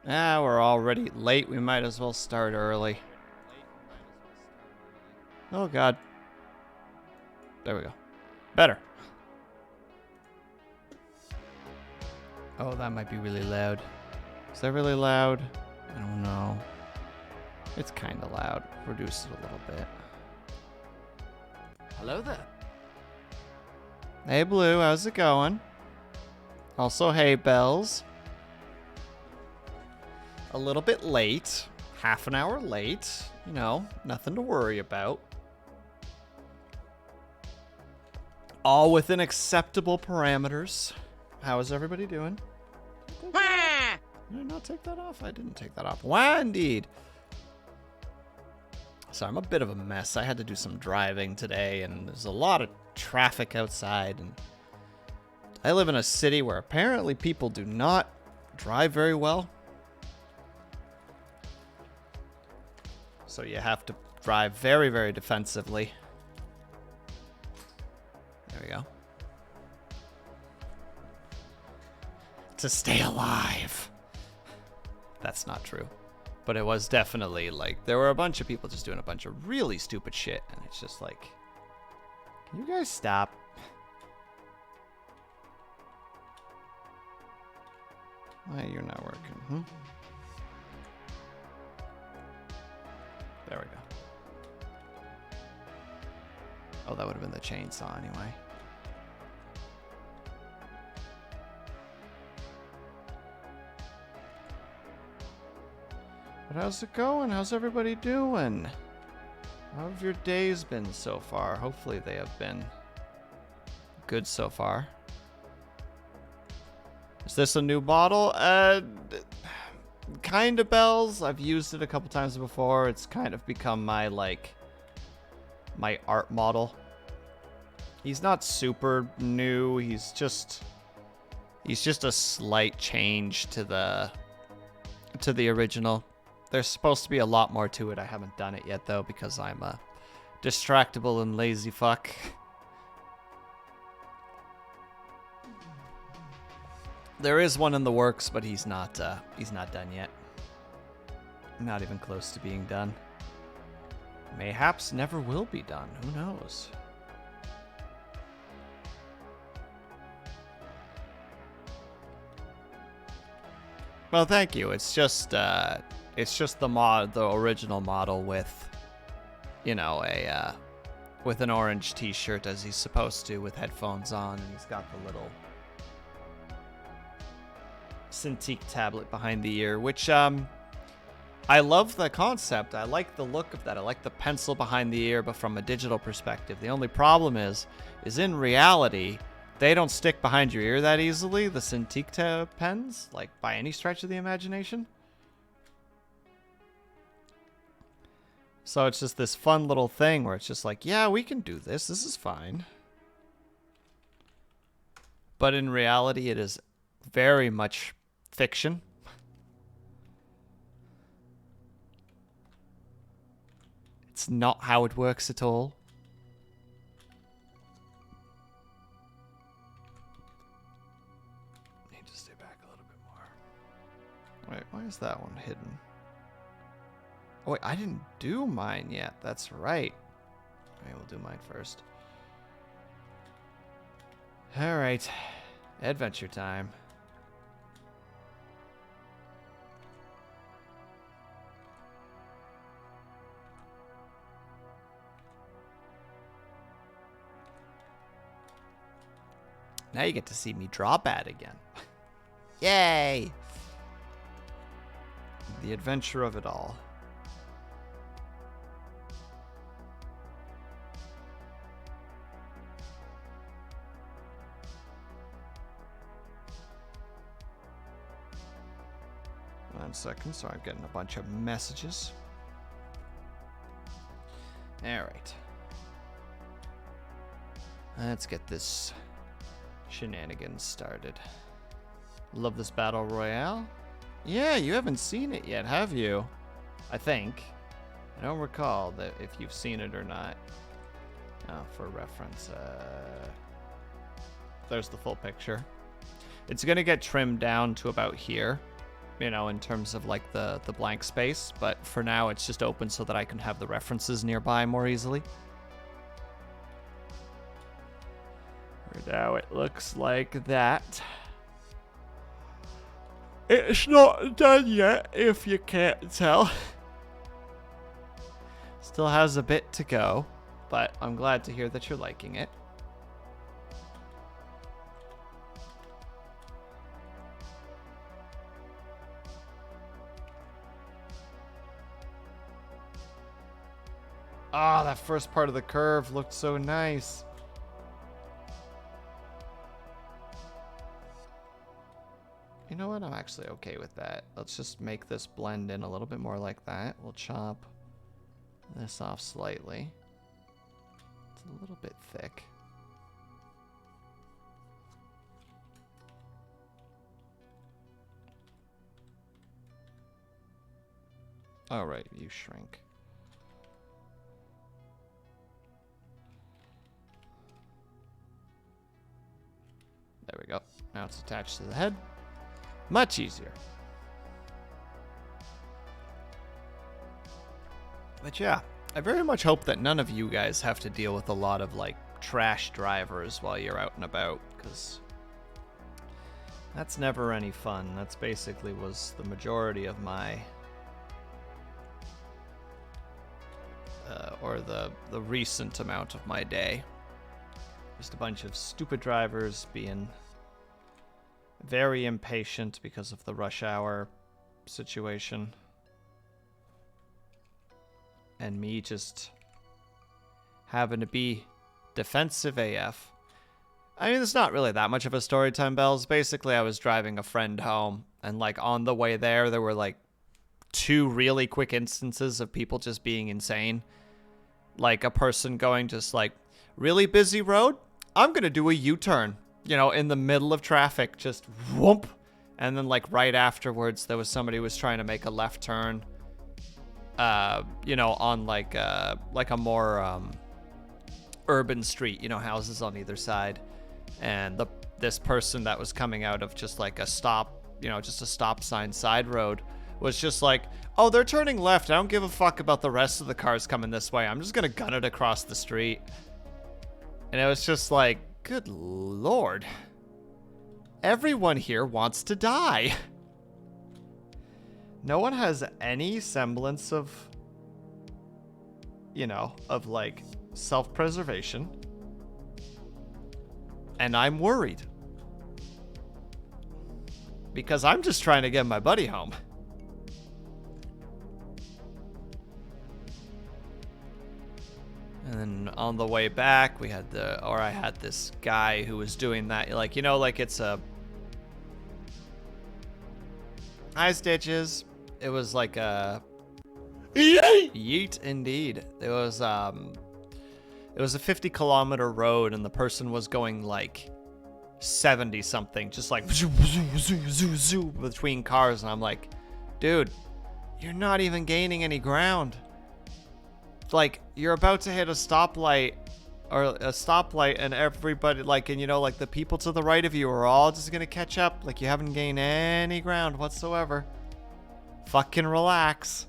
Ah, we're already late. We might as well start early. Oh, God. There we go. Better. Oh, that might be really loud. Is that really loud? I don't know. It's kind of loud. Reduce it a little bit. Hello there. Hey, Blue. How's it going? Also, hey, Bells. A little bit late. Half an hour late. You know, nothing to worry about. All within acceptable parameters. How is everybody doing? Did I not take that off? I didn't take that off. Why, indeed. So I'm a bit of a mess. I had to do some driving today, and there's a lot of traffic outside. And I live in a city where apparently people do not drive very well. So you have to drive very, very defensively. There we go. To stay alive. That's not true. But it was definitely like, there were a bunch of people just doing a bunch of really stupid shit. And it's just like, can you guys stop? Why you're not working, There we go. Oh, that would have been the chainsaw anyway. But how's it going? How's everybody doing? How have your days been so far? Hopefully they have been good so far. Is this a new bottle? Kind of, Bells. I've used it a couple times before. It's kind of become my, like, my art model. He's not super new. He's just a slight change to the original. There's supposed to be a lot more to it. I haven't done it yet, though, because I'm a distractible and lazy fuck. There is one in the works, but he's not done yet. Not even close to being done. Mayhaps never will be done. Who knows? Well, thank you. It's just the original model with, you know, with an orange T-shirt as he's supposed to, with headphones on, and he's got the little Cintiq tablet behind the ear, which I love the concept. I like the look of that. I like the pencil behind the ear, but from a digital perspective. The only problem is in reality, they don't stick behind your ear that easily, the Cintiq pens, like by any stretch of the imagination. So it's just this fun little thing where it's just like, yeah, we can do this. This is fine. But in reality, it is very much fiction. It's not how it works at all. Need to stay back a little bit more. Wait, why is that one hidden? Oh, wait, I didn't do mine yet. That's right. Okay, we'll do mine first. All right. Adventure time. Now you get to see me draw bad again. Yay! The adventure of it all. One second, sorry, I'm getting a bunch of messages. Alright. Let's get this shenanigans started. Love this battle royale. Yeah, you haven't seen it yet, have you? I think. I don't recall that if you've seen it or not. Oh, for reference, there's the full picture. It's gonna get trimmed down to about here. you know, in terms of like the blank space, but for now it's just open so that I can have the references nearby more easily. For now it looks like that. It's not done yet, if you can't tell. Still has a bit to go, but I'm glad to hear that you're liking it. Ah, that first part of the curve looked so nice. You know what? I'm actually okay with that. Let's just make this blend in a little bit more like that. We'll chop this off slightly. It's a little bit thick. All right, you shrink. There we go. Now it's attached to the head. Much easier. But yeah, I very much hope that none of you guys have to deal with a lot of like trash drivers while you're out and about, because that's never any fun. That's basically was the majority of my or the recent amount of my day. Just a bunch of stupid drivers being very impatient because of the rush hour situation. And me just having to be defensive AF. I mean, it's not really that much of a story time, Bells. Basically, I was driving a friend home, and like on the way there were like 2 really quick instances of people just being insane. Like a person going just like, really busy road? I'm gonna do a U-turn, you know, in the middle of traffic, just whoop. And then like right afterwards, there was somebody who was trying to make a left turn, you know, on like a more urban street, you know, houses on either side. And this person that was coming out of just like a stop, you know, just a stop sign side road was just like, oh, they're turning left. I don't give a fuck about the rest of the cars coming this way. I'm just gonna gun it across the street. And it was just like, good lord. Everyone here wants to die. No one has any semblance of, you know, of like self-preservation. And I'm worried. Because I'm just trying to get my buddy home. And then on the way back, we had I had this guy who was doing that, like, you know, like it's a... Hi, Stitches. It was like a... Yeet, indeed. It was a 50-kilometer road, and the person was going like 70 something, just like zoo, zoo, zoo, zoo, between cars, and I'm like, dude, you're not even gaining any ground. Like, you're about to hit a stoplight, and everybody, like, and you know, like the people to the right of you are all just gonna catch up. Like, you haven't gained any ground whatsoever. Fucking relax.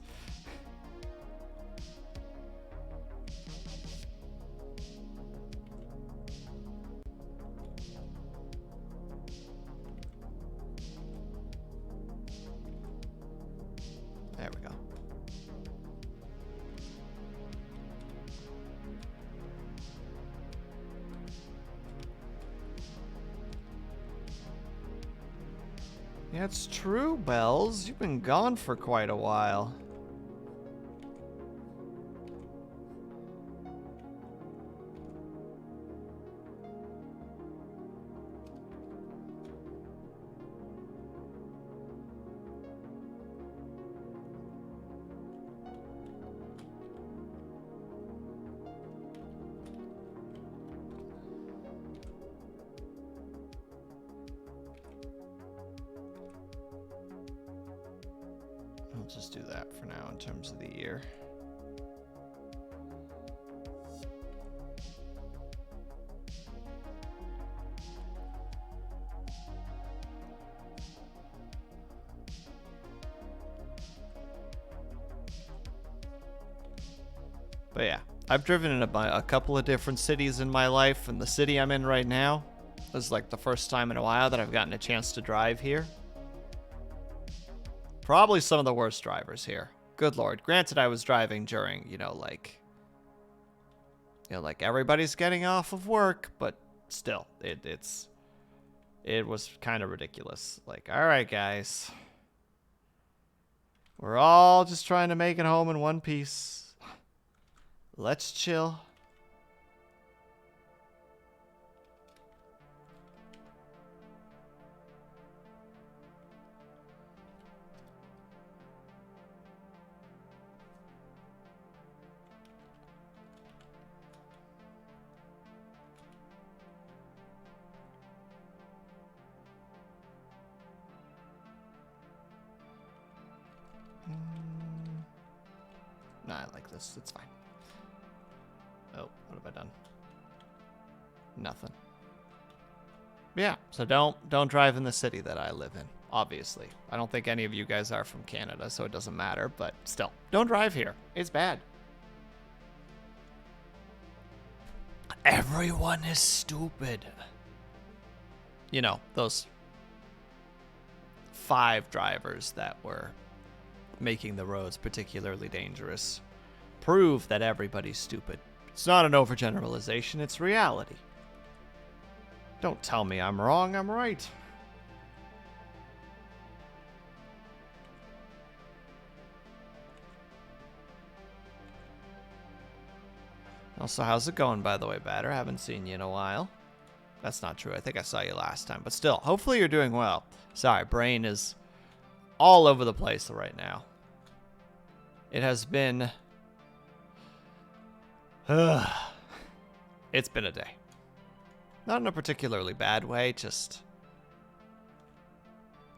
There we go. Yeah, it's true, Bells. You've been gone for quite a while. I'll just do that for now in terms of the year. But yeah, I've driven in a couple of different cities in my life, and the city I'm in right now is like the first time in a while that I've gotten a chance to drive here. Probably some of the worst drivers here. Good lord. Granted, I was driving during, like everybody's getting off of work, but still, it was kind of ridiculous. Like, all right, guys, we're all just trying to make it home in one piece. Let's chill. Nah, I like this. It's fine. Oh, what have I done? Nothing. Yeah, so don't drive in the city that I live in, obviously. I don't think any of you guys are from Canada, so it doesn't matter, but still, don't drive here. It's bad. Everyone is stupid. You know, those 5 drivers that were making the roads particularly dangerous prove that everybody's stupid. It's not an overgeneralization, it's reality. Don't tell me I'm wrong, I'm right. Also, how's it going, by the way, Batter? Haven't seen you in a while. That's not true. I think I saw you last time. But still, hopefully you're doing well. Sorry, brain is all over the place right now. It has been... it's been a day. Not in a particularly bad way, just...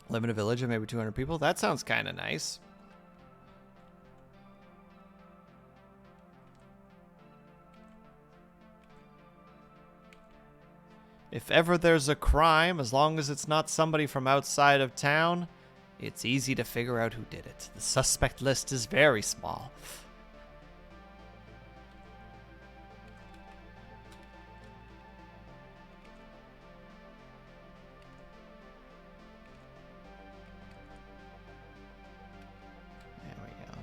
live in a village of maybe 200 people. That sounds kind of nice. If ever there's a crime, as long as it's not somebody from outside of town, it's easy to figure out who did it. The suspect list is very small. There we go.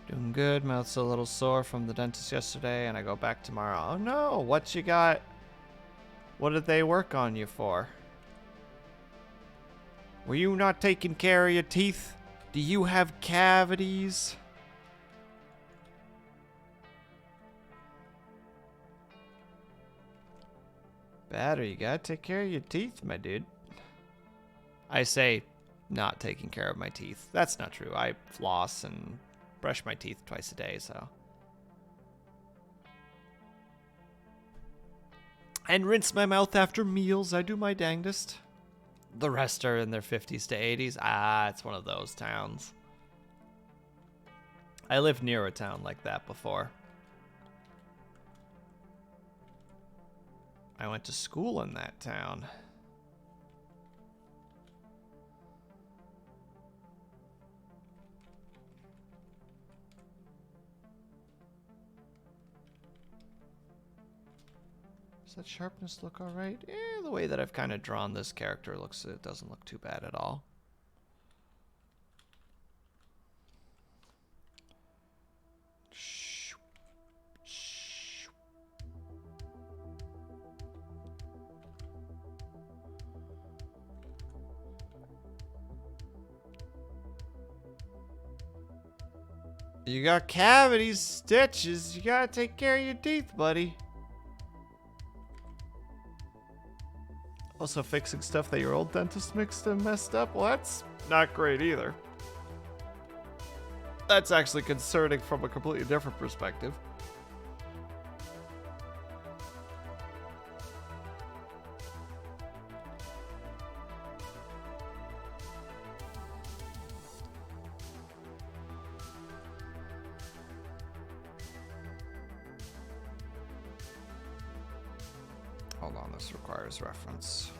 Doing good. Mouth's a little sore from the dentist yesterday, and I go back tomorrow. Oh no, what you got? What did they work on you for? Were you not taking care of your teeth? Do you have cavities? Batter, you gotta take care of your teeth, my dude. I say not taking care of my teeth. That's not true. I floss and brush my teeth twice a day, so. And rinse my mouth after meals. I do my dangdest. The rest are in their 50s to 80s. Ah, it's one of those towns. I lived near a town like that before. I went to school in that town. Does that sharpness look alright? The way that I've kind of drawn this character looks, it doesn't look too bad at all. You got cavities, stitches, you gotta take care of your teeth, buddy. Also fixing stuff that your old dentist mixed and messed up? Well, that's not great either. That's actually concerning from a completely different perspective. Hold on, this requires reference.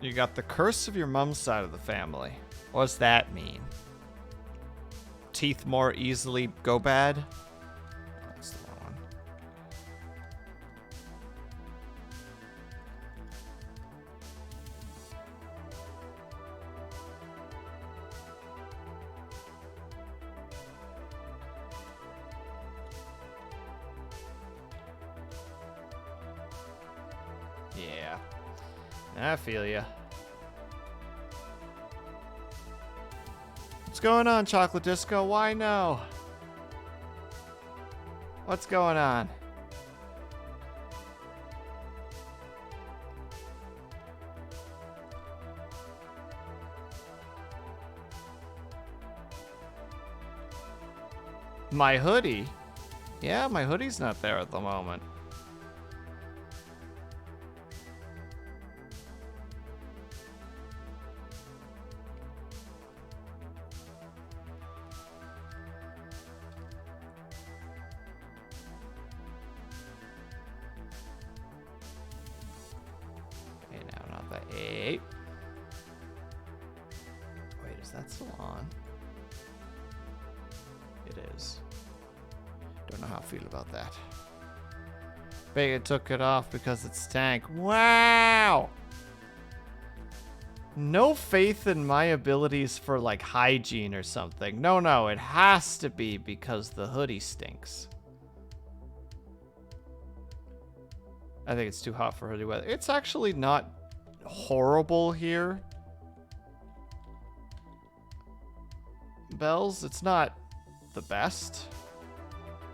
You got the curse of your mom's side of the family. What's that mean? Teeth more easily go bad? That's the wrong one. Yeah. I feel ya. What's going on, Chocolate Disco? Why no? What's going on? My hoodie? Yeah, my hoodie's not there at the moment. Hey. Wait, is that still on? It is. Don't know how I feel about that. Vega took it off because it's stank. Wow! No faith in my abilities for like hygiene or something. No, it has to be because the hoodie stinks. I think it's too hot for hoodie weather. It's actually not horrible here. Bells, it's not the best.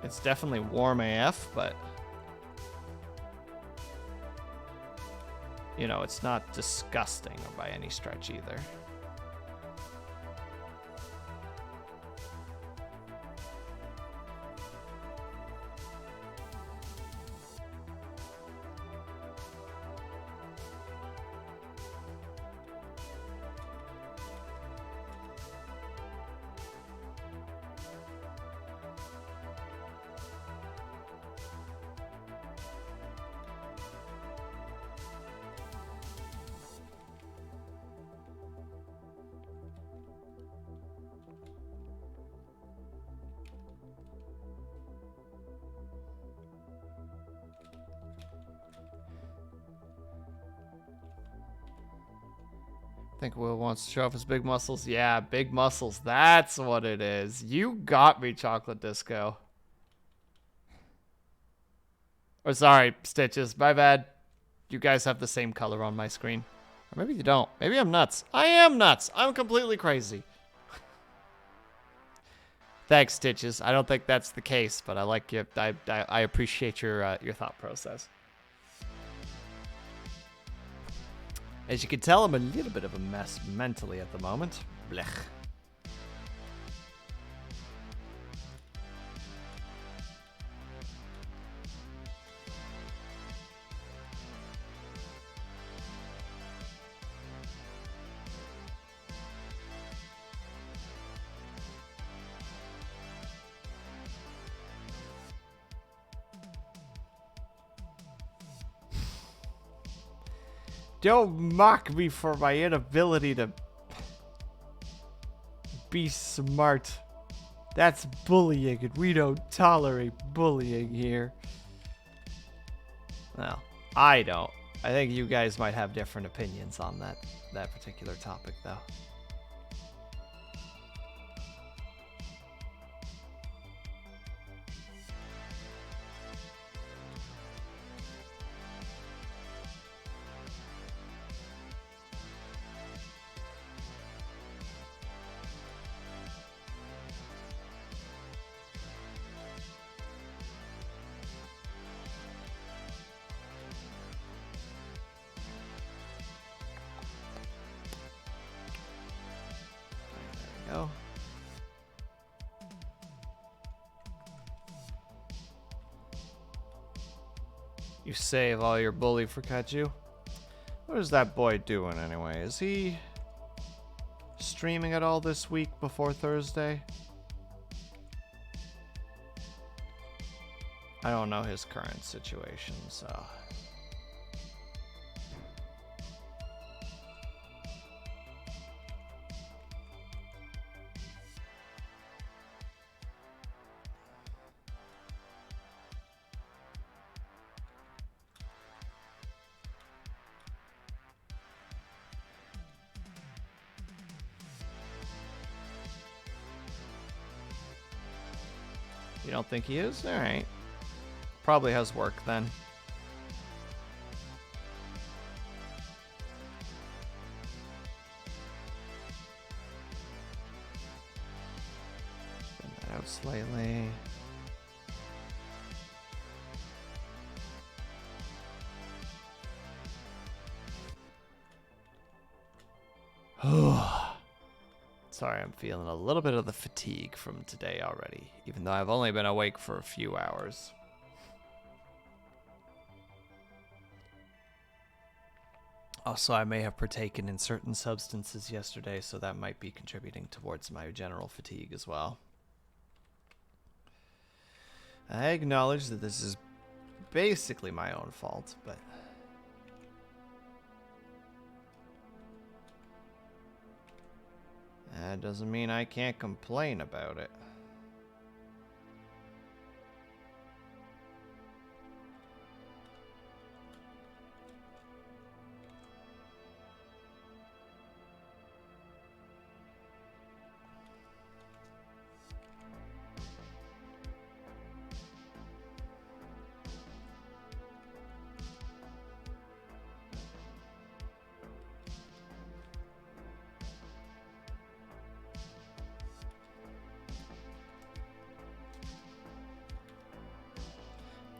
It's definitely warm AF, but you know, it's not disgusting by any stretch either. I think Will wants to show off his big muscles. Yeah, big muscles. That's what it is. You got me, Chocolate Disco. Or sorry, Stitches. My bad. You guys have the same color on my screen. Or maybe you don't. Maybe I'm nuts. I am nuts. I'm completely crazy. Thanks, Stitches. I don't think that's the case, but I like you. I appreciate your thought process. As you can tell, I'm a little bit of a mess mentally at the moment. Blech. Don't mock me for my inability to be smart. That's bullying, and we don't tolerate bullying here. Well, I don't. I think you guys might have different opinions on that particular topic, though. Go. You save all your bully for Kaiju? What is that boy doing anyway? Is he streaming at all this week before Thursday? I don't know his current situation, so... You don't think he is? Alright. Probably has work then. Send that out slightly. Sorry, I'm feeling a little bit of the fatigue from today already, even though I've only been awake for a few hours. Also, I may have partaken in certain substances yesterday, so that might be contributing towards my general fatigue as well. I acknowledge that this is basically my own fault, but... that doesn't mean I can't complain about it.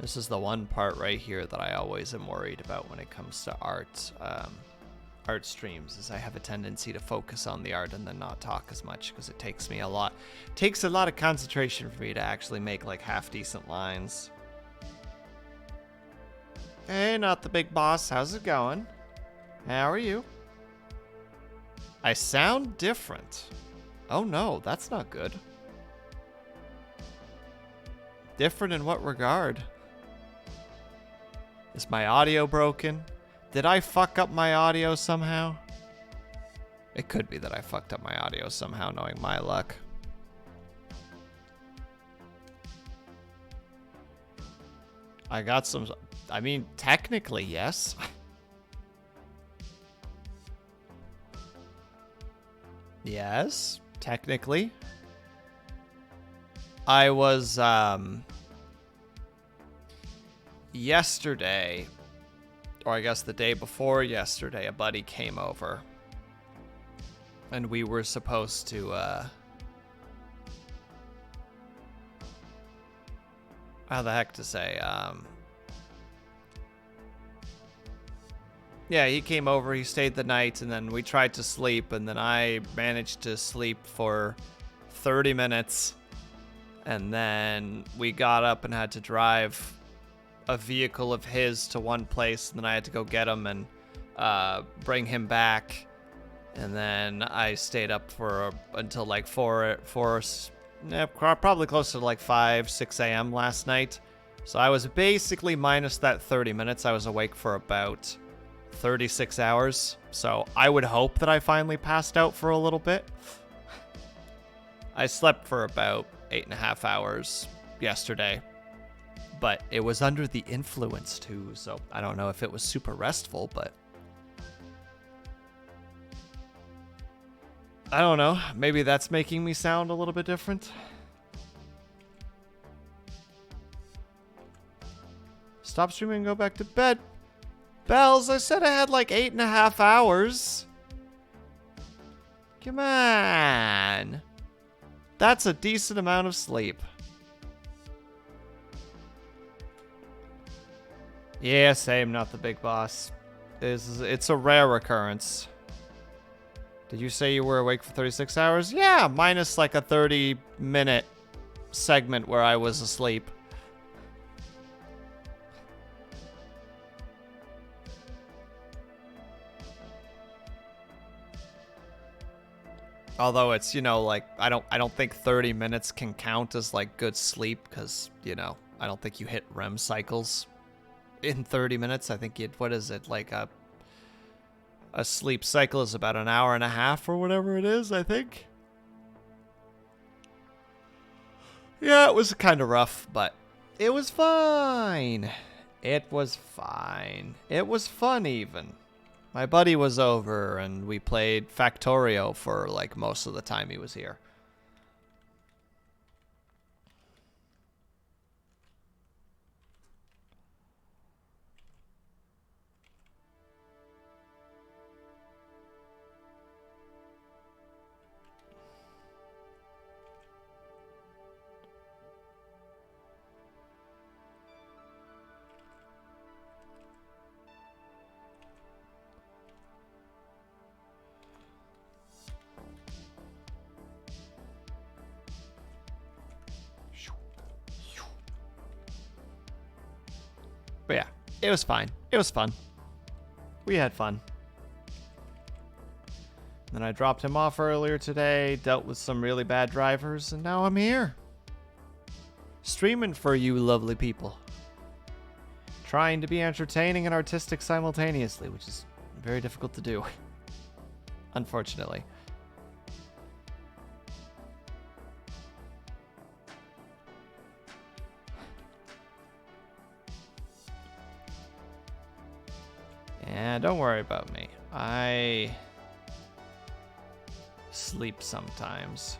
This is the one part right here that I always am worried about when it comes to art streams, is I have a tendency to focus on the art and then not talk as much, because it takes a lot of concentration for me to actually make like half decent lines. Hey, not the big boss, how's it going? How are you? I sound different. Oh no, that's not good. Different in what regard? Is my audio broken? Did I fuck up my audio somehow? It could be that I fucked up my audio somehow, knowing my luck. I got some... I mean, technically, yes. Yes, technically. I was, yesterday, or I guess the day before yesterday, a buddy came over. And we were supposed to, how the heck to say, yeah, he came over, he stayed the night, and then we tried to sleep, and then I managed to sleep for 30 minutes. And then we got up and had to drive a vehicle of his to one place, and then I had to go get him and bring him back. And then I stayed up for until like probably close to like 5, 6 a.m. last night. So I was basically minus that 30 minutes. I was awake for about 36 hours. So I would hope that I finally passed out for a little bit. I slept for about 8.5 hours yesterday, but it was under the influence too, so I don't know if it was super restful, but I don't know, maybe that's making me sound a little bit different. Stop streaming and go back to bed. Bells, I said I had like 8.5 hours. Come on. That's a decent amount of sleep. Yeah, same, not the big boss. It's a rare occurrence. Did you say you were awake for 36 hours? Yeah, minus like a 30-minute segment where I was asleep. Although it's, you know, like, I don't think 30 minutes can count as, like, good sleep, because, you know, I don't think you hit REM cycles in 30 minutes. I think what is it, like, a sleep cycle is about an hour and a half or whatever it is, I think. Yeah, it was kind of rough, but it was fine. It was fine. It was fun, even. My buddy was over, and we played Factorio for, like, most of the time he was here. It was fine. It was fun. We had fun. Then I dropped him off earlier today, dealt with some really bad drivers, and now I'm here. Streaming for you lovely people. Trying to be entertaining and artistic simultaneously, which is very difficult to do. Unfortunately. Yeah, don't worry about me. I sleep sometimes.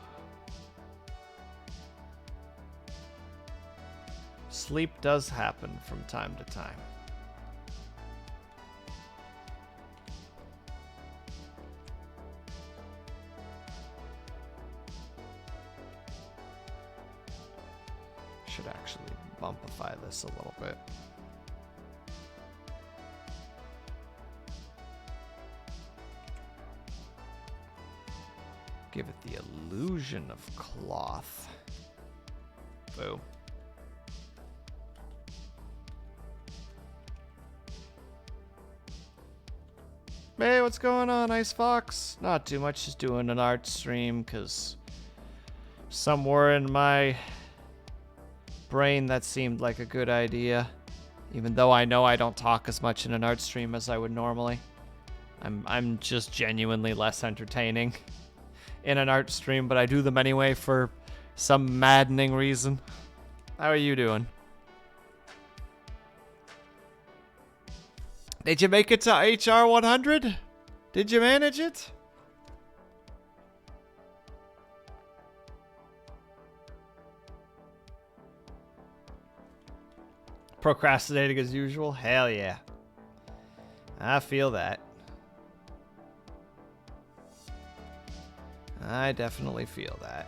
Sleep does happen from time to time. Should actually bumpify this a little bit. Give it the illusion of cloth. Boo. Hey, what's going on, Ice Fox? Not too much, just doing an art stream, because somewhere in my brain that seemed like a good idea. Even though I know I don't talk as much in an art stream as I would normally. I'm just genuinely less entertaining in an art stream, but I do them anyway for some maddening reason. How are you doing? Did you make it to HR 100? Did you manage it? Procrastinating as usual? Hell yeah. I feel that. I definitely feel that.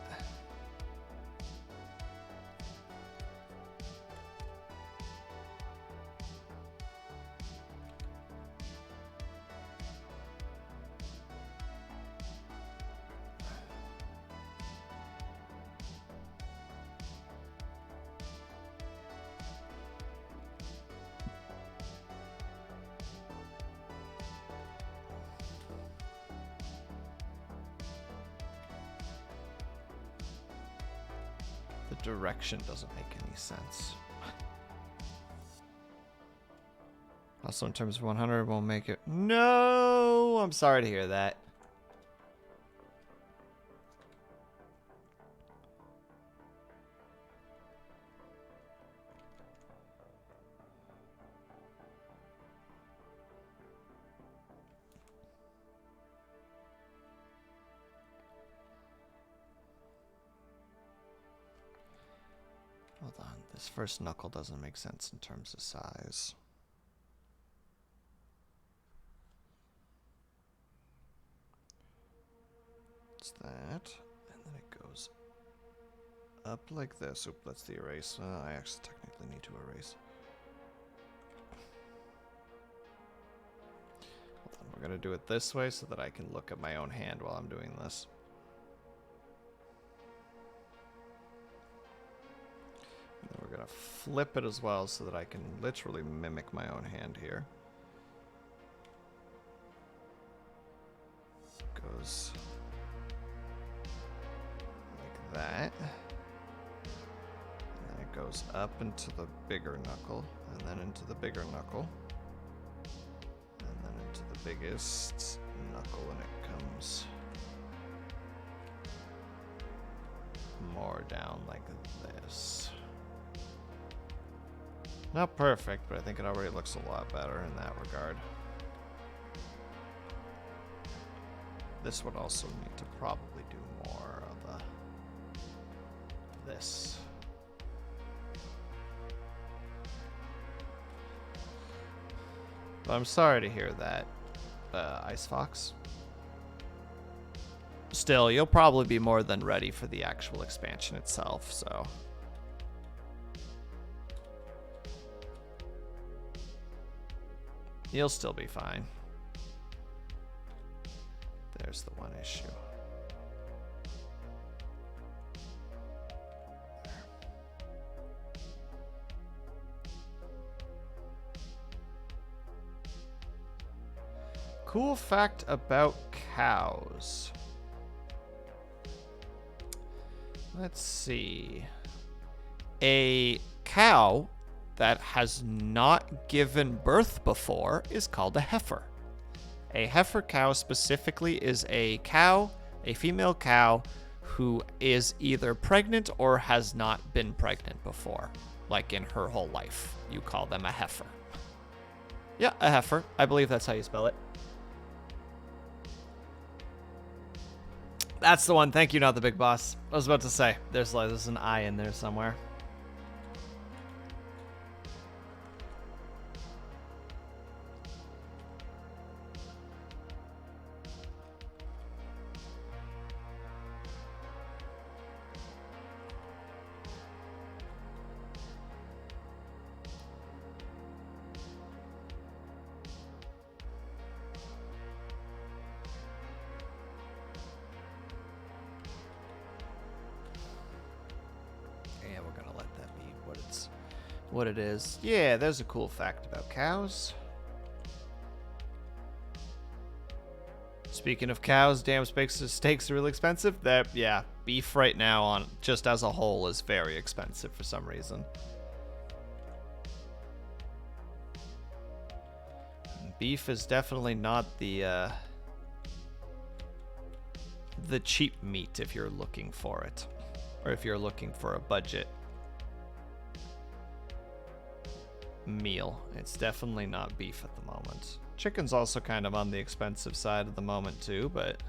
The direction doesn't make any sense. Also, in terms of 100, won't make it. No! I'm sorry to hear that. Hold on, this first knuckle doesn't make sense in terms of size. It's that, and then it goes up like this. Oop, that's the erase. I actually technically need to erase. Hold on, we're gonna do it this way so that I can look at my own hand while I'm doing this. We're gonna flip it as well so that I can literally mimic my own hand here. Goes like that. And then it goes up into the bigger knuckle, and then into the bigger knuckle, and then into the biggest knuckle, and it comes more down like this. Not perfect, but I think it already looks a lot better in that regard. This would also need to probably do more of this. But I'm sorry to hear that, Ice Fox. Still, you'll probably be more than ready for the actual expansion itself, so... You'll still be fine. There's the one issue. There. Cool fact about cows. Let's see. A cow that has not given birth before is called a heifer. A heifer cow specifically is a cow, a female cow, who is either pregnant or has not been pregnant before, like in her whole life. You call them a heifer. Yeah, a heifer. I believe that's how you spell it. That's the one. Thank you, not the big boss. I was about to say, there's an I in there somewhere. What it is. Yeah, there's a cool fact about cows. Speaking of cows, damn steaks are really expensive. Yeah, beef right now on just as a whole is very expensive for some reason. Beef is definitely not the cheap meat if you're looking for it, or if you're looking for a budget meal. It's definitely not beef at the moment. Chicken's also kind of on the expensive side at the moment too, but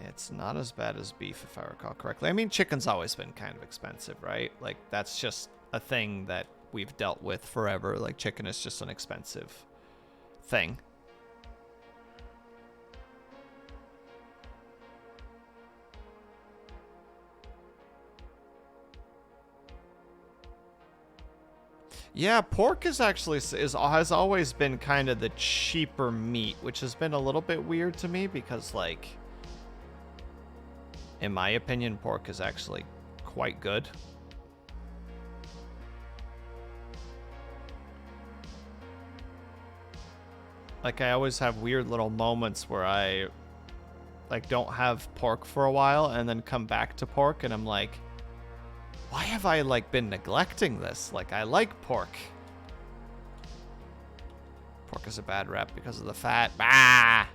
it's not as bad as beef if I recall correctly. I mean, chicken's always been kind of expensive, right? Like, that's just a thing that we've dealt with forever. Like, chicken is just an expensive thing. Yeah, pork is actually has always been kind of the cheaper meat, which has been a little bit weird to me because, like, in my opinion, pork is actually quite good. Like, I always have weird little moments where I, like, don't have pork for a while and then come back to pork and I'm like, why have I, like, been neglecting this? Like, I like pork. Pork is a bad rep because of the fat. Bah!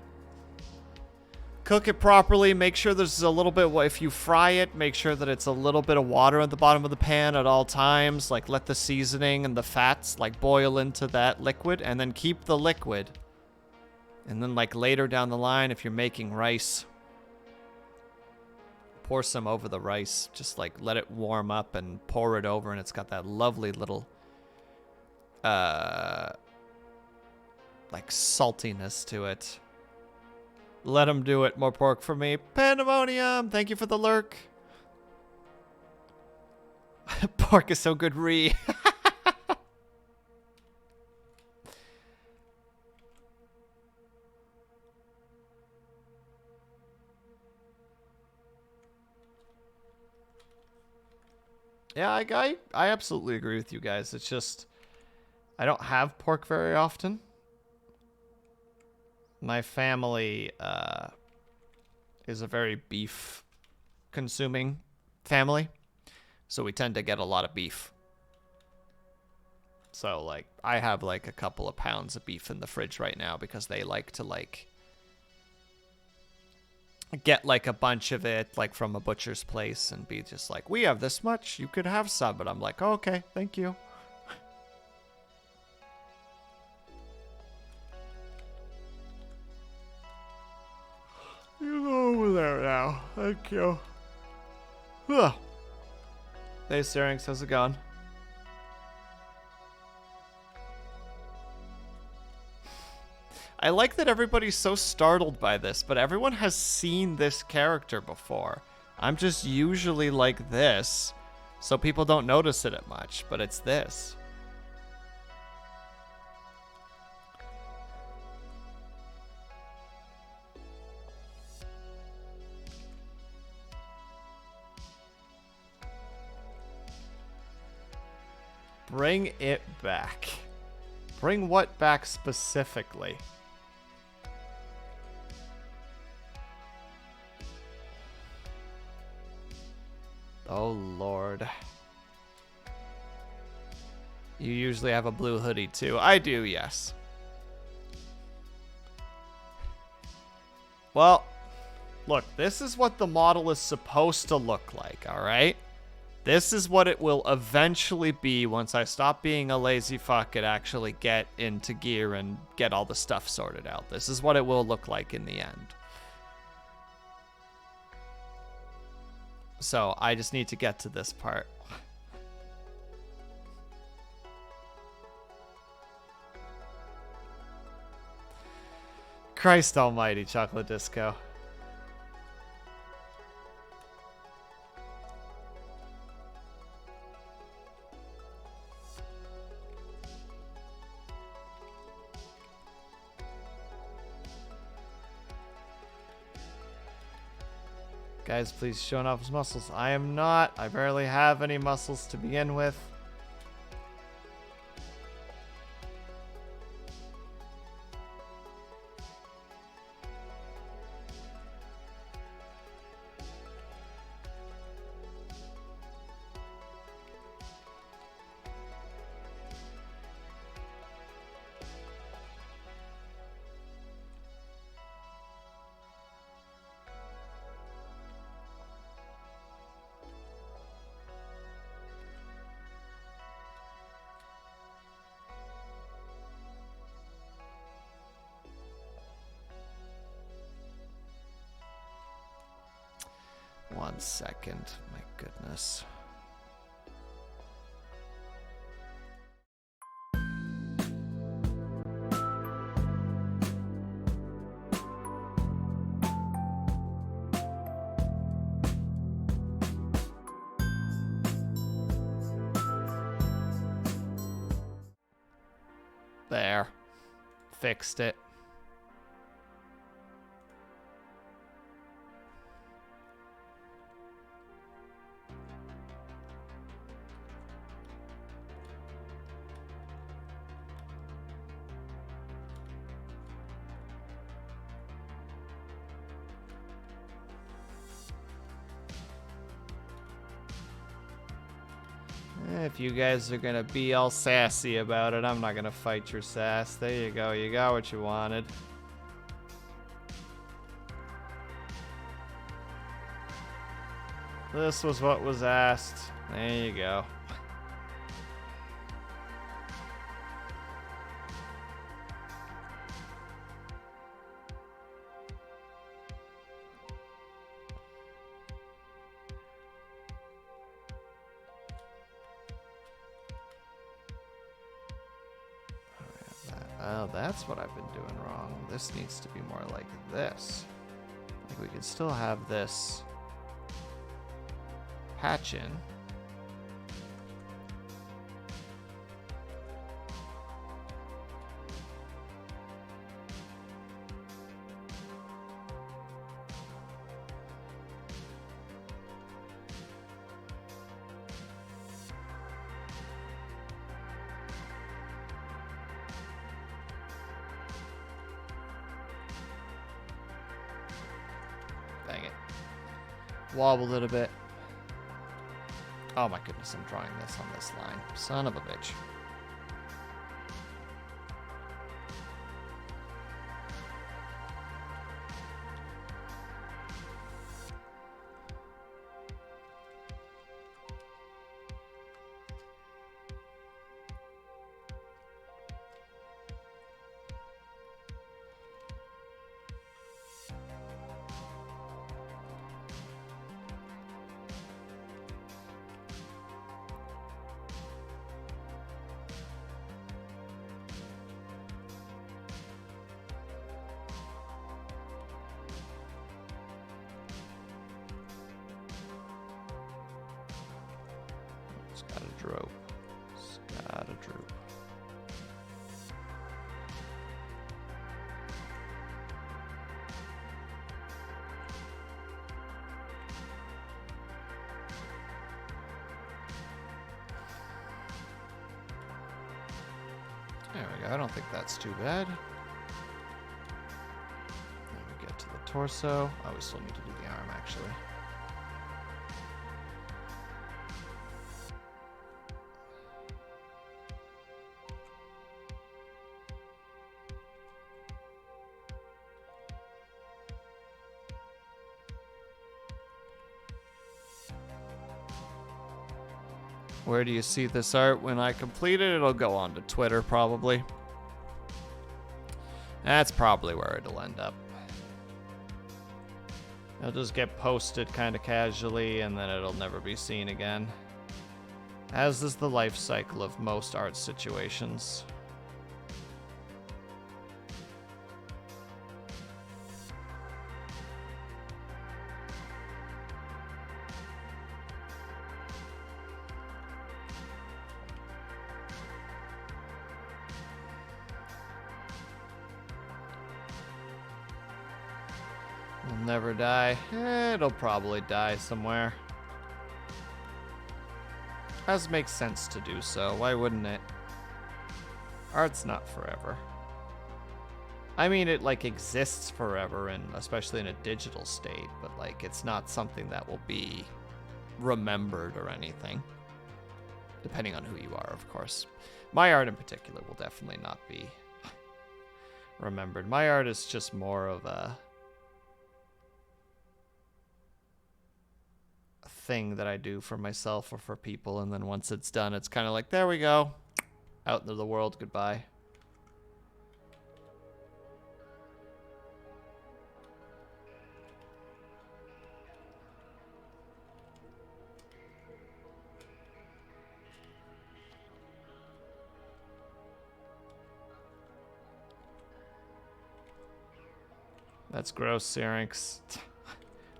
Cook it properly. Make sure there's a little bit, if you fry it, make sure that it's a little bit of water at the bottom of the pan at all times. Like, let the seasoning and the fats, like, boil into that liquid and then keep the liquid. And then, like, later down the line, if you're making rice, pour some over the rice. Just, like, let it warm up and pour it over, and it's got that lovely little, like, saltiness to it. Let them do it. More pork for me. Pandemonium! Thank you for the lurk. Pork is so good, Ree. Yeah, I absolutely agree with you guys. It's just, I don't have pork very often. My family is a very beef-consuming family, so we tend to get a lot of beef. So, like, I have, like, a couple of pounds of beef in the fridge right now because they like to, like, get, like, a bunch of it, like, from a butcher's place and be just like, we have this much, you could have some. But I'm like, oh, okay, thank you. You go over there now. Thank you. Ugh. Hey, Syrinx, how's it going? I like that everybody's so startled by this, but everyone has seen this character before. I'm just usually like this, so people don't notice it much, but it's this. Bring it back. Bring what back specifically? Oh, Lord. You usually have a blue hoodie, too. I do, yes. Well, look, this is what the model is supposed to look like, all right? This is what it will eventually be once I stop being a lazy fuck and actually get into gear and get all the stuff sorted out. This is what it will look like in the end. So I just need to get to this part. Christ almighty, Chocolate Disco. Guys, please showing off his muscles. I am not. I barely have any muscles to begin with. One second. My goodness. There. Fixed it. If you guys are gonna be all sassy about it, I'm not gonna fight your sass. There you go. You got what you wanted. This was what was asked. There you go. Oh, that's what I've been doing wrong. This needs to be more like this. Like we could still have this patch in. Dang it. Wobbled it a bit. Oh my goodness, I'm drawing this on this line. Son of a bitch. It's gotta droop. It's gotta droop. There we go. I don't think that's too bad. Then we get to the torso. Oh, we still need to do the arm, actually. Where do you see this art when I complete it? It'll go on to Twitter, probably. That's probably where it'll end up. It'll just get posted kind of casually, and then it'll never be seen again. As is the life cycle of most art situations. Will never die. It'll probably die somewhere. As makes sense to do so. Why wouldn't it? Art's not forever. I mean, it like exists forever, and especially in a digital state, but like it's not something that will be remembered or anything. Depending on who you are, of course. My art in particular will definitely not be remembered. My art is just more of a thing that I do for myself or for people, and then once it's done, it's kind of like, there we go, out into the world, goodbye. That's gross, Syrinx.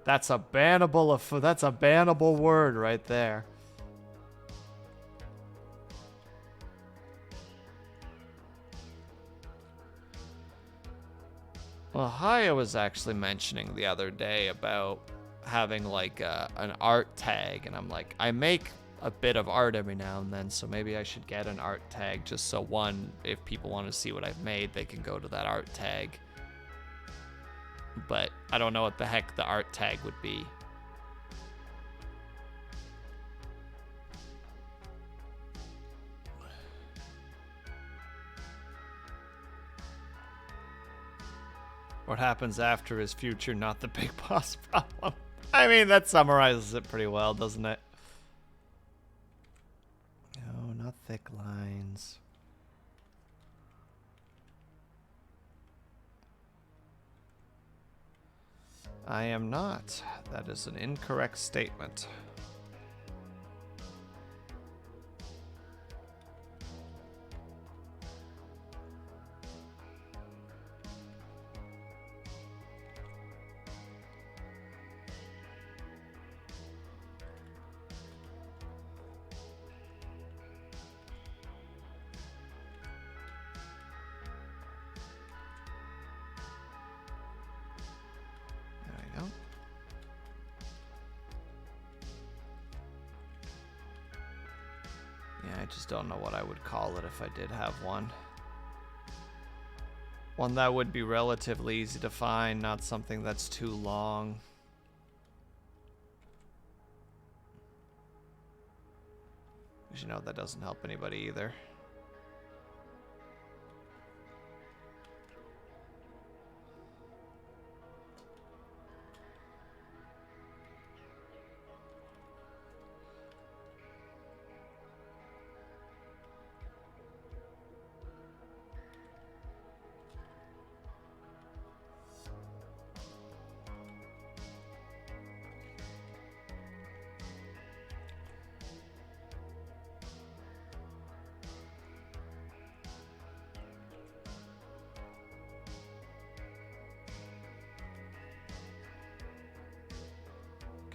That's a bannable word right there. Well, Haya was actually mentioning the other day about having like an art tag, and I'm like, I make a bit of art every now and then, so maybe I should get an art tag just so one, if people want to see what I've made, they can go to that art tag. But I don't know what the heck the art tag would be. What happens after is future, not the big boss problem. I mean, that summarizes it pretty well, doesn't it? No, not thick lines. I am not. That is an incorrect statement. I just don't know what I would call it if I did have one. One that would be relatively easy to find, not something that's too long. Because you know that doesn't help anybody either.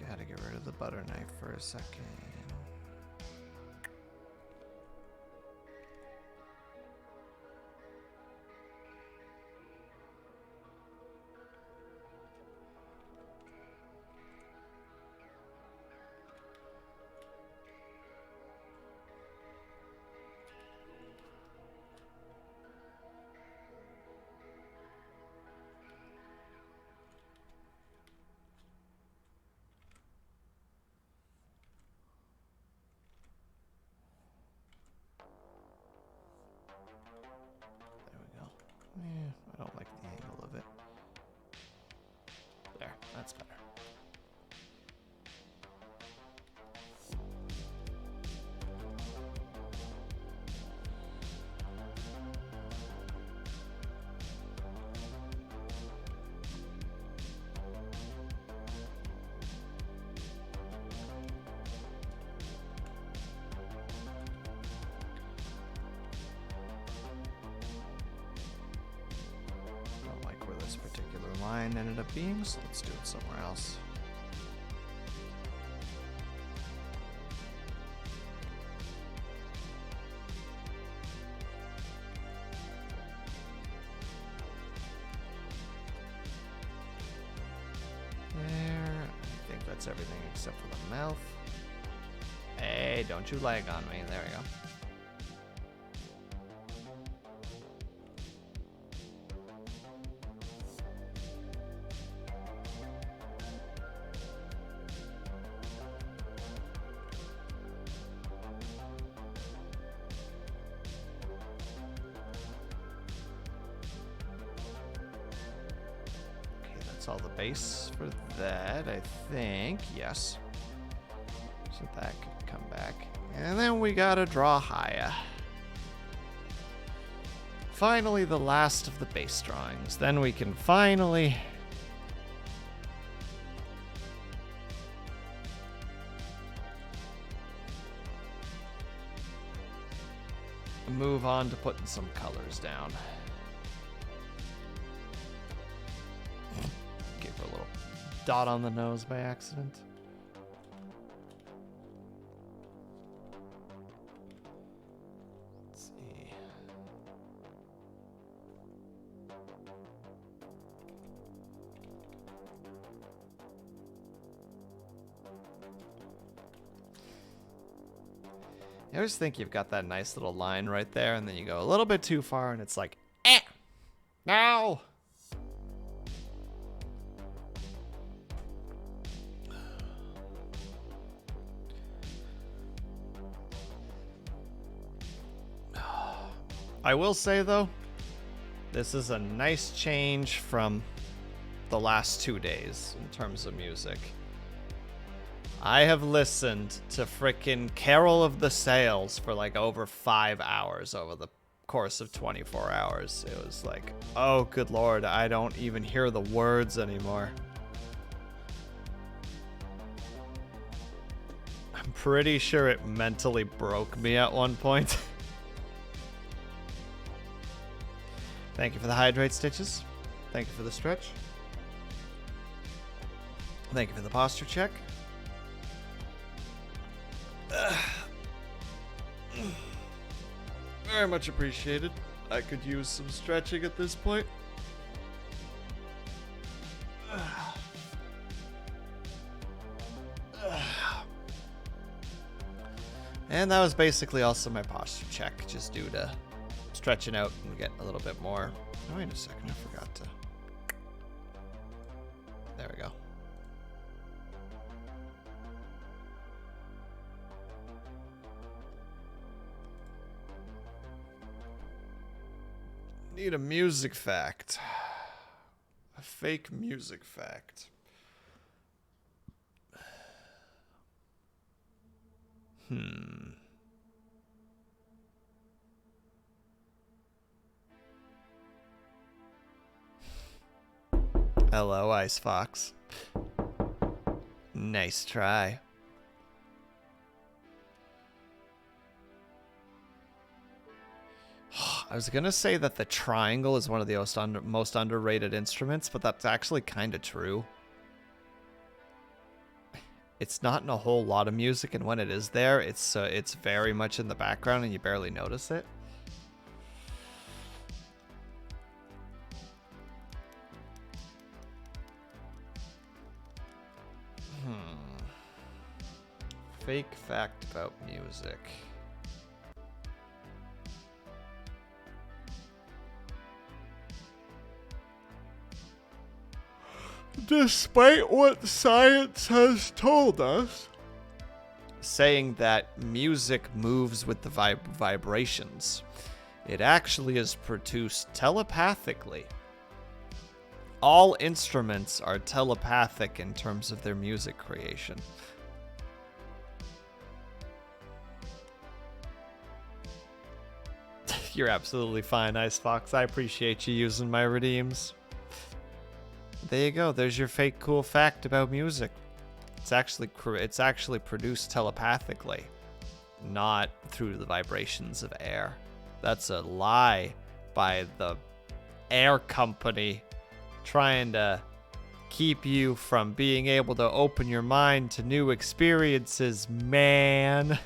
Gotta get rid of the butter knife for a second. don't like the angle of it. There, that's better. Line ended up being, so let's do it somewhere else. There, I think that's everything except for the mouth. Hey, don't you lag on me. There we go. That's all the base for that, I think. Yes. So that could come back. And then we gotta draw higher. Finally, the last of the base drawings. Then we can finally move on to putting some colors down. Gave her a little dot on the nose by accident. Let's see. I always think you've got that nice little line right there, and then you go a little bit too far, and it's like, eh, no. I will say, though, this is a nice change from the last 2 days in terms of music. I have listened to frickin' Carol of the Sails for like over 5 hours over the course of 24 hours. It was like, oh, good lord, I don't even hear the words anymore. I'm pretty sure it mentally broke me at one point. Thank you for the hydrate stitches. Thank you for the stretch. Thank you for the posture check. Very much appreciated. I could use some stretching at this point. And that was basically also my posture check, just due to stretching out and getting a little bit more. Oh, wait a second, I forgot to. There we go. Need a music fact. A fake music fact. Hello, Ice Fox. Nice try. I was gonna say that the triangle is one of the most underrated instruments, but that's actually kind of true. It's not in a whole lot of music, and when it is there, it's very much in the background, and you barely notice it. Fake fact about music. Despite what science has told us, saying that music moves with the vibrations, it actually is produced telepathically all instruments are telepathic in terms of their music creation. You're absolutely fine, Ice Fox. I appreciate you using my redeems. There you go. There's your fake cool fact about music. It's actually produced telepathically, not through the vibrations of air. That's a lie by the air company trying to keep you from being able to open your mind to new experiences, man.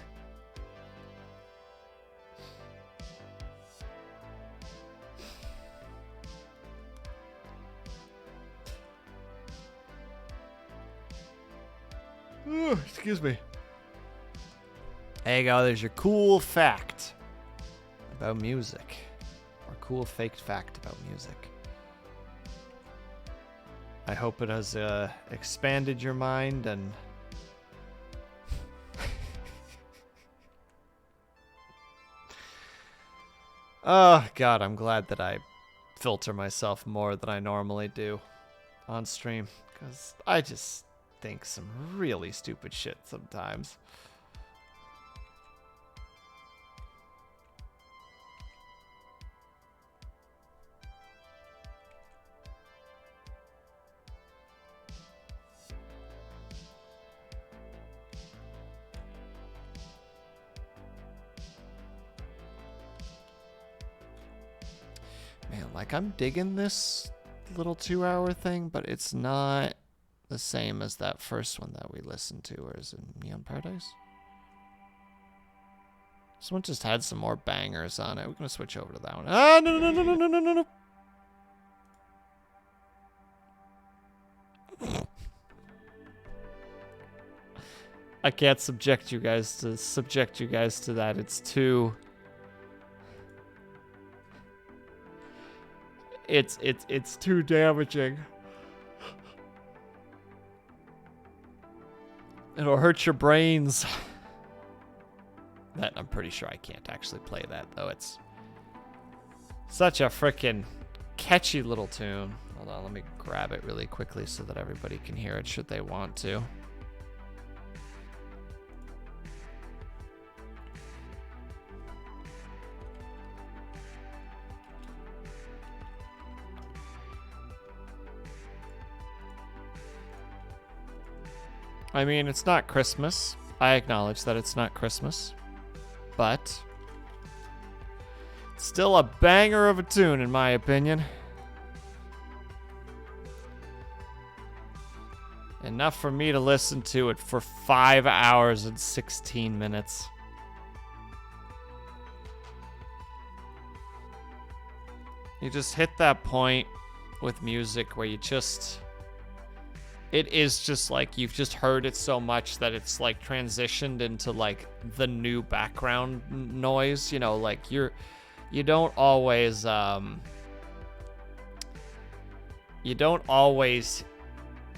Ooh, excuse me. There you go. There's your cool fact about music. Or cool fake fact about music. I hope it has expanded your mind and... Oh, God, I'm glad that I filter myself more than I normally do on stream. Because I just think some really stupid shit sometimes. Man, like, I'm digging this little 2-hour thing, but it's not the same as that first one that we listened to, or is it Neon Paradise? This one just had some more bangers on it. We're gonna switch over to that one. Ah, no, no, no, no, no, no, no, no. I can't subject you guys to that. It's too... It's too damaging. It'll hurt your brains. That I'm pretty sure I can't actually play that, though. It's such a freaking catchy little tune. Hold on, let me grab it really quickly so that everybody can hear it should they want to. I mean, it's not Christmas. I acknowledge that it's not Christmas. But it's still a banger of a tune, in my opinion. Enough for me to listen to it for 5 hours and 16 minutes. You just hit that point with music where you just... It is just like you've just heard it so much that it's like transitioned into like the new background noise, you know, like you don't always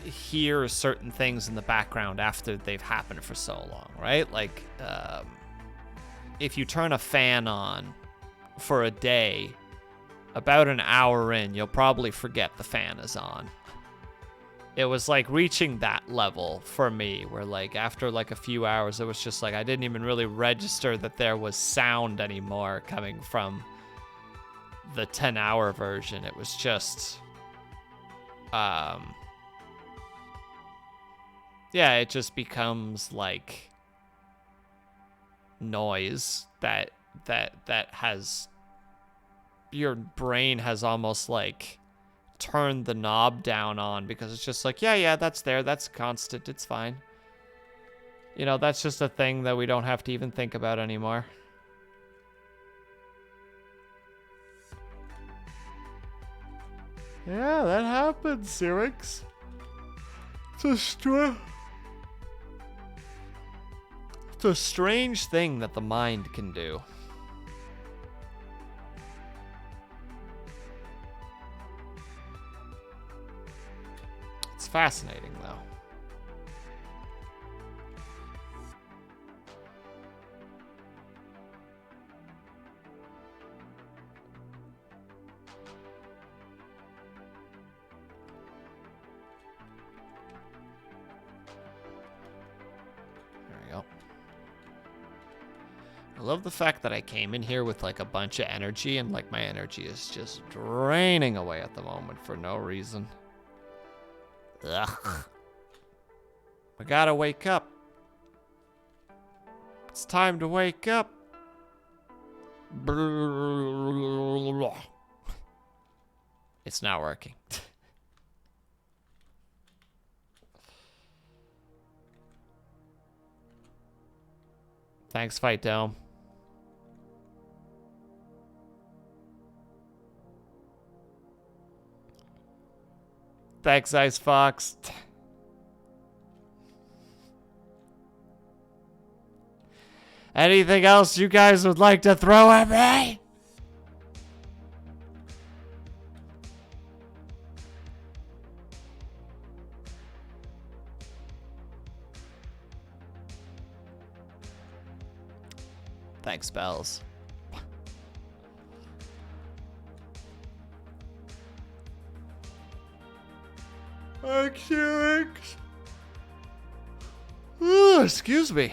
hear certain things in the background after they've happened for so long, right? Like if you turn a fan on for a day, about an hour in, you'll probably forget the fan is on. It was like reaching that level for me where like after like a few hours, it was just like I didn't even really register that there was sound anymore coming from the 10-hour version. It was just, yeah, it just becomes like noise that has, your brain has almost like turn the knob down on because it's just like, yeah, that's there. That's constant. It's fine. You know, that's just a thing that we don't have to even think about anymore. Yeah, that happens, Sirix. It's a strange thing that the mind can do. It's fascinating, though. I love the fact that I came in here with like a bunch of energy and like my energy is just draining away at the moment for no reason. Ugh. I gotta wake up. It's time to wake up. It's not working. Thanks, Fight Dome. Thanks, Ice Fox. Anything else you guys would like to throw at me? Thanks, Bells. Thanks. Ooh, excuse me.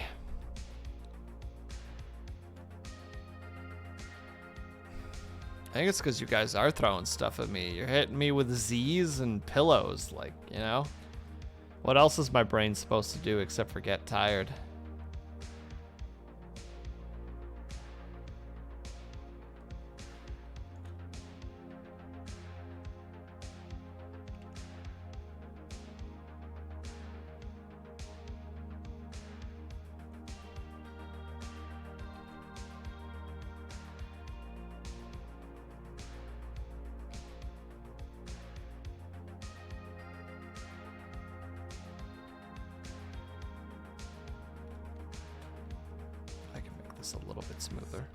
I think it's because you guys are throwing stuff at me. You're hitting me with Z's and pillows, like, you know? What else is my brain supposed to do except for get tired? A little bit smoother.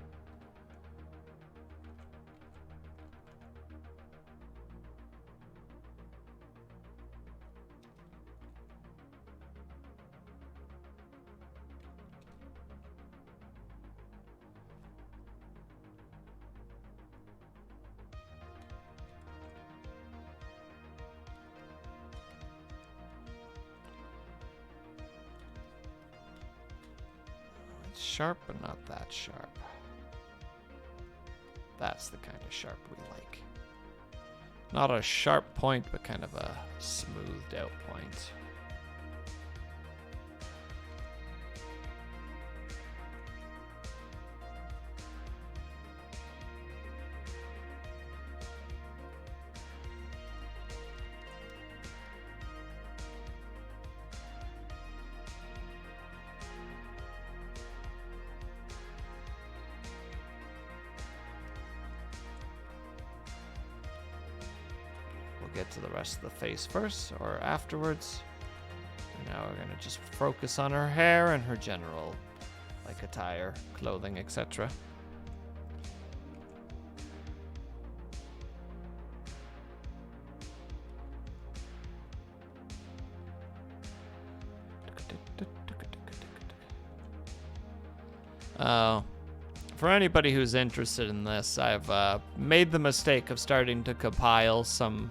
Sharp, but not that sharp. That's the kind of sharp we like. Not a sharp point, but kind of a smoothed out point. Get to the rest of the face first or afterwards. And now we're gonna just focus on her hair and her general like attire, clothing, etc. For anybody who's interested in this, I've made the mistake of starting to compile some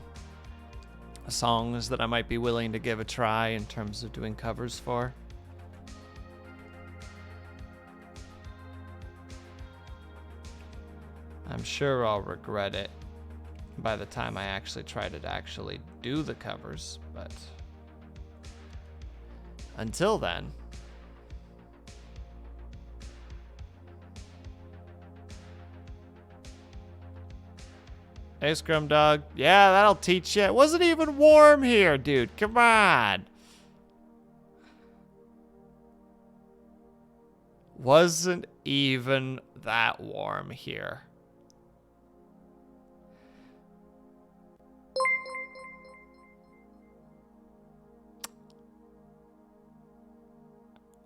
songs that I might be willing to give a try in terms of doing covers for. I'm sure I'll regret it by the time I actually try to actually do the covers, but until then. Hey, Scrum Dog. Yeah, that'll teach you. It wasn't even warm here, dude. Come on. Wasn't even that warm here.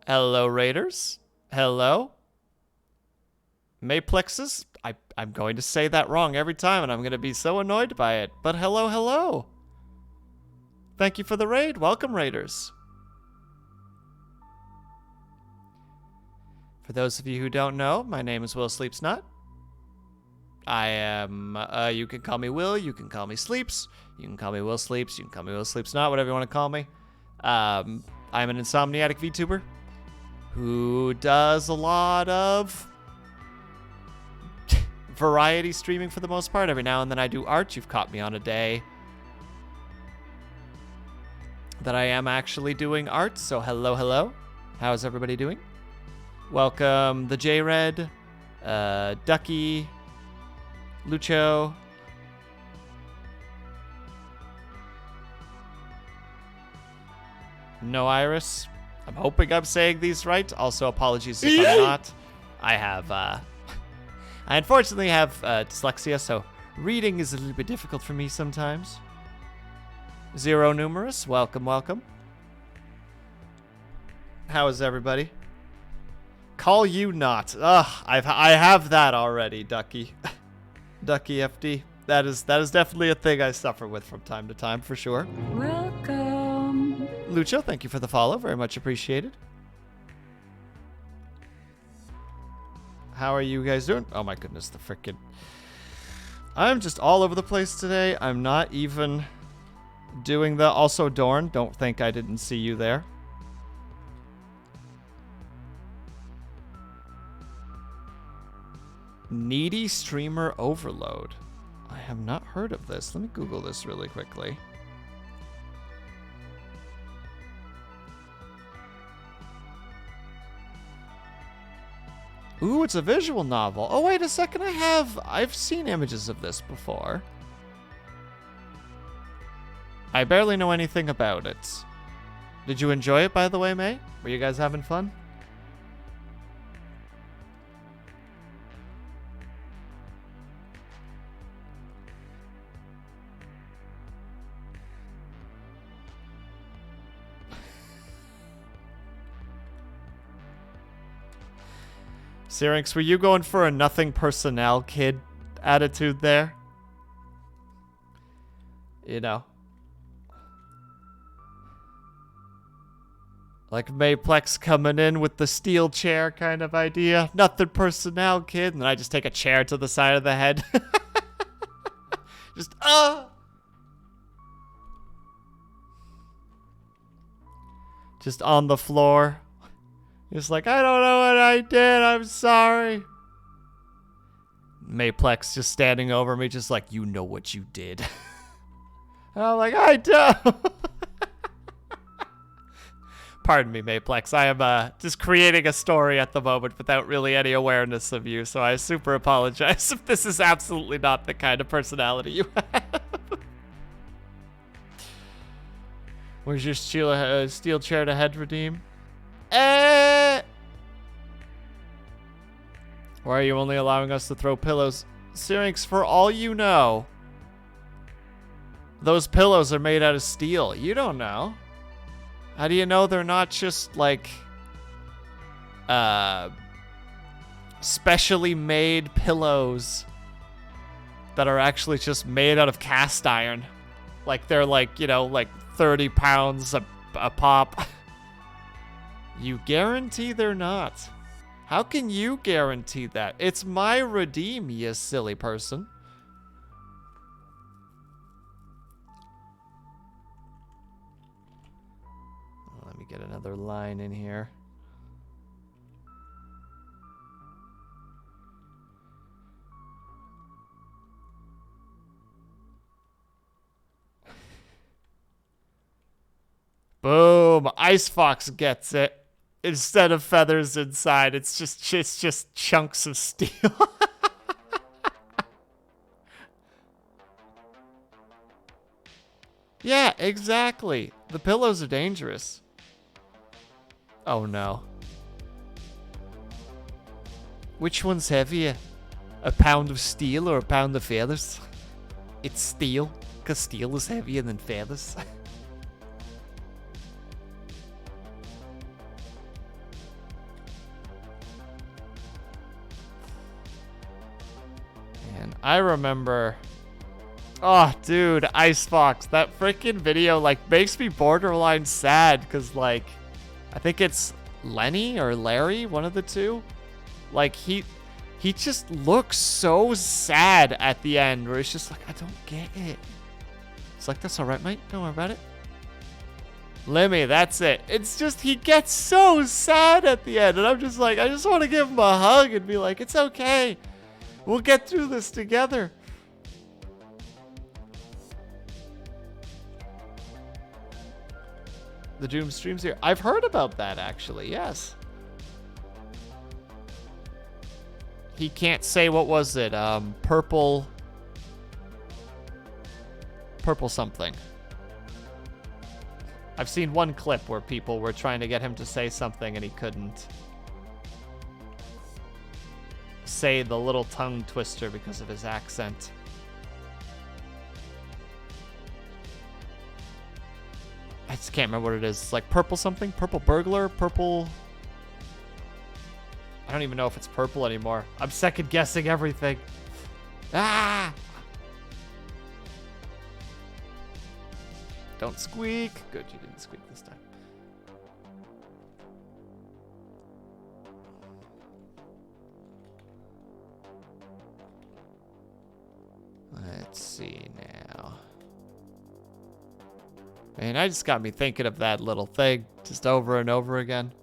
Hello, Raiders. Hello. Mayplexes. I'm going to say that wrong every time, and I'm going to be so annoyed by it. But hello, hello. Thank you for the raid. Welcome, Raiders. For those of you who don't know, my name is WillSleepsNot. I am, you can call me Will, you can call me Sleeps, you can call me Will Sleeps, you can call me WillSleepsNot, whatever you want to call me. I'm an insomniatic VTuber who does a lot of variety streaming for the most part. Every now and then I do art. You've caught me on a day that I am actually doing art. So hello, hello. How's everybody doing? Welcome the J-Red, Ducky, Lucho. No Iris. I'm hoping I'm saying these right. Also, apologies if I'm not. I unfortunately have dyslexia, so reading is a little bit difficult for me sometimes. Zero Numerous, welcome, welcome. How is everybody? Call you not. Ugh, I have that already, Ducky. Ducky FD. That is definitely a thing I suffer with from time to time, for sure. Welcome. Lucho, thank you for the follow. Very much appreciated. How are you guys doing? Oh my goodness, the frickin'... I'm just all over the place today. I'm not even doing the... Also, Dorn, don't think I didn't see you there. Needy Streamer Overload. I have not heard of this. Let me Google this really quickly. Ooh, it's a visual novel. Oh, wait a second. I've seen images of this before. I barely know anything about it. Did you enjoy it, by the way, May? Were you guys having fun? Syrinx, were you going for a nothing personnel kid attitude there? You know. Like Mayplex coming in with the steel chair kind of idea. Nothing personnel kid. And then I just take a chair to the side of the head. Just, just on the floor. It's like, I don't know what I did. I'm sorry. Mayplex just standing over me, just like, you know what you did. And I'm like, I don't. Pardon me, Mayplex. I am just creating a story at the moment without really any awareness of you, so I super apologize if this is absolutely not the kind of personality you have. Where's your steel chair to head redeem? Why are you only allowing us to throw pillows? Syrinx, for all you know, those pillows are made out of steel. You don't know. How do you know they're not just, like, specially made pillows that are actually just made out of cast iron? Like, they're, like, you know, like 30 pounds a pop. You guarantee they're not. How can you guarantee that? It's my redeem, you silly person. Let me get another line in here. Boom! Ice Fox gets it. Instead of feathers inside, it's just chunks of steel. Yeah, exactly. The pillows are dangerous. Oh no. Which one's heavier? A pound of steel or a pound of feathers? It's steel, because steel is heavier than feathers. I remember... Oh, dude, Ice Fox. That freaking video, like, makes me borderline sad, because, like, I think it's Lenny or Larry, one of the two. Like, he just looks so sad at the end, where it's just like, I don't get it. It's like, that's alright, mate. Don't worry about it. Lemmy, that's it. It's just, he gets so sad at the end, and I'm just like, I just want to give him a hug and be like, it's okay. We'll get through this together. The Doom stream's here. I've heard about that, actually. Yes. He can't say, what was it? Purple something. I've seen one clip where people were trying to get him to say something and he couldn't say the little tongue twister because of his accent. I just can't remember what it is. It's like purple something? Purple burglar? Purple... I don't even know if it's purple anymore. I'm second guessing everything. Ah! Don't squeak. Good, you didn't squeak this time. Let's see now. Man, I just got me thinking of that little thing just over and over again.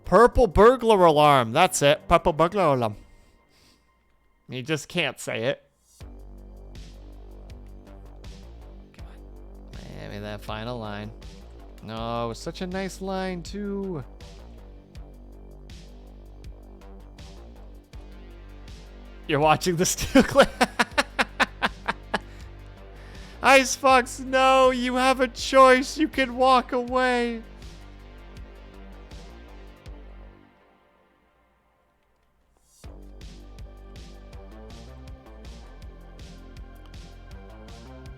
Purple burglar alarm. That's it. Purple burglar alarm. You just can't say it. Come on. Maybe that final line. No, it was such a nice line, too. You're watching the steel clip. Icefox, no, you have a choice. You can walk away.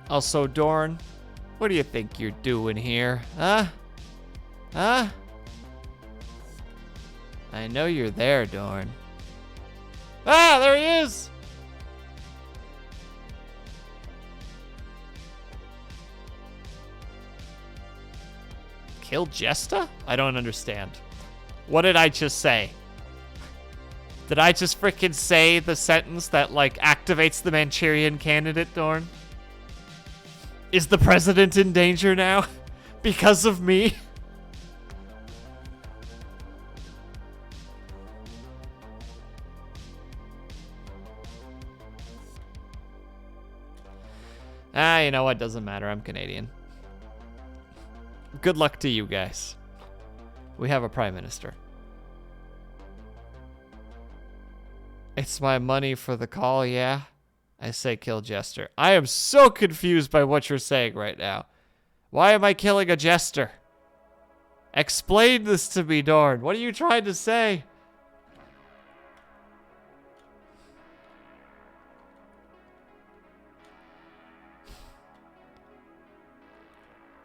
Also, Dorn, what do you think you're doing here? Huh? Huh? I know you're there, Dorn. Ah, there he is! Kill Jesta? I don't understand. What did I just say? Did I just freaking say the sentence that, like, activates the Manchurian candidate, Dorn? Is the president in danger now? Because of me? Ah, you know what? Doesn't matter. I'm Canadian. Good luck to you guys. We have a prime minister. It's my money for the call, yeah? I say kill Jester. I am so confused by what you're saying right now. Why am I killing a Jester? Explain this to me, Dorn. What are you trying to say?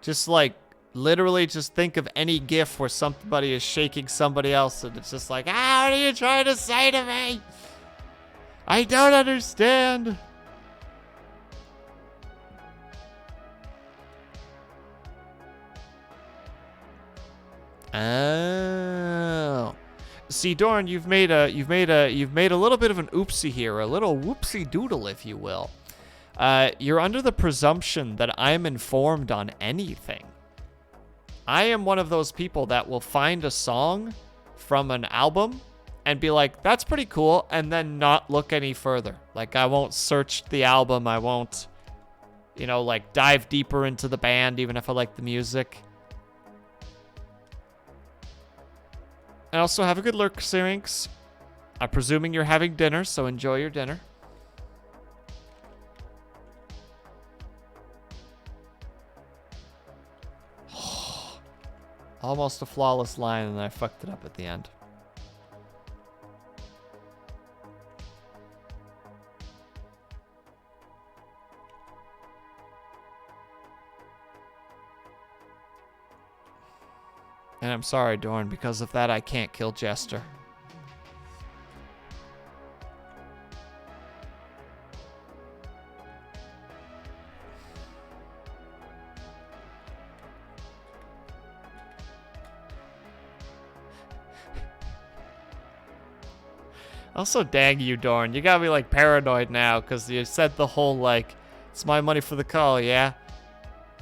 Just like, literally just think of any gif where somebody is shaking somebody else and it's just like, ah, what are you trying to say to me? I don't understand. Oh. See, Dorn, you've made a little bit of an oopsie here, a little whoopsie doodle, if you will. You're under the presumption that I'm informed on anything. I am one of those people that will find a song from an album and be like, that's pretty cool, and then not look any further. Like, I won't search the album. I won't, you know, like, dive deeper into the band, even if I like the music. And also, have a good lurk, Syrinx. I'm presuming you're having dinner, so enjoy your dinner. Almost a flawless line, and I fucked it up at the end. And I'm sorry, Dorn, because of that I can't kill Jester. Also, dang you, Dorn. You got me, like, paranoid now, because you said the whole, like, it's my money for the call, yeah?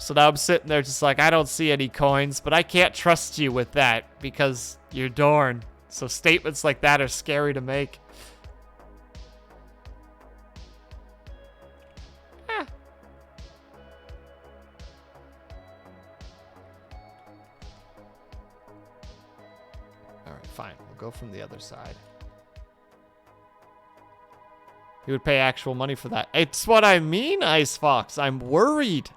So now I'm sitting there just like, I don't see any coins, but I can't trust you with that, because you're Dorn. So statements like that are scary to make. Eh. Alright, fine. We'll go from the other side. He would pay actual money for that. It's what I mean, Ice Fox. I'm worried.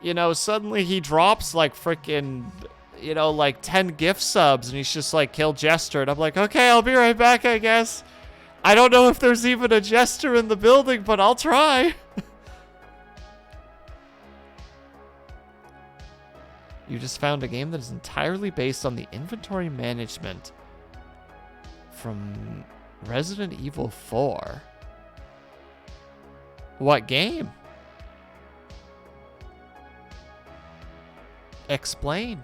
You know, suddenly he drops like freaking, you know, like 10 gift subs and he's just like, kill Jester. And I'm like, okay, I'll be right back, I guess. I don't know if there's even a Jester in the building, but I'll try. You just found a game that is entirely based on the inventory management from Resident Evil 4. What game? Explain.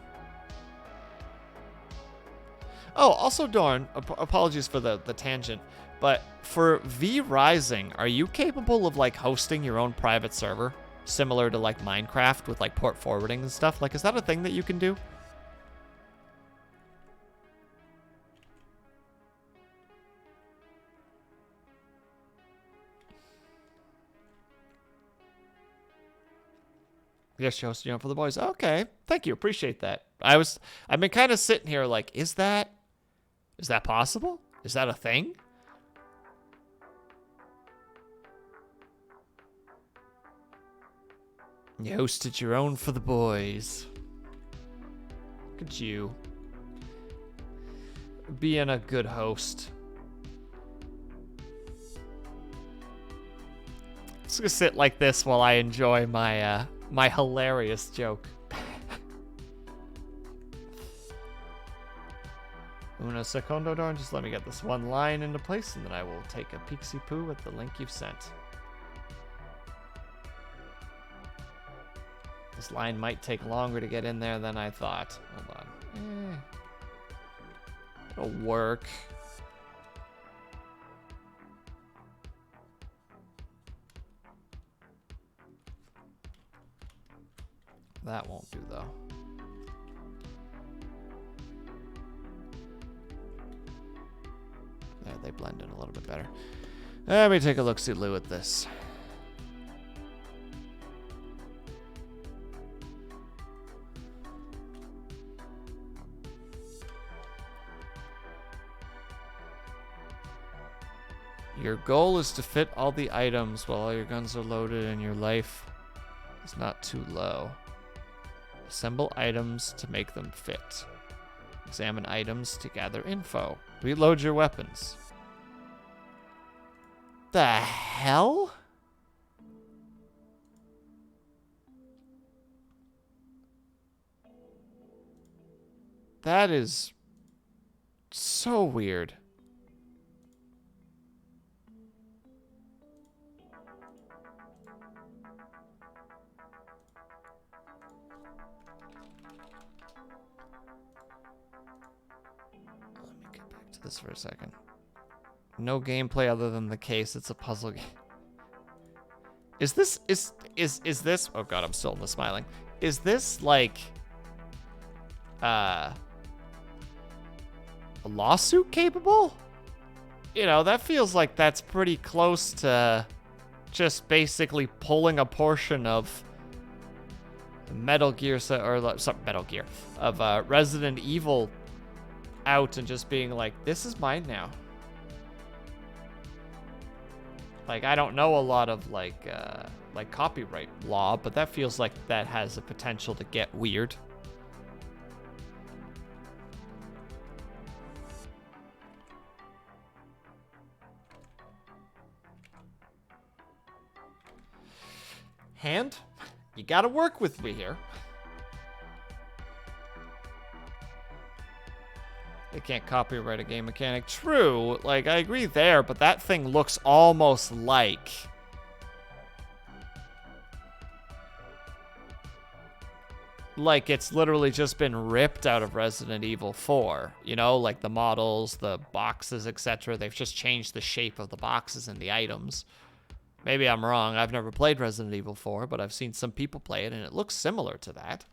Oh, also, Dorn, apologies for the tangent, but for V Rising, are you capable of, like, hosting your own private server? Similar to, like, Minecraft with, like, port forwarding and stuff? Like, is that a thing that you can do? Yes, you host your own for the boys. Okay, thank you, appreciate that. I've been kind of sitting here like, is that possible? Is that a thing? You hosted your own for the boys. Look at you. Being a good host. Just gonna sit like this while I enjoy my my hilarious joke. Una secondo, Dorn. Just let me get this one line into place, and then I will take a peeksy poo at the link you've sent. This line might take longer to get in there than I thought. Hold on. It'll work. That won't do, though. There, they blend in a little bit better. Let me take a look-see-loo at this. Your goal is to fit all the items while all your guns are loaded and your life is not too low. Assemble items to make them fit. Examine items to gather info. Reload your weapons. The hell? That is so weird. This for a second. No gameplay other than the case. It's a puzzle game. Is this oh god, I'm still in the smiling. Is this like a lawsuit capable? You know, that feels like that's pretty close to just basically pulling a portion of Metal Gear of Resident Evil out and just being like, this is mine now. Like, I don't know a lot of like copyright law, but that feels like that has the potential to get weird. Hand, you gotta work with me here. They can't copyright a game mechanic. True, like, I agree there, but that thing looks almost like... like it's literally just been ripped out of Resident Evil 4. You know, like the models, the boxes, etc. They've just changed the shape of the boxes and the items. Maybe I'm wrong. I've never played Resident Evil 4, but I've seen some people play it, and it looks similar to that.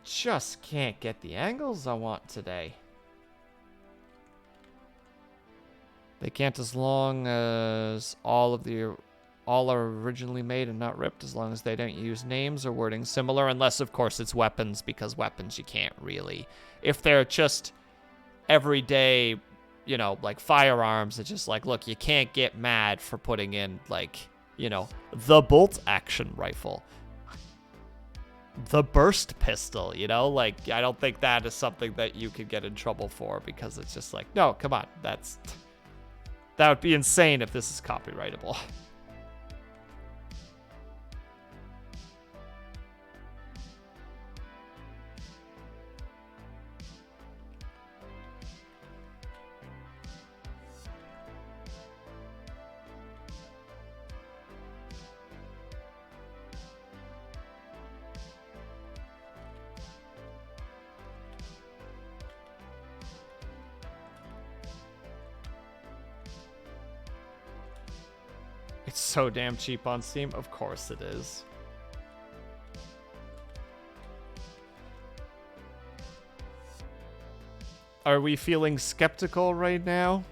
just can't get the angles I want today. They can't as long as all are originally made and not ripped, as long as they don't use names or wording similar, unless of course it's weapons, because weapons you can't really. If they're just everyday, you know, like firearms, it's just like, look, you can't get mad for putting in, like, you know, the bolt action rifle, the burst pistol, you know, like, I don't think that is something that you could get in trouble for, because it's just like, no, come on, that would be insane if this is copyrightable. It's so damn cheap on Steam. Of course it is. Are we feeling skeptical right now?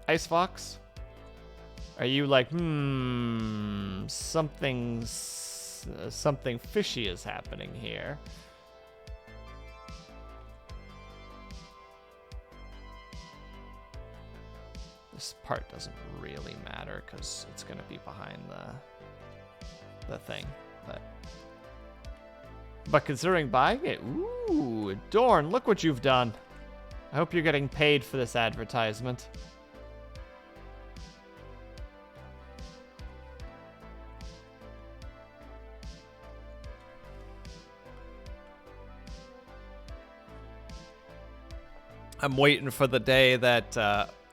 Ice Fox? Are you like, something fishy is happening here? This part doesn't really matter because it's going to be behind the thing. But considering buying it, ooh, Dorn, look what you've done. I hope you're getting paid for this advertisement. I'm waiting for the day that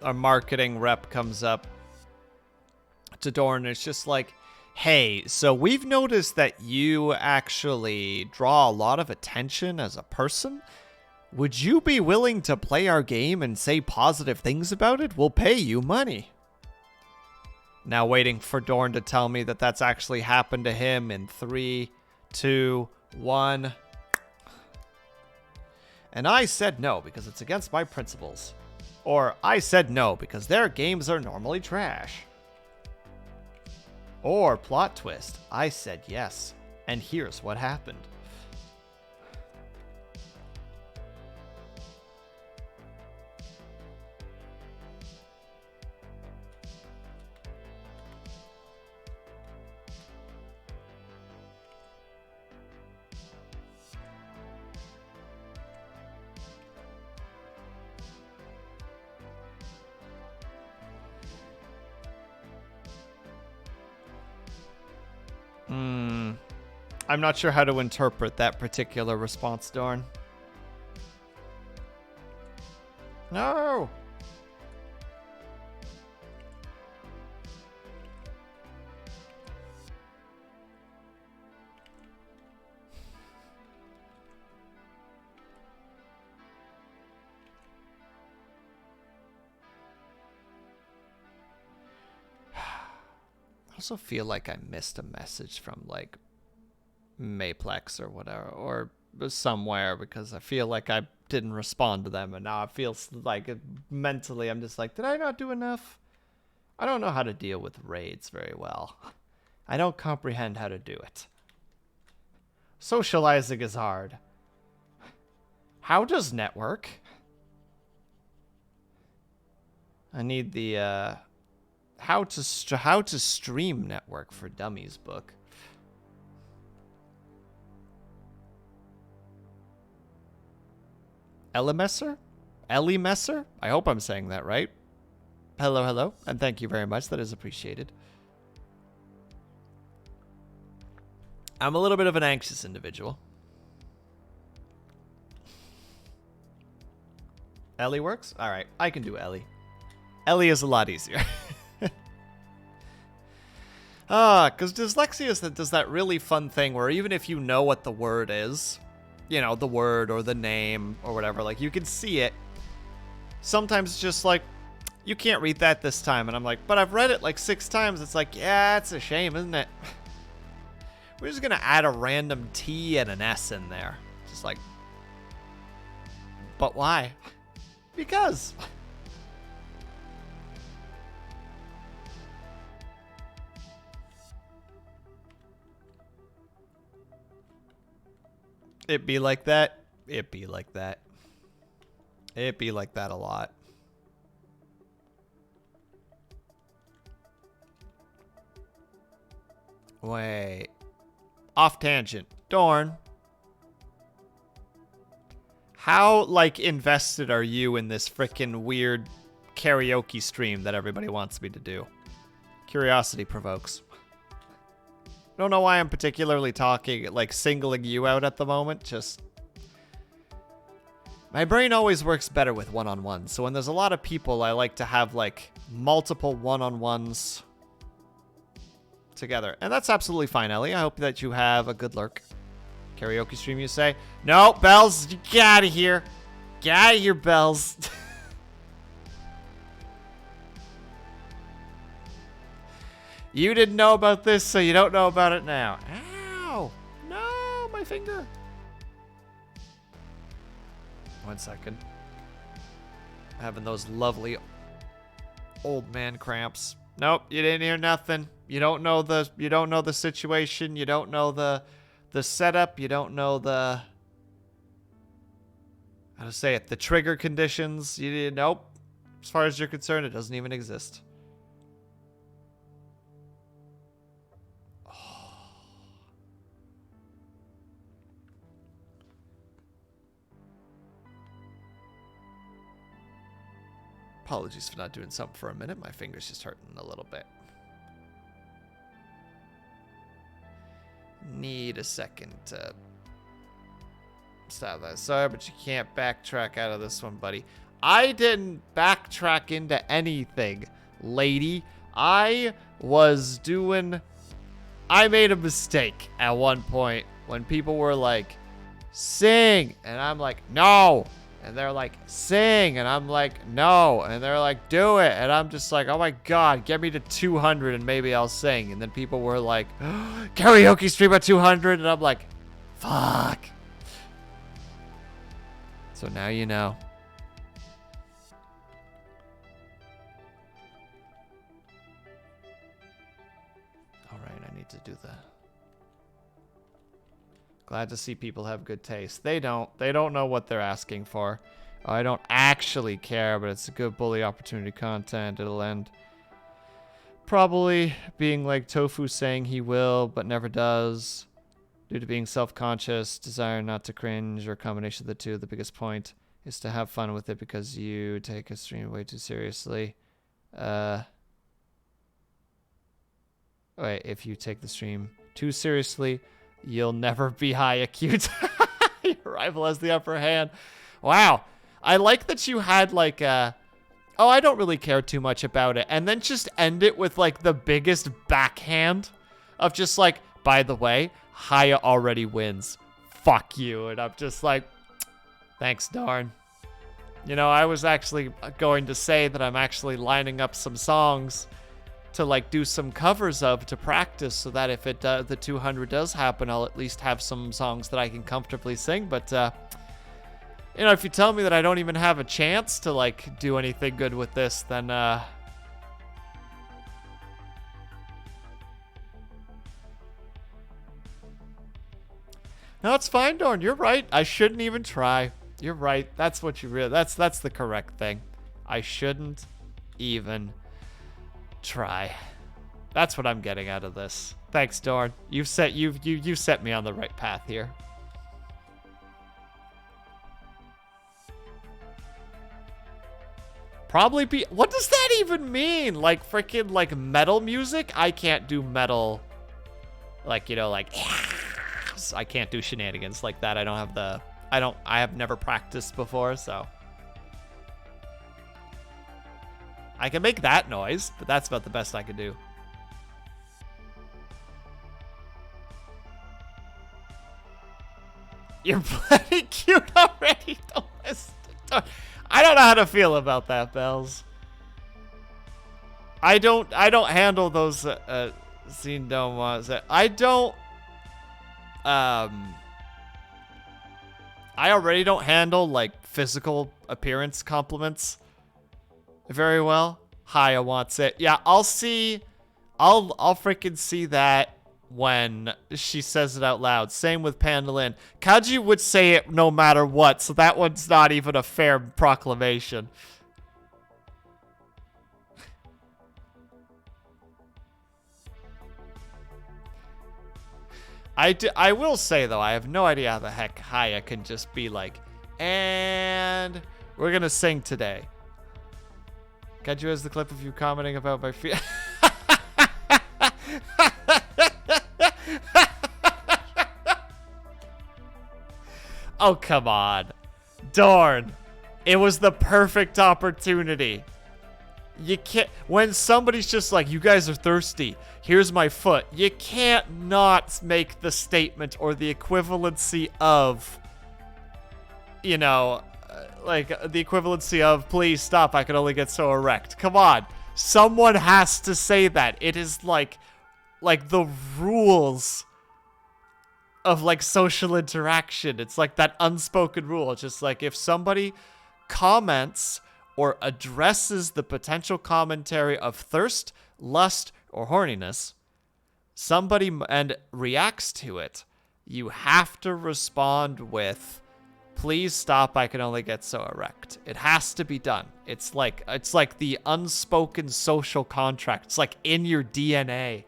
a marketing rep comes up to Dorn and it's just like, hey, so we've noticed that you actually draw a lot of attention as a person. Would you be willing to play our game and say positive things about it? We'll pay you money. Now waiting for Dorn to tell me that that's actually happened to him in 3, 2, 1. And I said no because it's against my principles. Or I said no because their games are normally trash. Or plot twist, I said yes, and here's what happened. I'm not sure how to interpret that particular response, Dorn. No! I also feel like I missed a message from, like, Mayplex or whatever, or somewhere, because I feel like I didn't respond to them, and now I feel like mentally I'm just like, did I not do enough? I don't know how to deal with raids very well. I don't comprehend how to do it. Socializing is hard. How does network? I need the how to stream network for dummies book. Ellie Messer? I hope I'm saying that right. Hello, hello, and thank you very much. That is appreciated. I'm a little bit of an anxious individual. Ellie works? All right, I can do Ellie. Ellie is a lot easier. Because dyslexia does that really fun thing where even if you know what the word is, you know, the word or the name or whatever, like, you can see it. Sometimes it's just like, you can't read that this time. And I'm like, but I've read it like 6 times. It's like, yeah, it's a shame, isn't it? We're just gonna add a random T and an S in there. Just like, but why? Because. It be like that. It be like that. It be like that a lot. Wait. Off tangent. Dorn. How, like, invested are you in this frickin' weird karaoke stream that everybody wants me to do? Curiosity provokes. Don't know why I'm particularly talking, like, singling you out at the moment. Just... my brain always works better with one-on-ones. So when there's a lot of people, I like to have, like, multiple one-on-ones together. And that's absolutely fine, Ellie. I hope that you have a good lurk. Karaoke stream, you say? No, Bells, get out of here. Get out of here, Bells. You didn't know about this, so you don't know about it now. Ow! No, my finger. 1 second. Having those lovely old man cramps. Nope, you didn't hear nothing. You don't know the situation. You don't know the setup. You don't know the, how to say it, the trigger conditions. You didn't. Nope. As far as you're concerned, it doesn't even exist. Apologies for not doing something for a minute. My finger's just hurting a little bit. Need a second to stop that. Sorry, but you can't backtrack out of this one, buddy. I didn't backtrack into anything, lady. I made a mistake at one point when people were like, sing, and I'm like, no. And they're like, sing, and I'm like, no. And they're like, do it. And I'm just like, oh my God, get me to 200 and maybe I'll sing. And then people were like, karaoke stream at 200. And I'm like, fuck. So now you know. All right, I need to do that. Glad to see people have good taste. They don't. They don't know what they're asking for. Oh, I don't actually care, but it's a good bully opportunity content. It'll end probably being like Tofu saying he will, but never does. Due to being self-conscious, desire not to cringe, or a combination of the two. The biggest point is to have fun with it because you take a stream way too seriously. Wait, if you take the stream too seriously, you'll never be high acute. Your rival has the upper hand. Wow. I like that you had like a, oh, I don't really care too much about it. And then just end it with like the biggest backhand of just like, by the way, Haya already wins. Fuck you. And I'm just like, thanks, darn. You know, I was actually going to say that I'm actually lining up some songs to like do some covers of to practice so that if it the 200 does happen, I'll at least have some songs that I can comfortably sing. But you know, if you tell me that I don't even have a chance to like do anything good with this, then no, it's fine, Dorn. You're right. I shouldn't even try. You're right. That's what you really, that's the correct thing. I shouldn't even try. That's what I'm getting out of this. Thanks, Dorn. You set me on the right path here. Probably be, what does that even mean? Like freaking like metal music? I can't do metal. Like, you know, like I can't do shenanigans like that. I don't have the, I have never practiced before, so I can make that noise, but that's about the best I can do. You're plenty cute already. I don't know how to feel about that, Bells. I don't handle those scene don't want. I don't I already don't handle, like, physical appearance compliments very well. Haya wants it. Yeah, I'll freaking see that when she says it out loud. Same with Pandalin. Kaji would say it no matter what, so that one's not even a fair proclamation. I will say, though, I have no idea how the heck Haya can just be like, and we're going to sing today. Kaiju has the clip of you commenting about my feet. Oh, come on. Darn. It was the perfect opportunity. You can't, when somebody's just like, you guys are thirsty, here's my foot, you can't not make the statement or the equivalency of, you know, like the equivalency of, please stop, I can only get so erect. Come on. Someone has to say that. It is like the rules of like social interaction. It's like that unspoken rule. It's just like if somebody comments or addresses the potential commentary of thirst, lust, or horniness, somebody and reacts to it, you have to respond with, please stop, I can only get so erect. It has to be done. It's like the unspoken social contract. It's like in your DNA.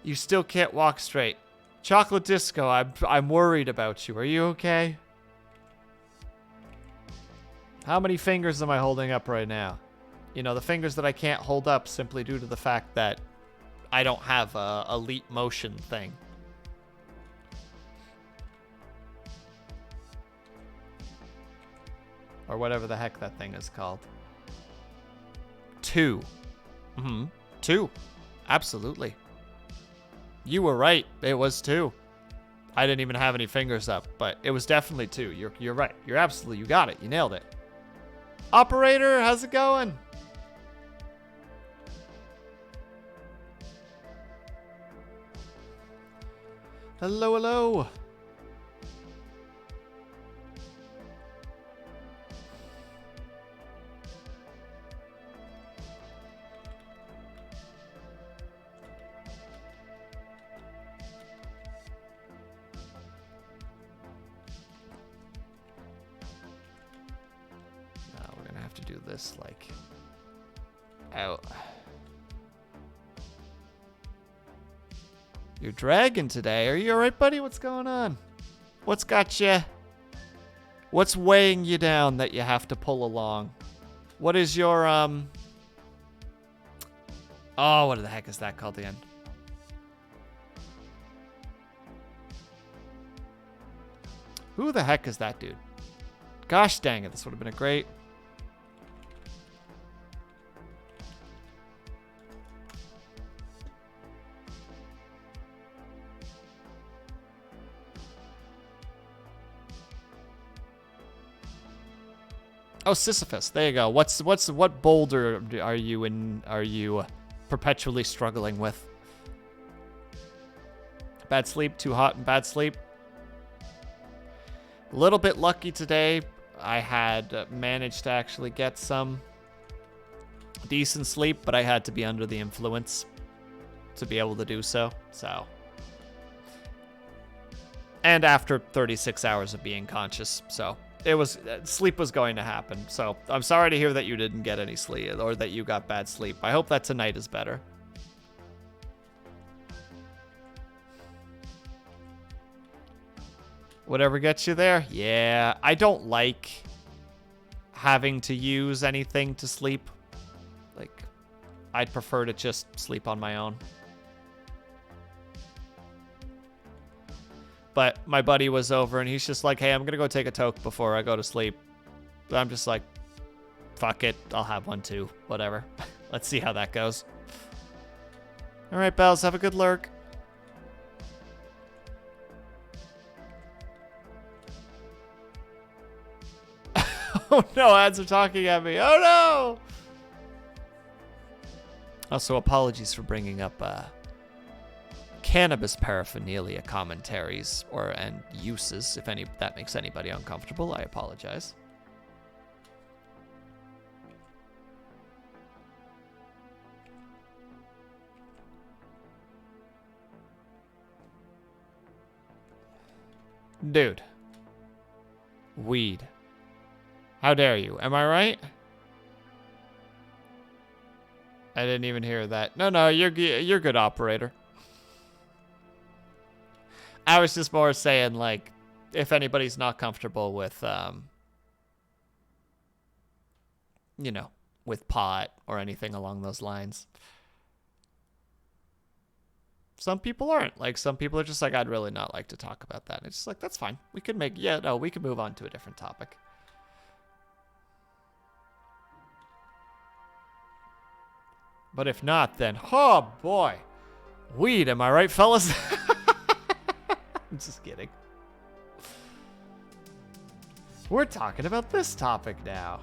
You still can't walk straight. Chocolate Disco, I'm worried about you. Are you okay? How many fingers am I holding up right now? You know, the fingers that I can't hold up simply due to the fact that I don't have a leap motion thing. Or whatever the heck that thing is called. 2. 2. Absolutely. You were right. It was 2. I didn't even have any fingers up, but it was definitely 2. You're right. You're absolutely, you got it. You nailed it. Operator, how's it going? Hello, hello. We're gonna have to do this like out. You're dragging today. Are you alright, buddy? What's going on? What's got you? What's weighing you down that you have to pull along? What is your, oh, what the heck is that called again? Who the heck is that dude? Gosh dang it, this would have been a great... Oh, Sisyphus. There you go. What boulder are you perpetually struggling with? Bad sleep, too hot and bad sleep. A little bit lucky today. I had managed to actually get some decent sleep, but I had to be under the influence to be able to do so. And after 36 hours of being conscious, so it was, sleep was going to happen. So I'm sorry to hear that you didn't get any sleep or that you got bad sleep. I hope that tonight is better. Whatever gets you there. Yeah, I don't like having to use anything to sleep. Like, I'd prefer to just sleep on my own. But my buddy was over and he's just like, hey, I'm going to go take a toke before I go to sleep. But I'm just like, fuck it. I'll have one too. Whatever. Let's see how that goes. All right, Bells, have a good lurk. Oh no, ads are talking at me. Oh no! Also, apologies for bringing up cannabis paraphernalia commentaries and uses. If that makes anybody uncomfortable, I apologize. Dude. Weed. How dare you? Am I right? I didn't even hear that. No, you're good, operator. I was just more saying, like, if anybody's not comfortable with, you know, with pot or anything along those lines. Some people aren't. Like, some people are just like, I'd really not like to talk about that. And it's just like, that's fine. We can we can move on to a different topic. But if not, then, oh boy. Weed, am I right, fellas? I'm just kidding. We're talking about this topic now.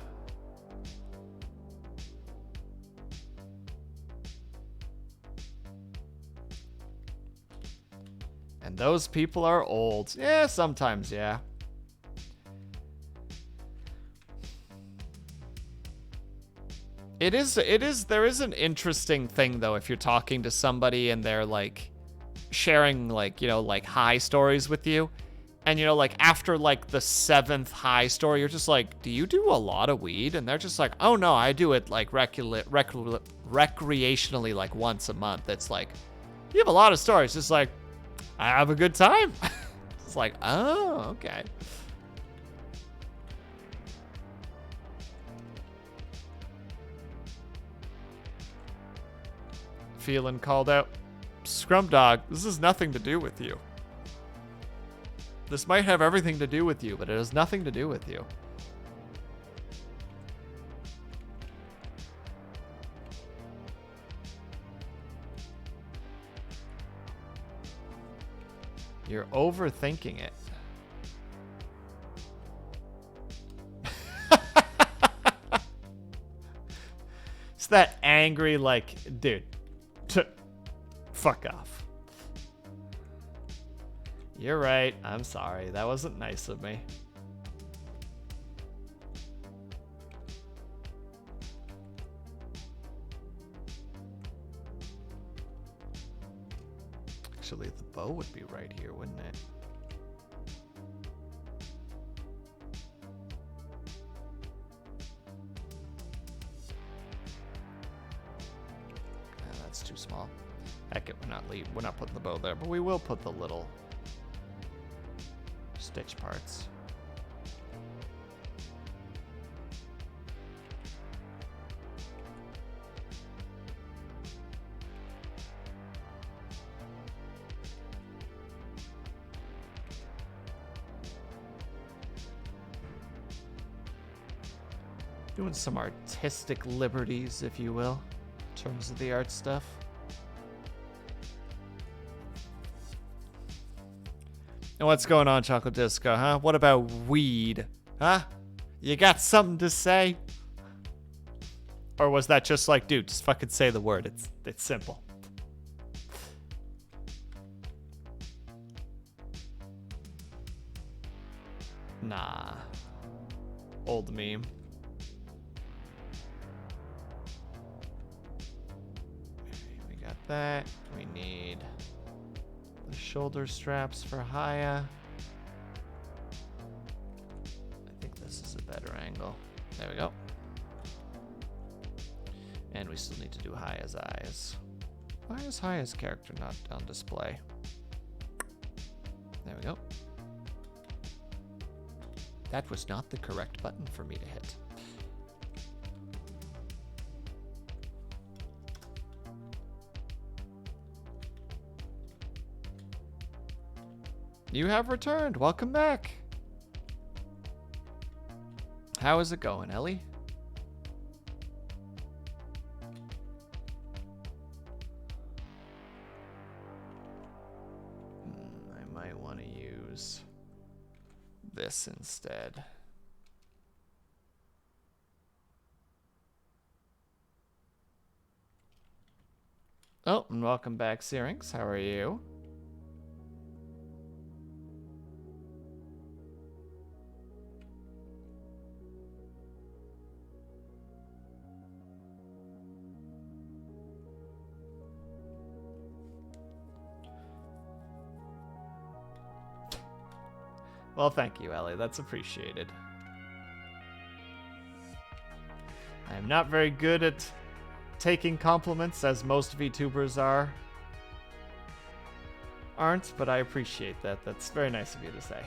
And those people are old. Yeah, sometimes, yeah. There is an interesting thing, though, if you're talking to somebody and they're, like, sharing, like, you know, like, high stories with you. And, you know, like, after, like, the 7th high story, you're just like, do you do a lot of weed? And they're just like, oh, no, I do it, like, recreationally, like, once a month. It's like, you have a lot of stories. Just like, I have a good time. It's like, oh, okay. Feeling called out. Scrum Dog, this has nothing to do with you. This might have everything to do with you, but it has nothing to do with you. You're overthinking it. It's that angry, like, dude, fuck off. You're right. I'm sorry. That wasn't nice of me. Actually, the bow would be right here, wouldn't it? That's too small. Heck it, we're not putting the bow there, but we will put the little stitch parts. Doing some artistic liberties, if you will, in terms of the art stuff. And what's going on, Chocolate Disco, huh? What about weed? Huh? You got something to say? Or was that just like, dude, just fucking say the word. It's simple. Nah. Old meme. We got that. We need the shoulder straps for Haya. I think this is a better angle. There we go. And we still need to do Haya's eyes. Why is Haya's character not on display? There we go. That was not the correct button for me to hit. You have returned. Welcome back. How is it going, Ellie? I might want to use this instead. Oh, and welcome back, Syrinx. How are you? Well, thank you, Ellie. That's appreciated. I am not very good at taking compliments, as most VTubers aren't, but I appreciate that. That's very nice of you to say.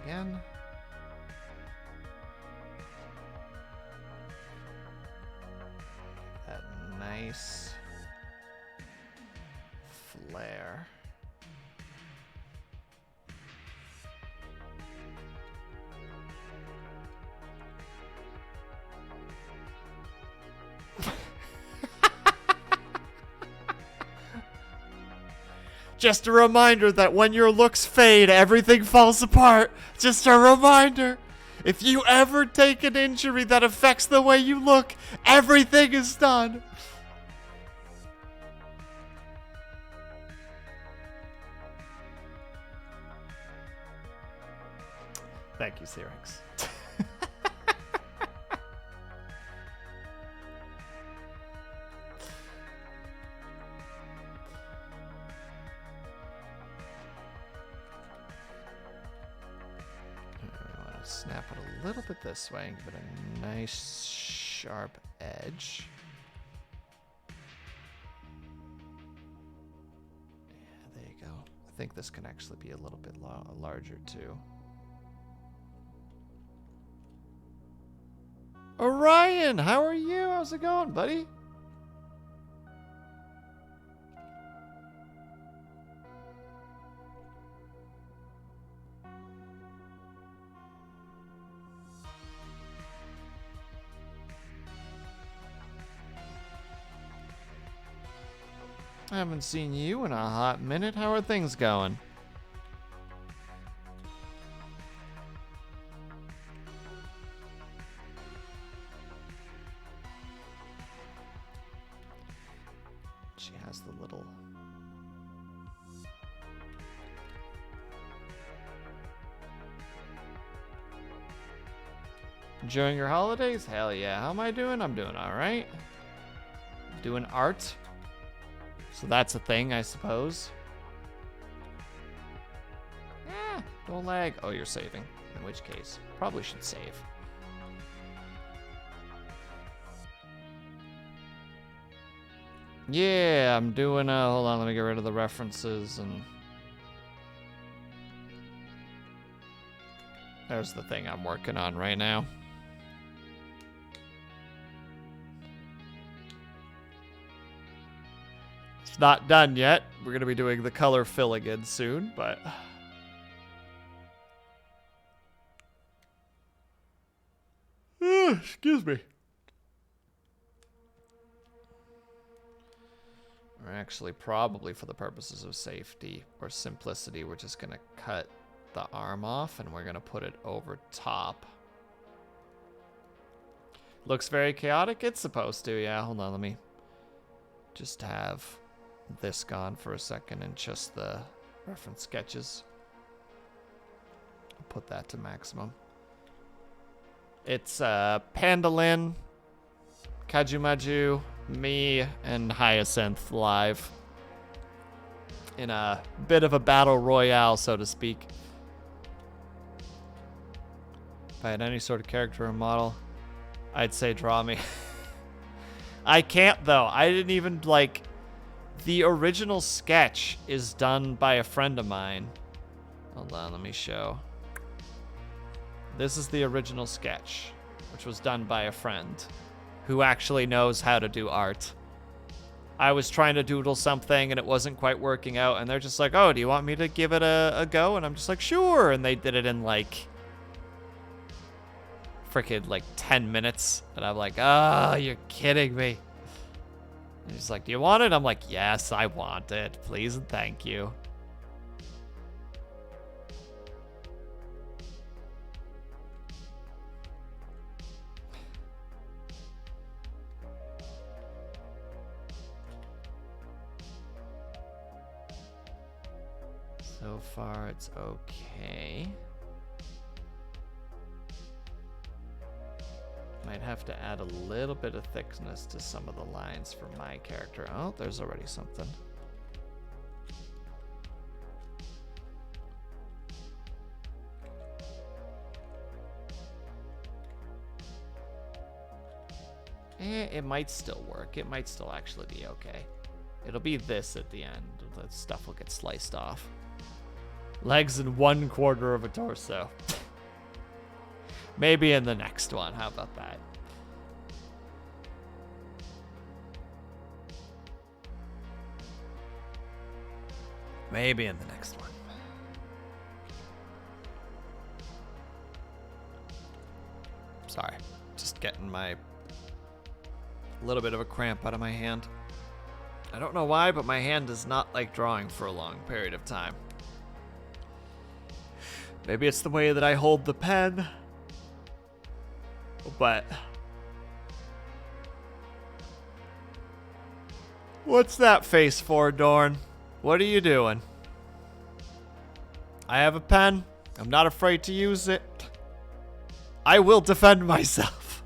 Again. That nice flare. Just a reminder that when your looks fade, everything falls apart. Just a reminder. If you ever take an injury that affects the way you look, everything is done. Thank you, Syrinx. Snap it a little bit this way and give it a nice sharp edge. Yeah, there you go. I think this can actually be a little bit larger too. Orion, how are you? How's it going, buddy? I haven't seen you in a hot minute. How are things going? She has the little... Enjoying your holidays? Hell yeah. How am I doing? I'm doing alright. Doing art. So that's a thing, I suppose. Yeah, don't lag. Oh, you're saving. In which case, probably should save. Yeah, I'm doing, hold on, let me get rid of the references and... There's the thing I'm working on right now. It's not done yet. We're going to be doing the color fill again soon, but... Excuse me. We're actually probably, for the purposes of safety or simplicity, we're just going to cut the arm off and we're going to put it over top. Looks very chaotic. It's supposed to, yeah. Hold on, let me just have this gone for a second and just the reference sketches. I'll put that to maximum. It's Pandalin, Kajumaju, me, and Hyacinth live in a bit of a battle royale, so to speak. If I had any sort of character or model, I'd say draw me. I can't, though. I didn't even, like... The original sketch is done by a friend of mine. Hold on, let me show. This is the original sketch, which was done by a friend who actually knows how to do art. I was trying to doodle something and it wasn't quite working out, and they're just like, oh, do you want me to give it a go? And I'm just like, sure. And they did it in like freaking like 10 minutes. And I'm like, oh, you're kidding me. And he's like, do you want it? I'm like, yes, I want it. Please and thank you. So far, it's okay. Might have to add a little bit of thickness to some of the lines for my character. Oh, there's already something. It might still work. It might still actually be okay. It'll be this at the end. The stuff will get sliced off. Legs and 1/4 of a torso. Maybe in the next one. How about that? Maybe in the next one. Sorry. Just getting my little bit of a cramp out of my hand. I don't know why, but my hand does not like drawing for a long period of time. Maybe it's the way that I hold the pen. But what's that face for, Dorn? What are you doing? I have a pen. I'm not afraid to use it. I will defend myself.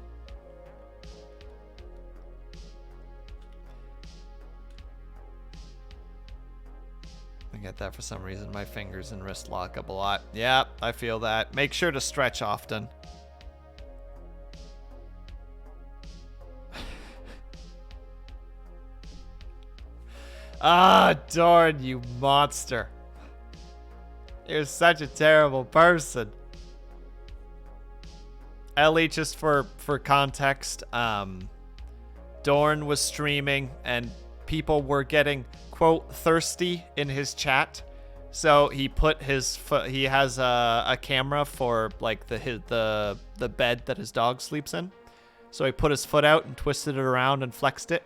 I get that for some reason. My fingers and wrist lock up a lot. Yeah, I feel that. Make sure to stretch often. Ah, Dorn, you monster. You're such a terrible person. Ellie, just for context, Dorn was streaming and people were getting, quote, thirsty in his chat. So he put his foot, he has a camera for like the bed that his dog sleeps in. So he put his foot out and twisted it around and flexed it.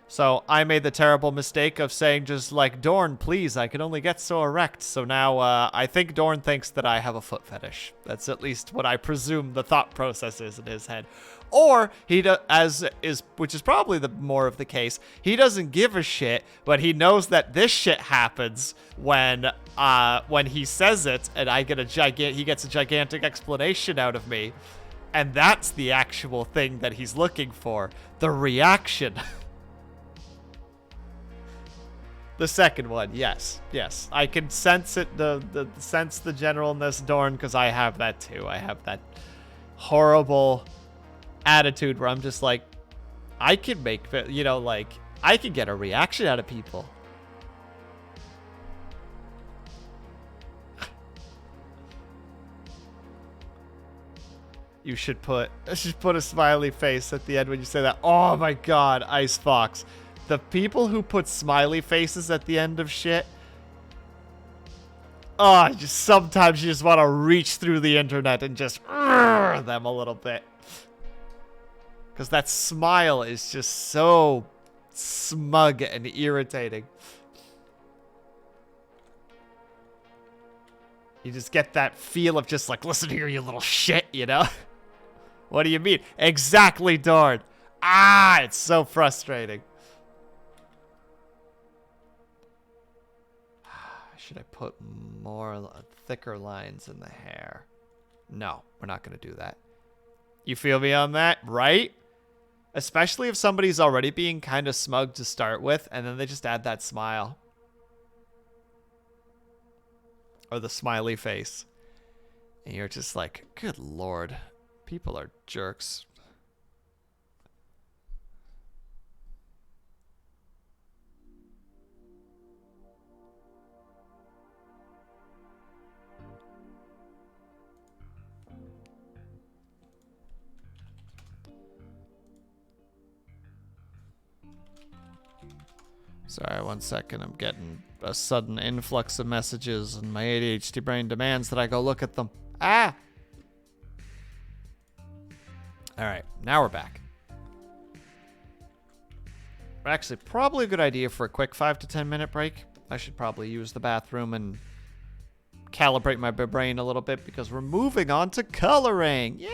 So I made the terrible mistake of saying just like, Dorn, please, I can only get so erect. So now I think Dorn thinks that I have a foot fetish. That's at least what I presume the thought process is in his head. Or he which is probably the more of the case. He doesn't give a shit, but he knows that this shit happens when he says it, and he gets a gigantic explanation out of me, and that's the actual thing that he's looking for, the reaction. The second one, yes. I can sense it, sense the generalness, Dorn, because I have that too. I have that horrible attitude where I'm just like, I can make, like, I can get a reaction out of people. You should put a smiley face at the end when you say that. Oh my god, Ice Fox. The people who put smiley faces at the end of shit. Oh, sometimes you just want to reach through the internet and just them a little bit. Because that smile is just so smug and irritating. You just get that feel of just like, listen here, you little shit, you know? What do you mean? Exactly, Dorn. Ah, it's so frustrating. Should I put more thicker lines in the hair? No, we're not going to do that. You feel me on that, right? Especially if somebody's already being kind of smug to start with, and then they just add that smile. Or the smiley face. And you're just like, good lord, people are jerks. Sorry, 1 second. I'm getting a sudden influx of messages, and my ADHD brain demands that I go look at them. Ah! Alright, now we're back. Actually, probably a good idea for a quick 5 to 10 minute break. I should probably use the bathroom and calibrate my brain a little bit because we're moving on to coloring. Yay!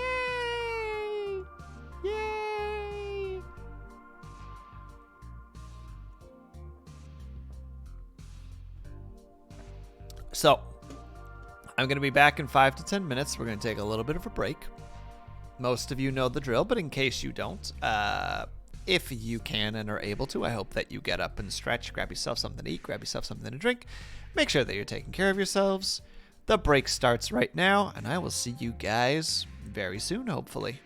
Yay! So, I'm going to be back in 5 to 10 minutes. We're going to take a little bit of a break. Most of you know the drill, but in case you don't, if you can and are able to, I hope that you get up and stretch, grab yourself something to eat, grab yourself something to drink. Make sure that you're taking care of yourselves. The break starts right now, and I will see you guys very soon, hopefully.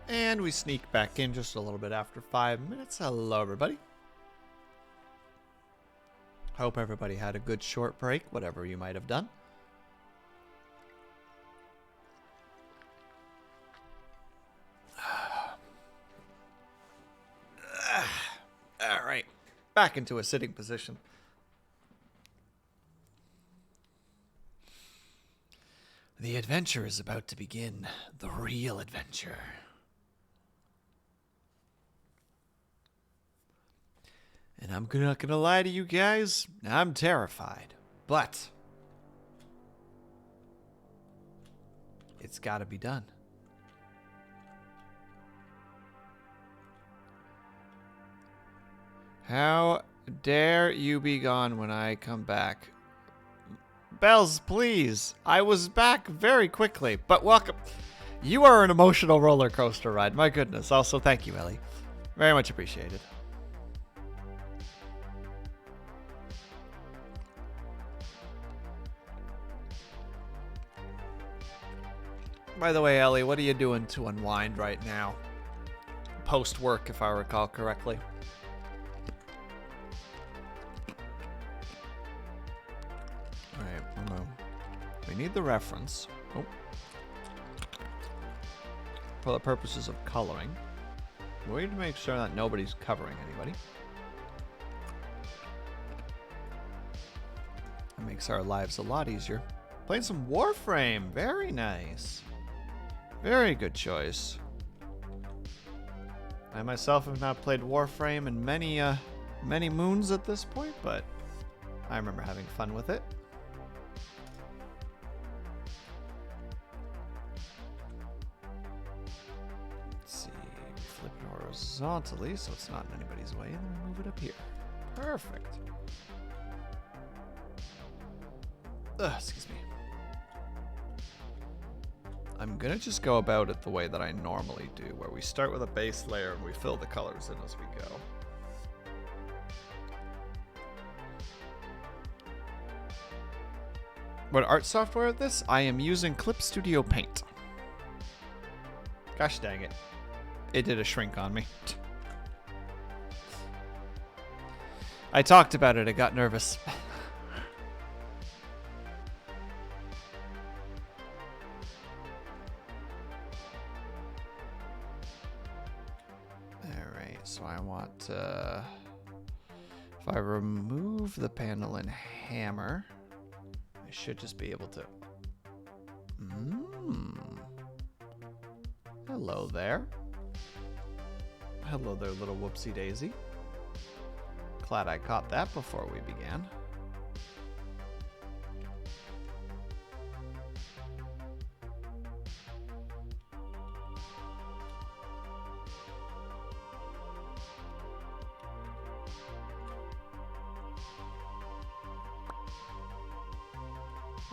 And we sneak back in just a little bit after 5 minutes. Hello, everybody. Hope everybody had a good short break, whatever you might have done. All right, back into a sitting position. The adventure is about to begin. The real adventure. And I'm not gonna lie to you guys, I'm terrified. But it's gotta be done. How dare you be gone when I come back? Bells, please. I was back very quickly, but welcome. You are an emotional roller coaster ride. My goodness. Also, thank you, Ellie. Very much appreciated. By the way, Ellie, what are you doing to unwind right now? Post-work, if I recall correctly. Alright, we need the reference. Oh. For the purposes of coloring. We need to make sure that nobody's covering anybody. That makes our lives a lot easier. Playing some Warframe. Very nice. Very good choice. I myself have not played Warframe in many moons at this point, but I remember having fun with it. Let's see, flip it horizontally so it's not in anybody's way, and then we move it up here. Perfect. Excuse me. I'm gonna just go about it the way that I normally do, where we start with a base layer and we fill the colors in as we go. What art software is this? I am using Clip Studio Paint. Gosh dang it. It did a shrink on me. I talked about it, I got nervous. So I want, if I remove the panel and hammer, I should just be able to, Hello there. Hello there, little whoopsie daisy. Glad I caught that before we began.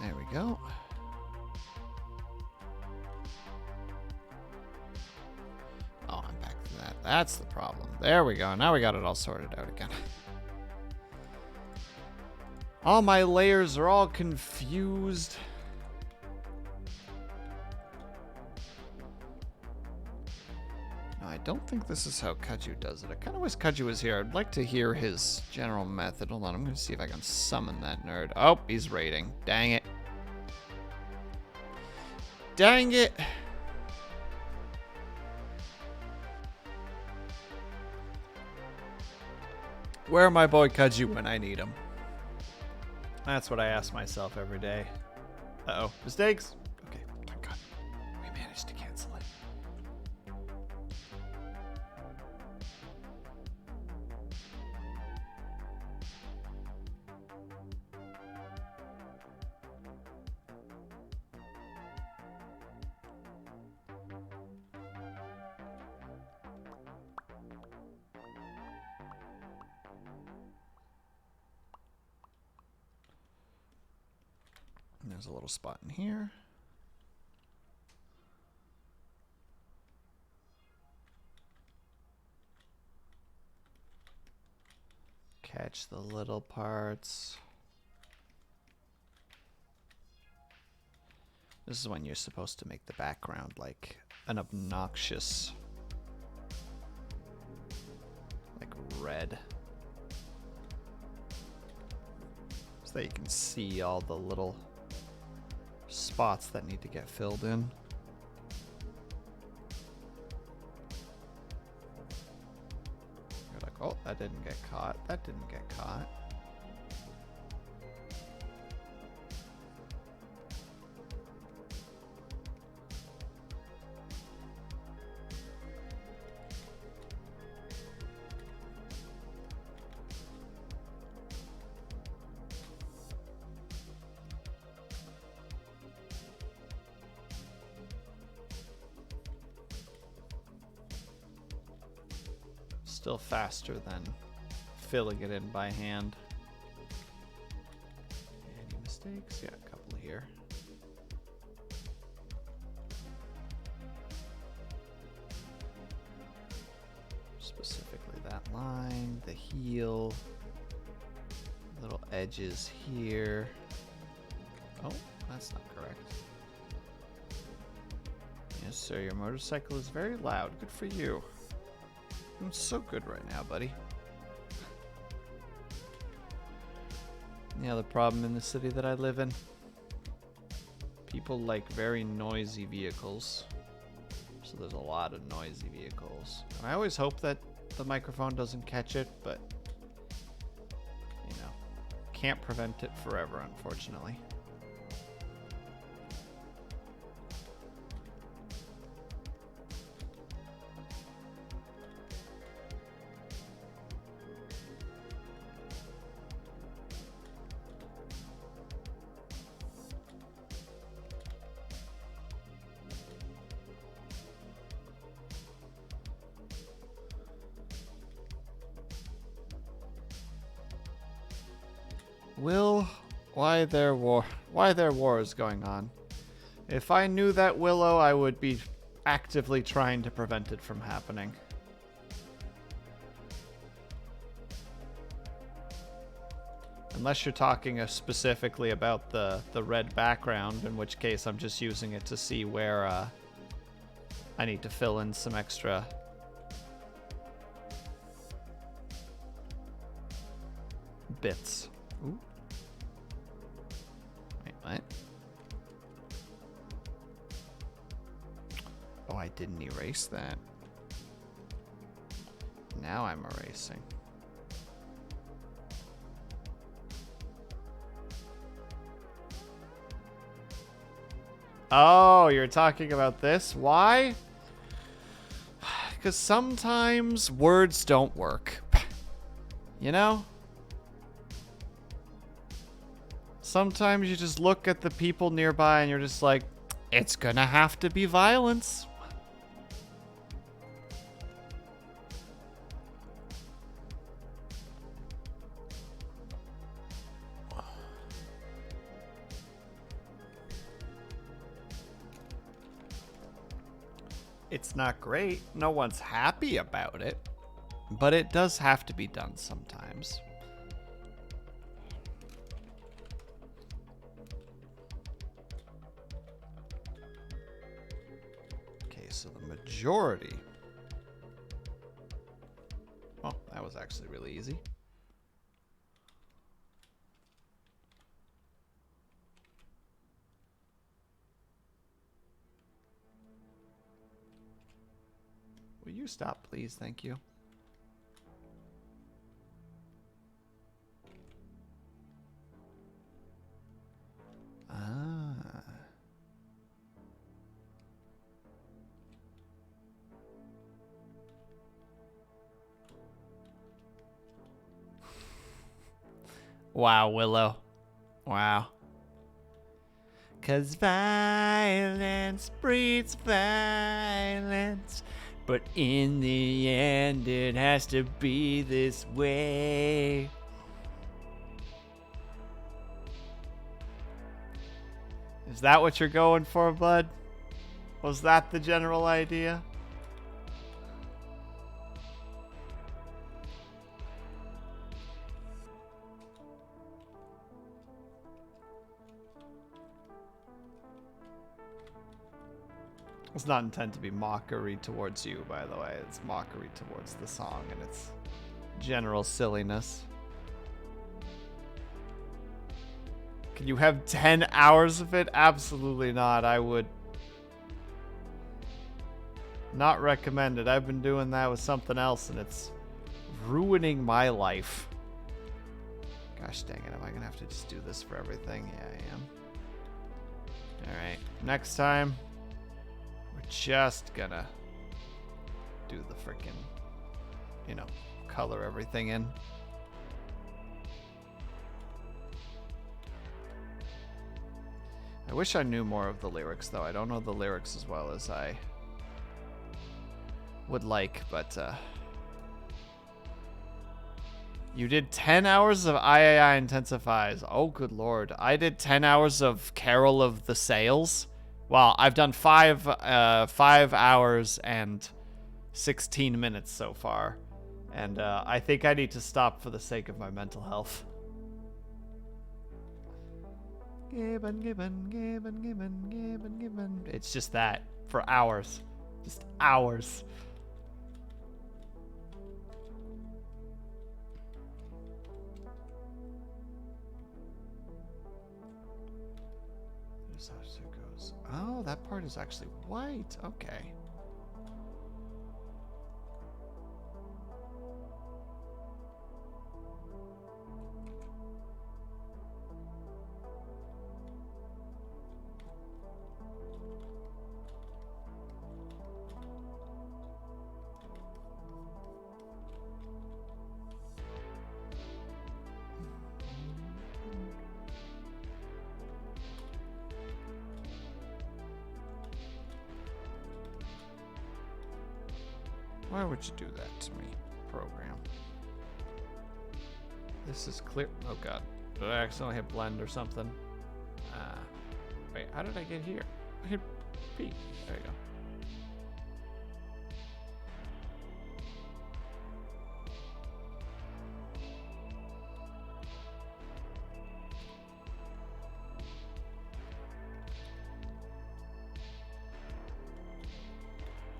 There we go. Oh, I'm back to that. That's the problem. There we go. Now we got it all sorted out again. All my layers are all confused. No, I don't think this is how Kaju does it. I kind of wish Kaju was here. I'd like to hear his general method. Hold on, I'm going to see if I can summon that nerd. Oh, he's raiding. Dang it. Dang it. Where my boy Kaju when I need him? That's what I ask myself every day. Uh-oh. Mistakes? Okay, thank God. We managed to cancel it. There's a little spot in here. Catch the little parts. This is when you're supposed to make the background like an obnoxious red. So that you can see all the little spots that need to get filled in. You're like, oh, that didn't get caught. That didn't get caught. Still faster than filling it in by hand. Any mistakes? Yeah, a couple here. Specifically that line, the heel, little edges here. Oh, that's not correct. Yes, sir, your motorcycle is very loud. Good for you. I'm so good right now, buddy. The other problem in the city that I live in, people like very noisy vehicles. So there's a lot of noisy vehicles. And I always hope that the microphone doesn't catch it, but you know, can't prevent it forever, unfortunately. Will, why there war is going on? If I knew that, Willow, I would be actively trying to prevent it from happening. Unless you're talking specifically about the red background, in which case I'm just using it to see where I need to fill in some extra bits. Ooh. Wait, what? Oh, I didn't erase that. Now I'm erasing. Oh, you're talking about this? Why? Because sometimes words don't work. You know? Sometimes you just look at the people nearby and you're just like, it's gonna have to be violence. It's not great. No one's happy about it. But it does have to be done sometimes. Okay, so the majority. Well, that was actually really easy. Will you stop, please? Thank you. Ah. Wow, Willow. Wow. 'Cause violence breeds violence. But in the end, it has to be this way. Is that what you're going for, bud? Was that the general idea? It's not intended to be mockery towards you, by the way. It's mockery towards the song and its general silliness. Can you have 10 hours of it? Absolutely not. I would not recommend it. I've been doing that with something else and it's ruining my life. Gosh dang it. Am I going to have to just do this for everything? Yeah, I am. Alright. Next time, we're just going to do the freaking, you know, color everything in. I wish I knew more of the lyrics, though. I don't know the lyrics as well as I would like, but you did 10 hours of III Intensifies. Oh, good lord. I did 10 hours of Carol of the Sails. Well, I've done 5 hours and 16 minutes so far. And I think I need to stop for the sake of my mental health. Gibbon. It's just that for hours. Just hours. There's how it goes. Oh, that part is actually white. Okay. Why would you do that to me, program? This is clear. Oh god. Did I accidentally hit blend or something? Wait, how did I get here? I hit P. There you go.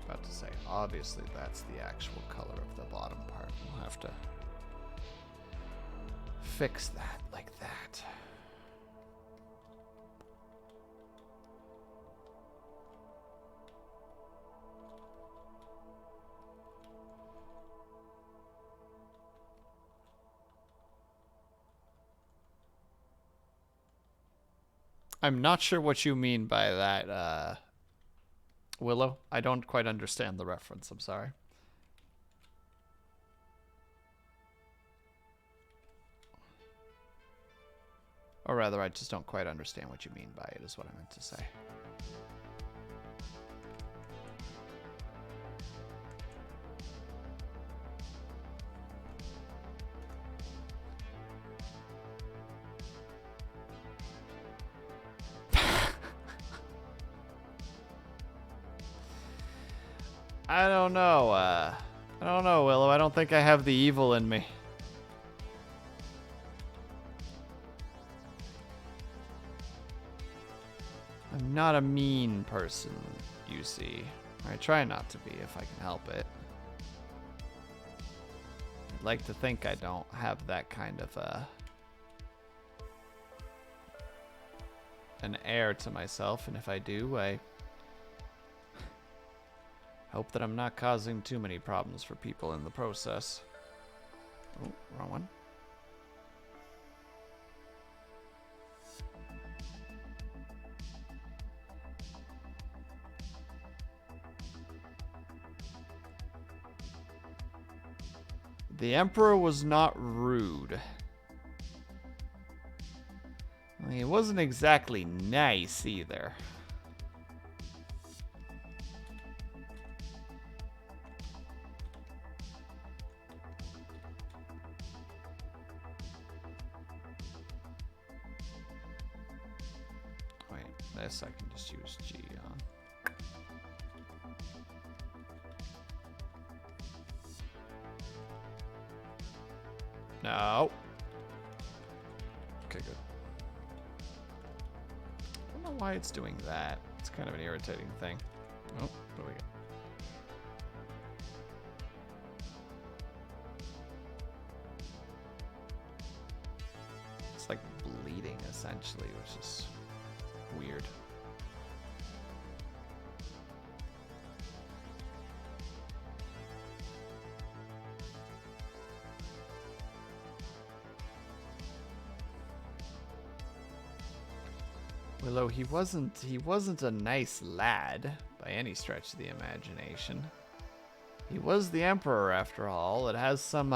About to say, obviously that's the actual color of the bottom part. We'll have to fix that like that. I'm not sure what you mean by that, Willow. I don't quite understand the reference. I'm sorry. Or rather, I just don't quite understand what you mean by it, is what I meant to say. I don't know. I don't know, Willow. I don't think I have the evil in me. I'm not a mean person, you see. I try not to be if I can help it. I'd like to think I don't have that kind of an air to myself, and if I do, I hope that I'm not causing too many problems for people in the process. Oh, wrong one. The Emperor was not rude. I mean, it wasn't exactly nice either. Wait, this I can just use G on. No. Okay, good. I don't know why it's doing that. It's kind of an irritating thing. Oh, what do we It's like bleeding, essentially, which is weird. Willow, he wasn't a nice lad by any stretch of the imagination. He was the Emperor, after all. It has some,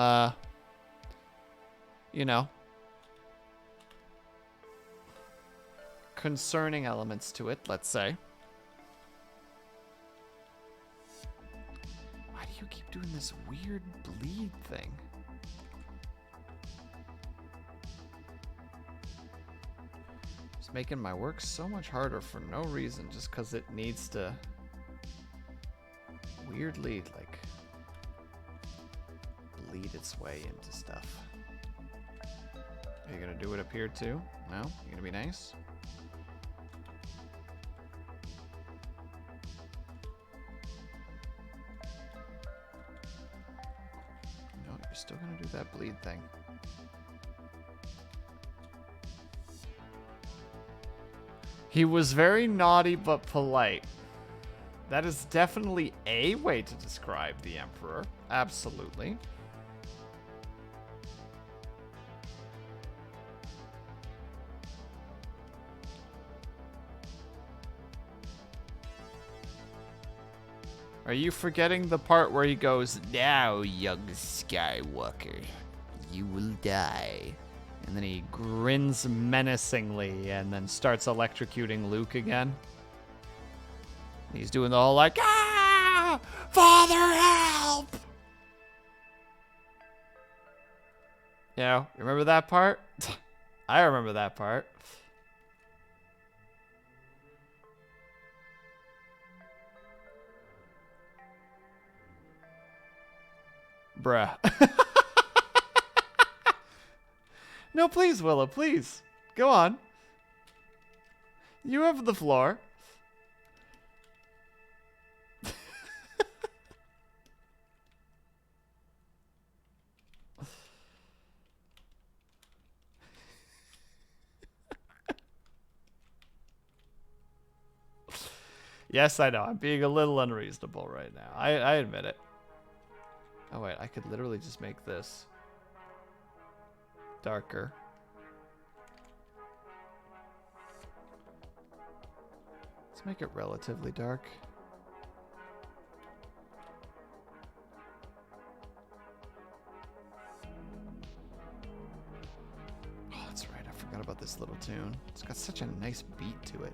you know, concerning elements to it, let's say. Why do you keep doing this weird bleed thing? It's making my work so much harder for no reason, just because it needs to weirdly, like, bleed its way into stuff. Are you gonna do it up here too? No? You gonna be nice? No, you're still gonna do that bleed thing. He was very naughty but polite. That is definitely a way to describe the Emperor. Absolutely. Are you forgetting the part where he goes, "Now, young Skywalker, you will die." And then he grins menacingly and then starts electrocuting Luke again. He's doing the whole like, "Ah! Father, help!" You know, remember that part? I remember that part. Bruh. No, please, Willow, please. Go on. You have the floor. Yes, I know. I'm being a little unreasonable right now. I admit it. Oh, wait. I could literally just make this darker. Let's make it relatively dark. Oh, that's right. I forgot about this little tune. It's got such a nice beat to it.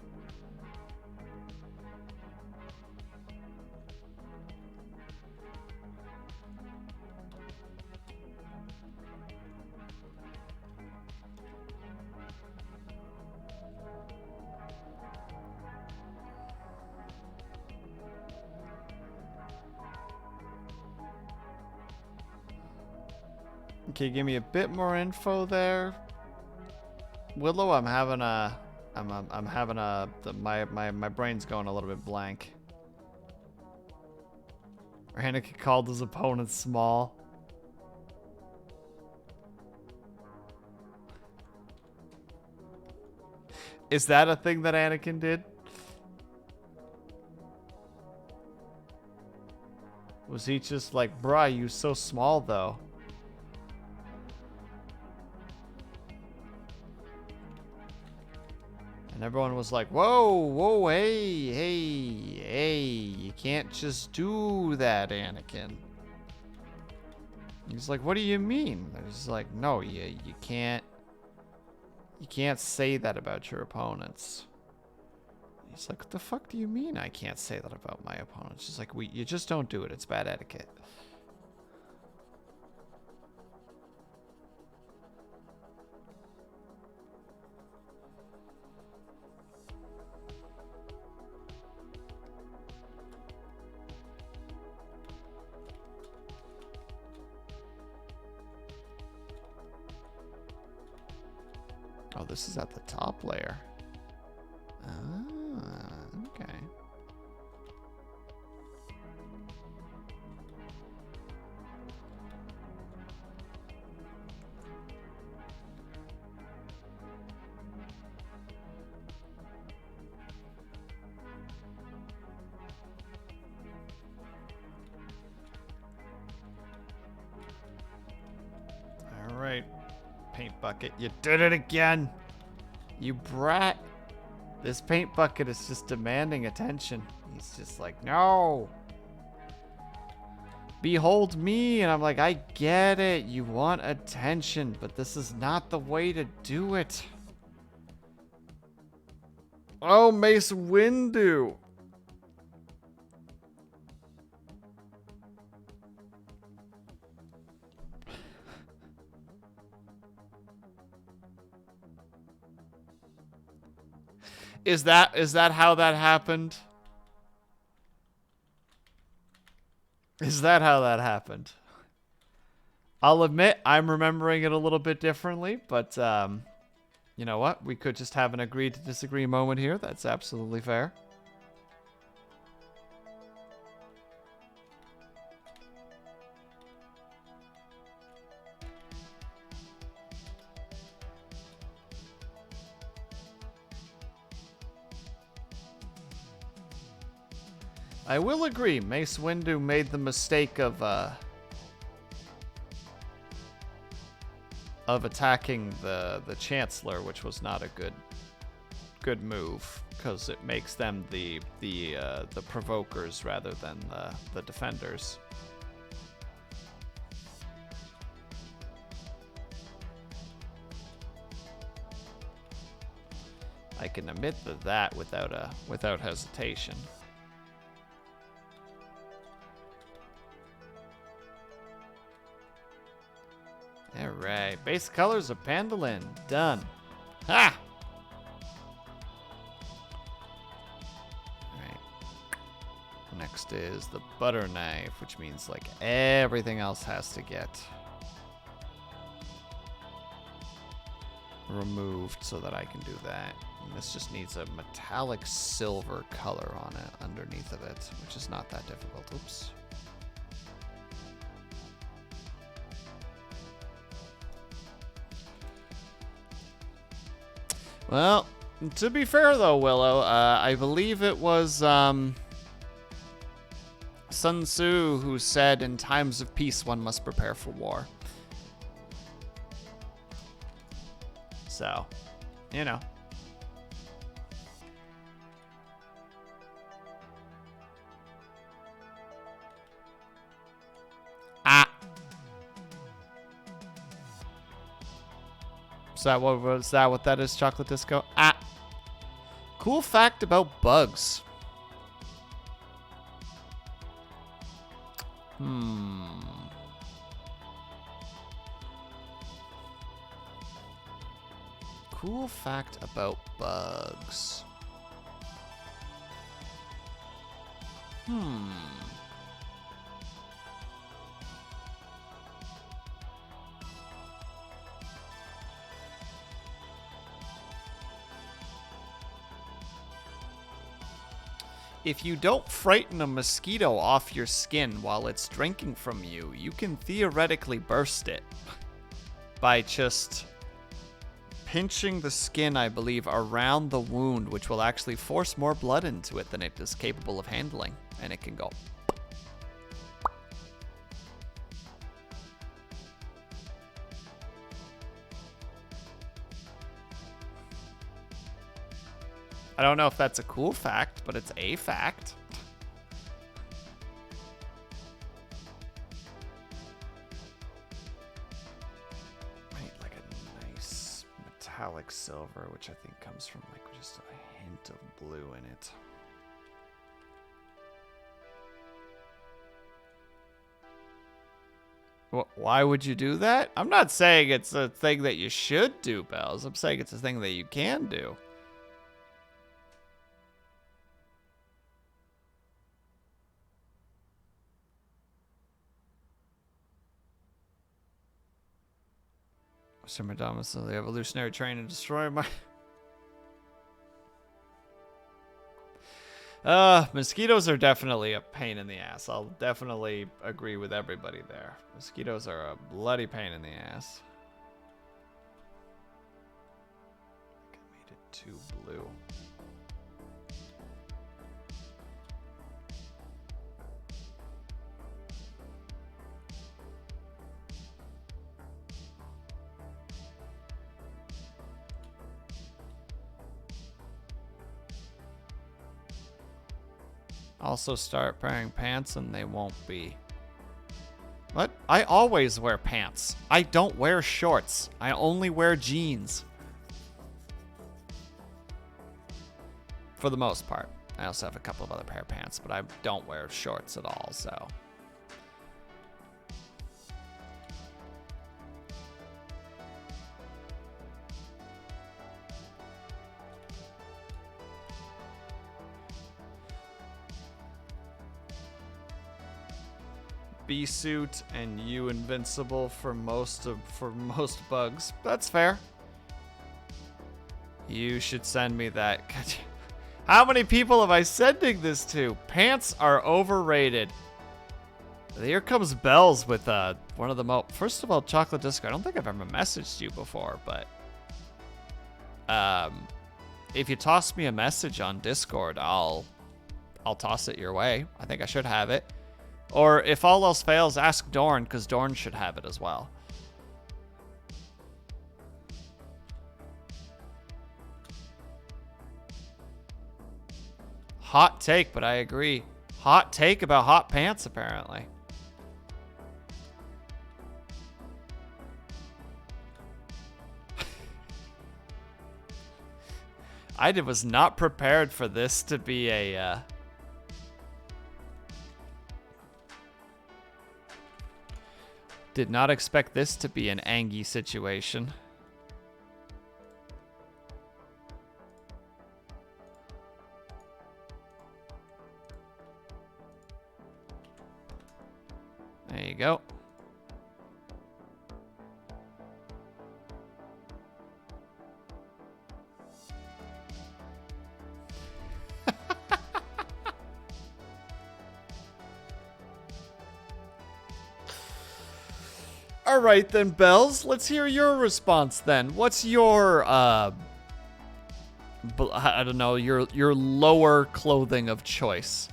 Okay, give me a bit more info there. Willow, I'm having my brain's going a little bit blank. Anakin called his opponent small. Is that a thing that Anakin did? Was he just like, bruh, you so small though? And everyone was like, whoa, whoa, hey, you can't just do that, Anakin. He's like, what do you mean? They're just like, no, you can't say that about your opponents. He's like, what the fuck do you mean I can't say that about my opponents? She's like, you just don't do it. It's bad etiquette. Oh, this is at the top layer. Ah, okay. paint bucket. You did it again. You brat. This paint bucket is just demanding attention. He's just like, no. Behold me. And I'm like, I get it. You want attention, but this is not the way to do it. Oh, Mace Windu. Is that how that happened? Is that how that happened? I'll admit I'm remembering it a little bit differently, but you know what? We could just have an agree to disagree moment here. That's absolutely fair. I will agree, Mace Windu made the mistake of attacking the Chancellor, which was not a good move, because it makes them the provokers rather than the defenders. I can admit that without hesitation. Alright, base colors of Pandolin. Done. Ha! Alright. Next is the butter knife, which means like everything else has to get removed so that I can do that. And this just needs a metallic silver color on it underneath of it, which is not that difficult. Oops. Well, to be fair though, Willow, I believe it was Sun Tzu who said, in times of peace, one must prepare for war. So, you know. Is that what that is, Chocolate Disco? Cool fact about bugs. Cool fact about bugs. If you don't frighten a mosquito off your skin while it's drinking from you, you can theoretically burst it by just pinching the skin, I believe, around the wound, which will actually force more blood into it than it is capable of handling. And it can go. I don't know if that's a cool fact, but it's a fact. Right, like a nice metallic silver, which I think comes from like just a hint of blue in it. Why would you do that? I'm not saying it's a thing that you should do, Bells. I'm saying it's a thing that you can do. Summer Domicile, the evolutionary train, and destroy my... Mosquitoes are definitely a pain in the ass. I'll definitely agree with everybody there. Mosquitoes are a bloody pain in the ass. I think I made it too blue. also start wearing pants and they won't be. What? I always wear pants. I don't wear shorts. I only wear jeans. For the most part. I also have a couple of other pair of pants, but I don't wear shorts at all, so. Bee suit and you invincible for most bugs. That's fair. You should send me that. How many people am I sending this to? Pants are overrated. Here comes Bells with one of the most. First of all, Chocolate Disco. I don't think I've ever messaged you before, but if you toss me a message on Discord, I'll toss it your way. I think I should have it. Or if all else fails, ask Dorn, because Dorn should have it as well. Hot take, but I agree. Hot take about hot pants, apparently. I was not prepared for this to be a... Did not expect this to be an Angie situation. There you go. All right then, Bells. Let's hear your response then. What's your I don't know, your lower clothing of choice?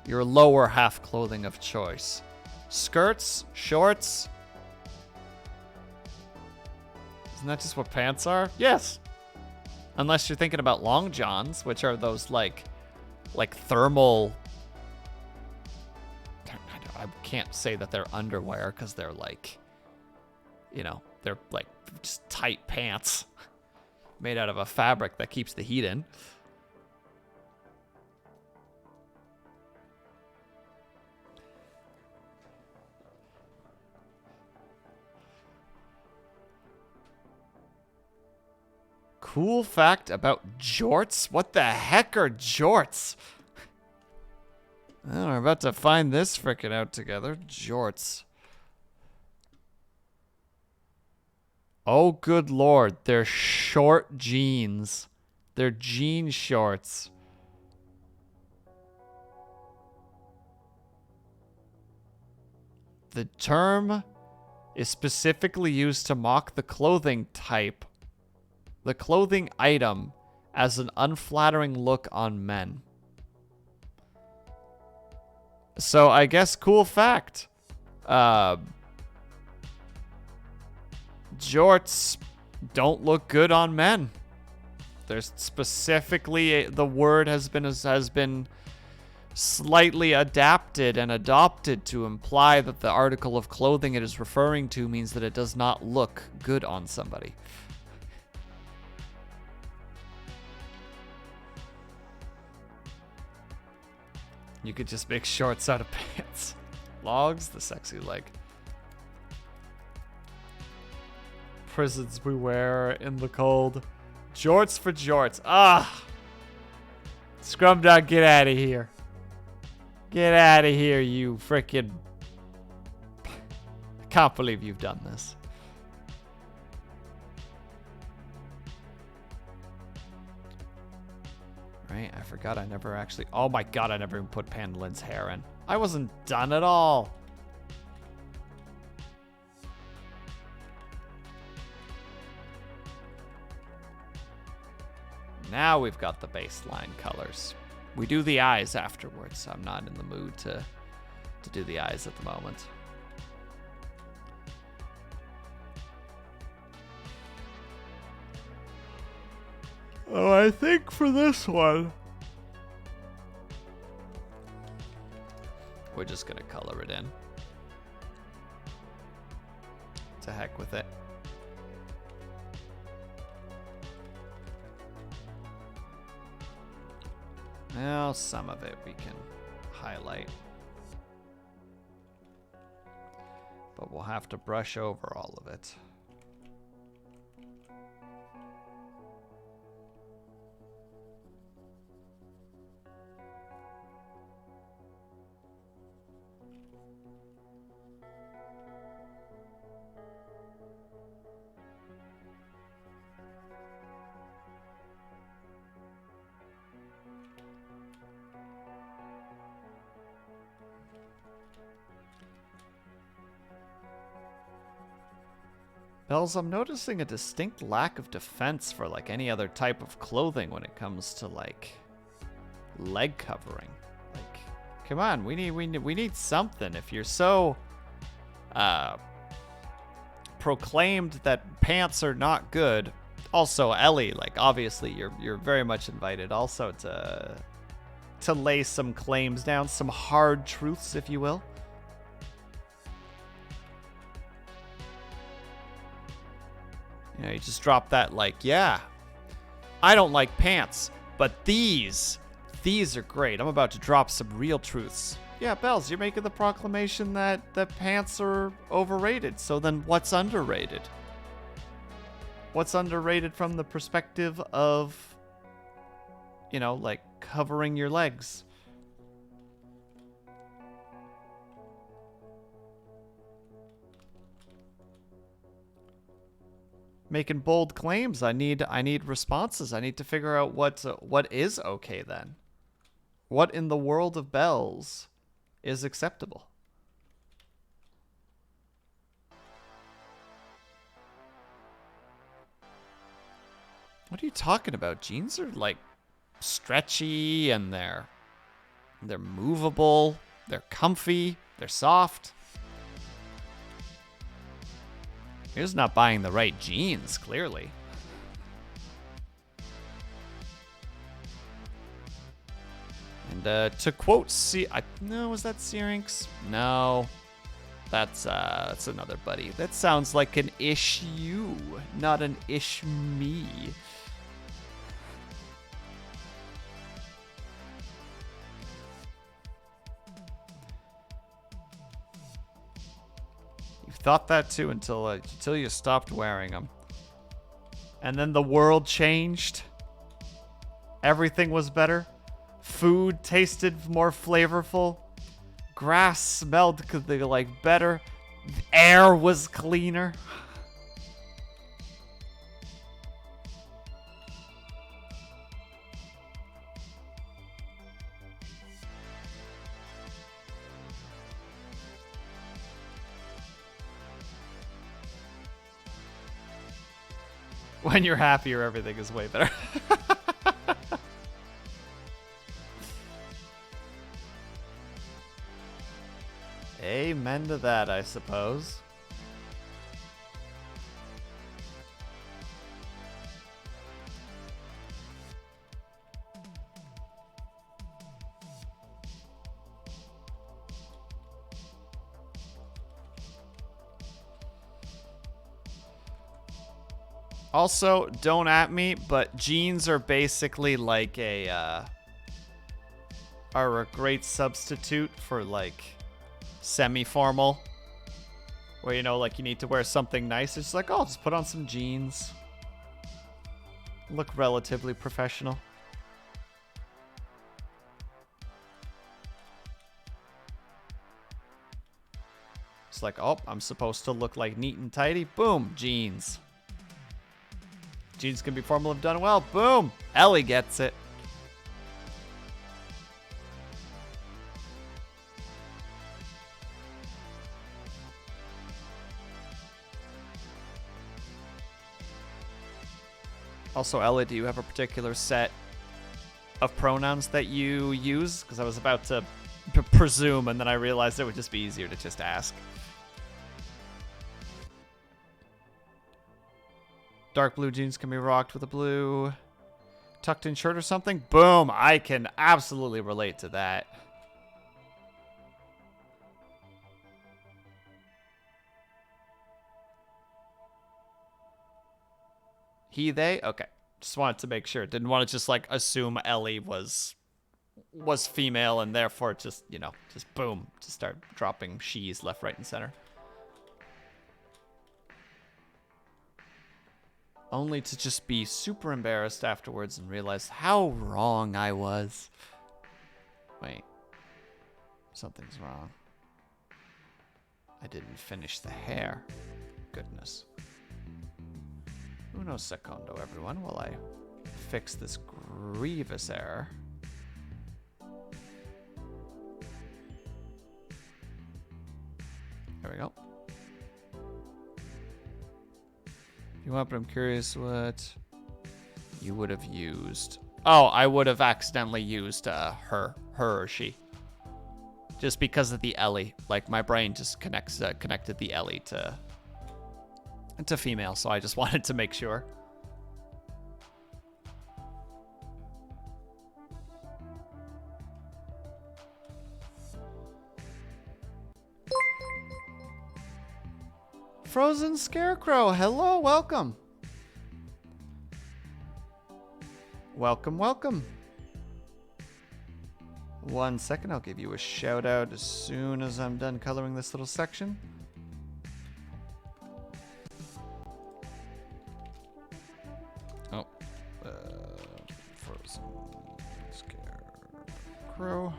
Your lower half clothing of choice. Skirts, shorts. Isn't that just what pants are? Yes. Unless you're thinking about long johns, which are those like thermal. I can't say that they're underwear because they're like, you know, they're like just tight pants made out of a fabric that keeps the heat in. Cool fact about jorts? What the heck are jorts? Well, we're about to find this frickin' out together. Jorts. Oh, good lord. They're short jeans. They're jean shorts. The term is specifically used to mock the clothing type, the clothing item, as an unflattering look on men. So I guess cool fact. Jorts don't look good on men. There's specifically the word has been slightly adapted and adopted to imply that the article of clothing it is referring to means that it does not look good on somebody. You could just make shorts out of pants. Logs, the sexy leg. Prisons we wear in the cold. Jorts for jorts. Ah! Scrum Dog, get out of here. Get out of here, you frickin'... I can't believe you've done this. Right, I forgot I never actually... Oh my god, I never even put Pandalin's hair in. I wasn't done at all. Now we've got the baseline colors. We do the eyes afterwards. I'm not in the mood to do the eyes at the moment. Oh, I think for this one, we're just gonna color it in. To heck with it. Well, some of it we can highlight. But we'll have to brush over all of it. Bells, I'm noticing a distinct lack of defense for like any other type of clothing when it comes to like leg covering. Like, come on, we need something. If you're so proclaimed that pants are not good, also Ellie, like obviously you're very much invited also to lay some claims down, some hard truths, if you will. You know, you just drop that like, yeah, I don't like pants, but these are great. I'm about to drop some real truths. Yeah, Bells, you're making the proclamation that pants are overrated. So then what's underrated? What's underrated from the perspective of, you know, like covering your legs? Making bold claims. I need responses. I need to figure out what is okay then. What in the world of Bells is acceptable? What are you talking about? Jeans are like stretchy and they're movable, they're comfy, they're soft. You're just not buying the right jeans, clearly. And to quote no, was that Syrinx? No. That's another buddy. That sounds like an ish you, not an ish me. Thought that too until you stopped wearing them. And then the world changed. Everything was better. Food tasted more flavorful. Grass smelled like better. Air was cleaner. When you're happier, everything is way better. Amen to that, I suppose. Also, don't at me, but jeans are basically like are a great substitute for like semi-formal. Where, you know, like you need to wear something nice. It's like, oh, just put on some jeans. Look relatively professional. It's like, oh, I'm supposed to look like neat and tidy. Boom, jeans. Jeans can be formal if done well. Boom! Ellie gets it. Also, Ellie, do you have a particular set of pronouns that you use? Because I was about to presume, and then I realized it would just be easier to just ask. Dark blue jeans can be rocked with a blue tucked in shirt or something. Boom! I can absolutely relate to that. He, they? Okay. Just wanted to make sure. Didn't want to just, like, assume Ellie was female and therefore just, you know, just boom, just start dropping she's left, right, and center. Only to just be super embarrassed afterwards and realize how wrong I was. Wait. Something's wrong. I didn't finish the hair. Goodness. Uno secondo, everyone, while I fix this grievous error. There we go. You want, but I'm curious what you would have used. Oh, I would have accidentally used her or she. Just because of the Ellie. Like, my brain just connected the Ellie to female, so I just wanted to make sure. Frozen Scarecrow, hello, welcome. Welcome, welcome. 1 second, I'll give you a shout out as soon as I'm done coloring this little section. Oh, Frozen Scarecrow.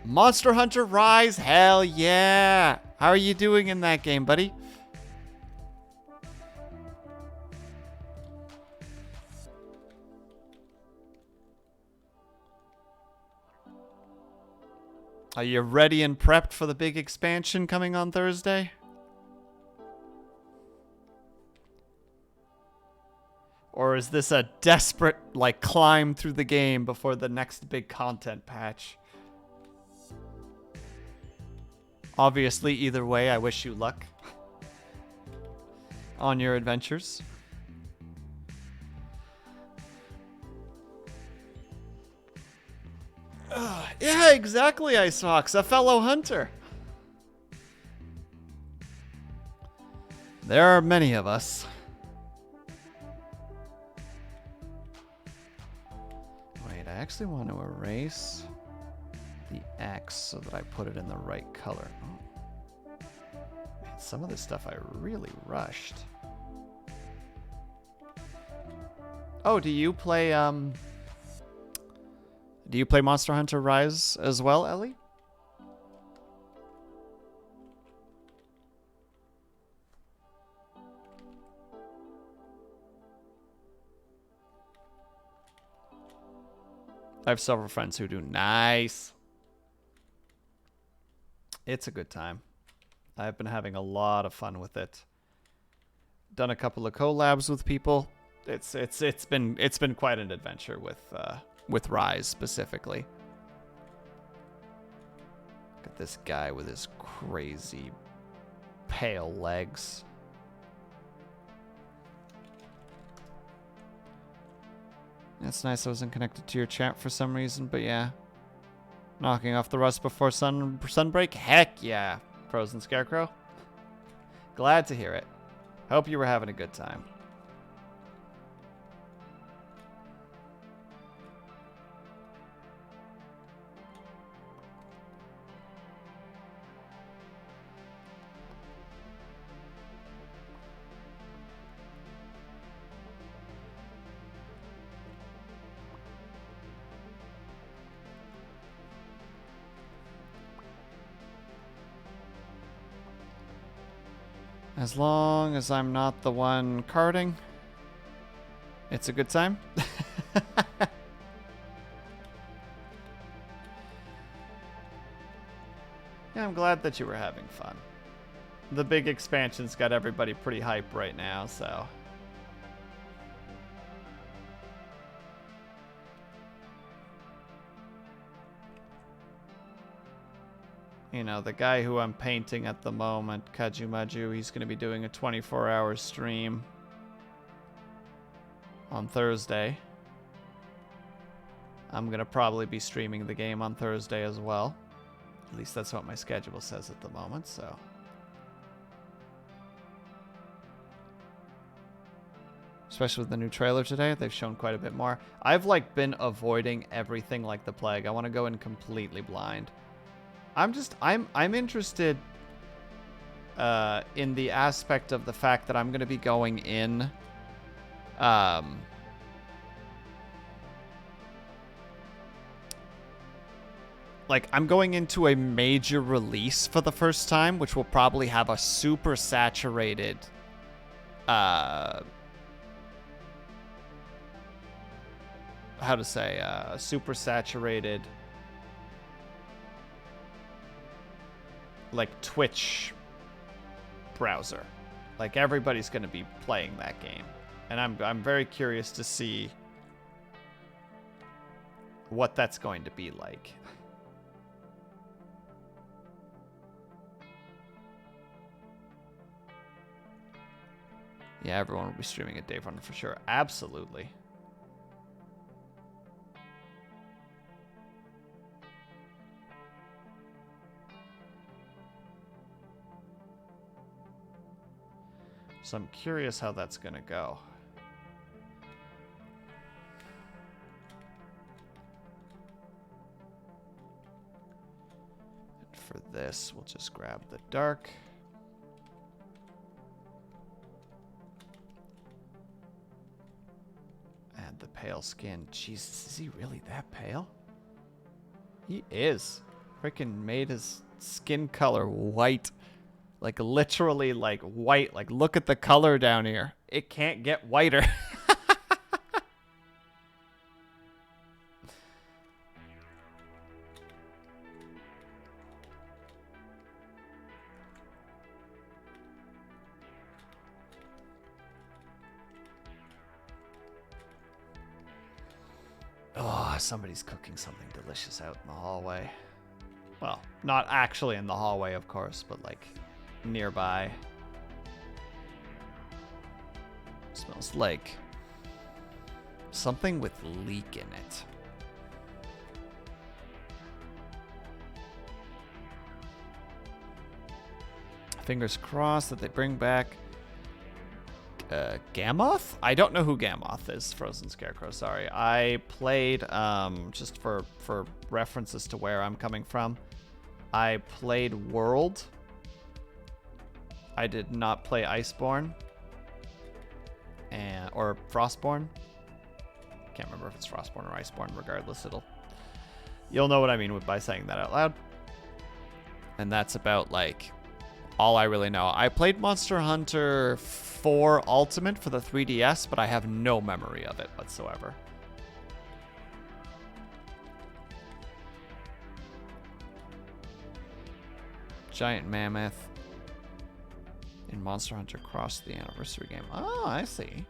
Monster Hunter Rise, hell yeah! How are you doing in that game, buddy? Are you ready and prepped for the big expansion coming on Thursday? Or is this a desperate, like, climb through the game before the next big content patch? Obviously, either way, I wish you luck on your adventures. Yeah, exactly, Icefox, a fellow hunter. There are many of us. Wait, I actually want to erase the X so that I put it in the right color. Oh. Man, some of this stuff I really rushed. Oh, do you play Monster Hunter Rise as well, Ellie? I have several friends who do. Nice. It's a good time. I've been having a lot of fun with it. Done a couple of collabs with people. It's been quite an adventure with Rise specifically. Look at this guy with his crazy pale legs. It's nice I wasn't connected to your chat for some reason, but yeah. Knocking off the rust before sunbreak? Heck yeah, Frozen Scarecrow. Glad to hear it. Hope you were having a good time. As long as I'm not the one carding, it's a good time. Yeah, I'm glad that you were having fun. The big expansion's got everybody pretty hype right now, so. You know, the guy who I'm painting at the moment, Kajumaju, he's going to be doing a 24-hour stream on Thursday. I'm going to probably be streaming the game on Thursday as well. At least that's what my schedule says at the moment, so. Especially with the new trailer today, they've shown quite a bit more. I've like been avoiding everything like the plague. I want to go in completely blind. I'm interested in the aspect of the fact that I'm going to be going in like I'm going into a major release for the first time, which will probably have a super saturated how to say super saturated like Twitch browser. Like everybody's going to be playing that game. And I'm very curious to see what that's going to be like. Yeah, everyone will be streaming at Dave Runner for sure. Absolutely. So I'm curious how that's going to go. And for this, we'll just grab the dark. And the pale skin. Jesus, is he really that pale? He is. Freaking made his skin color white. Like literally like white. Like look at the color down here. It can't get whiter. Oh, somebody's cooking something delicious out in the hallway. Well, not actually in the hallway, of course, but like nearby. Smells like something with leek in it. Fingers crossed that they bring back Gammoth? I don't know who Gammoth is, Frozen Scarecrow, sorry. I played, just for references to where I'm coming from, I played World. I did not play Iceborne. Or Frostborn. Can't remember if it's Frostborn or Iceborne, regardless, you'll know what I mean by saying that out loud. And that's about, like, all I really know. I played Monster Hunter 4 Ultimate for the 3DS, but I have no memory of it whatsoever. Giant mammoth in Monster Hunter Cross, the anniversary game. Oh, I see.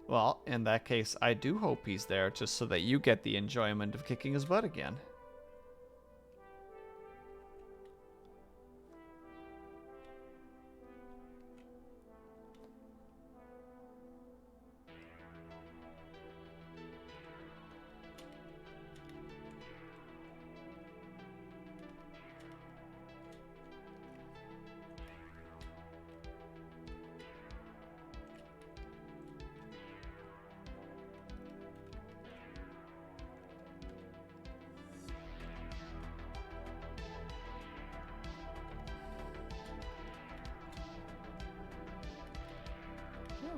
Well, in that case, I do hope he's there just so that you get the enjoyment of kicking his butt again.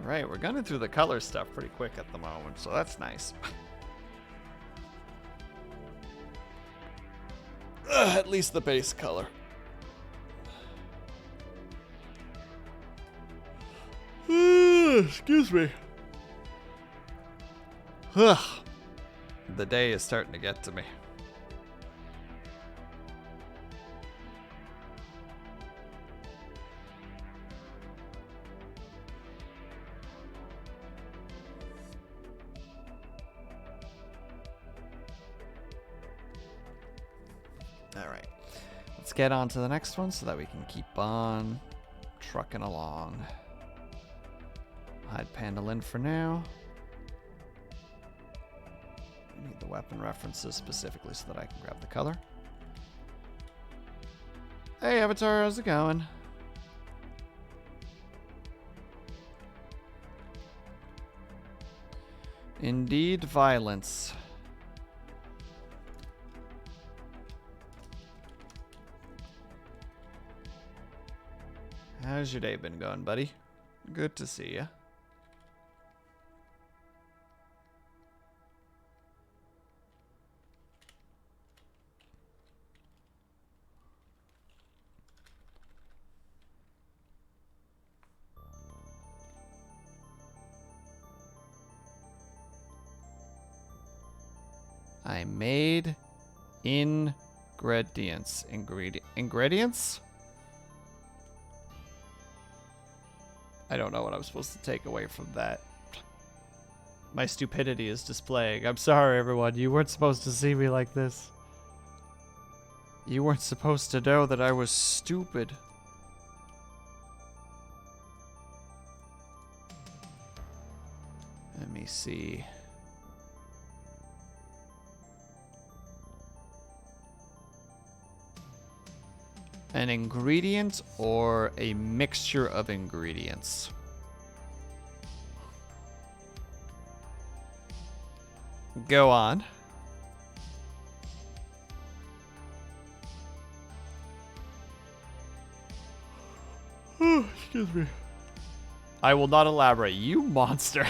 Right, we're gunning through the color stuff pretty quick at the moment, so that's nice. At least the base color. Excuse me. The day is starting to get to me. Let's get on to the next one so that we can keep on trucking along. Hide Pandolin for now. We need the weapon references specifically so that I can grab the color. Hey Avatar, how's it going? Indeed, violence. How's your day been going, buddy? Good to see you. I made ingredients. Ingredients? I don't know what I'm supposed to take away from that. My stupidity is displaying. I'm sorry, everyone. You weren't supposed to see me like this. You weren't supposed to know that I was stupid. Let me see. An ingredient or a mixture of ingredients? Go on. Excuse me. I will not elaborate. You monster.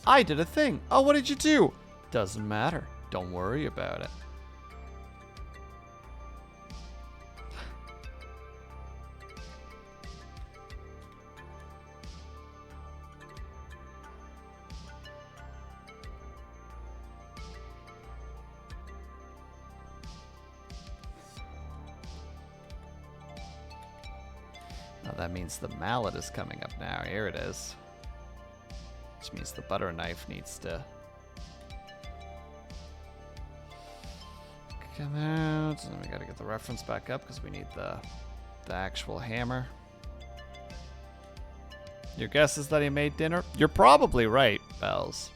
I did a thing. Oh, what did you do? Doesn't matter. Don't worry about it. That means the mallet is coming up now. Here it is. Which means the butter knife needs to come out. And then we gotta get the reference back up because we need the actual hammer. Your guess is that he made dinner? You're probably right, Bells.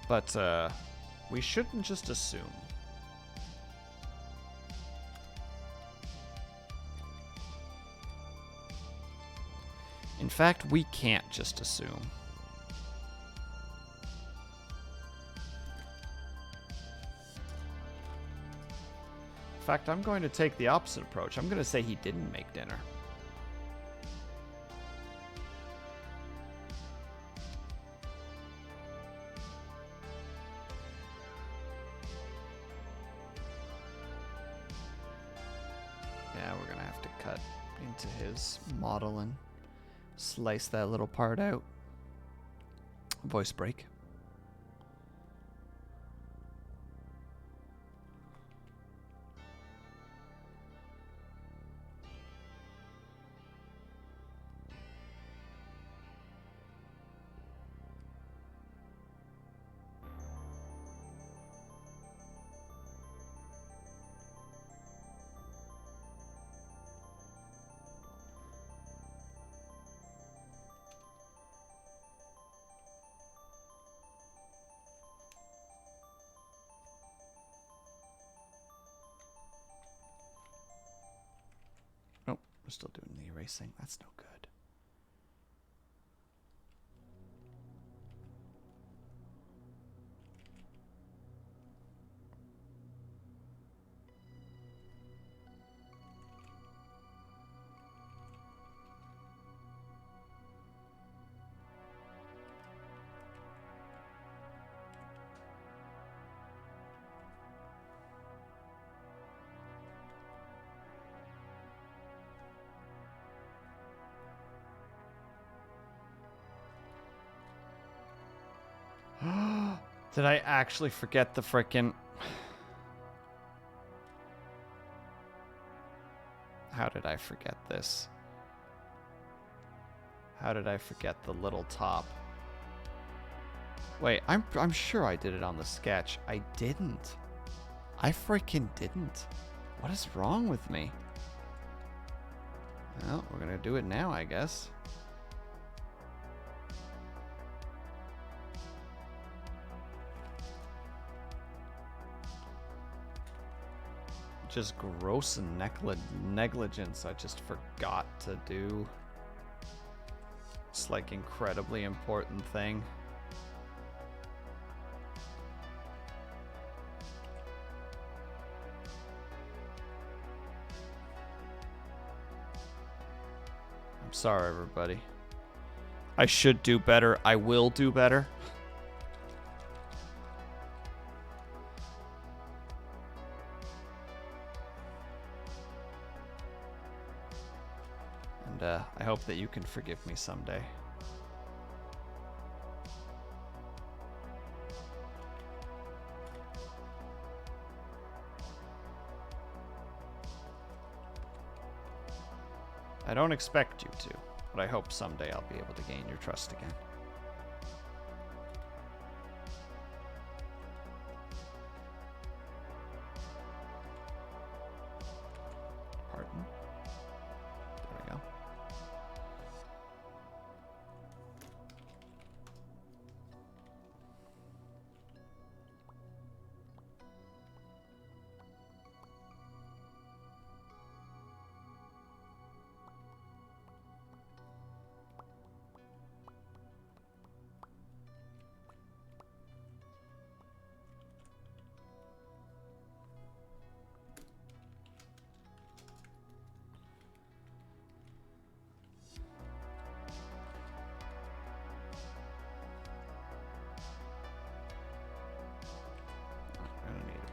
But we shouldn't just assume. In fact, we can't just assume. In fact, I'm going to take the opposite approach. I'm going to say he didn't make dinner. Yeah, we're going to have to cut into his model and slice that little part out. Voice break. We're still doing the erasing. That's no good. Did I actually forget the frickin'... How did I forget this? How did I forget the little top? Wait, I'm sure I did it on the sketch. I didn't. I freaking didn't. What is wrong with me? Well, we're gonna do it now, I guess. Just gross negligence I just forgot to do. It's like incredibly important thing. I'm sorry, everybody. I should do better. I will do better. I hope that you can forgive me someday. I don't expect you to, but I hope someday I'll be able to gain your trust again. Pardon? There we go.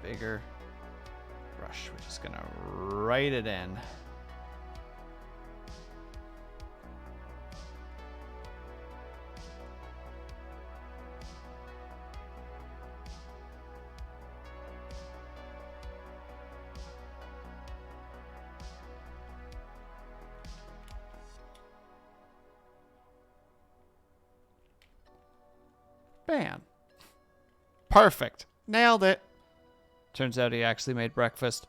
Bigger brush. We're just gonna write it in. Bam. Perfect. Nailed it. Turns out he actually made breakfast.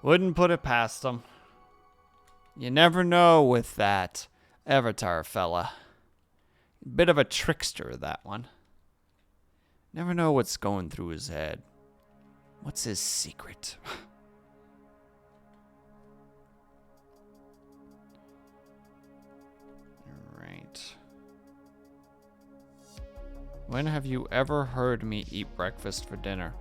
Wouldn't put it past him. You never know with that Avatar fella. Bit of a trickster, that one. Never know what's going through his head. What's his secret? Alright. When have you ever heard me eat breakfast for dinner?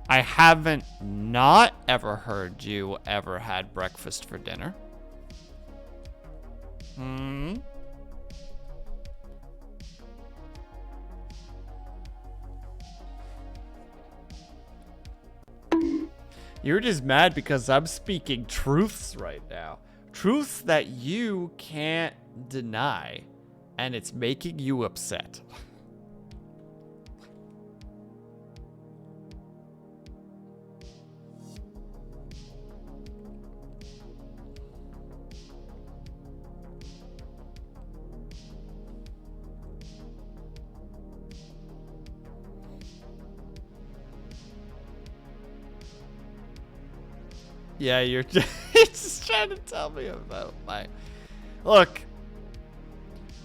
I haven't not ever heard you ever had breakfast for dinner. Hmm? You're just mad because I'm speaking truths right now. Truths that you can't deny. And it's making you upset. Yeah, you're just trying to tell me about my... Look.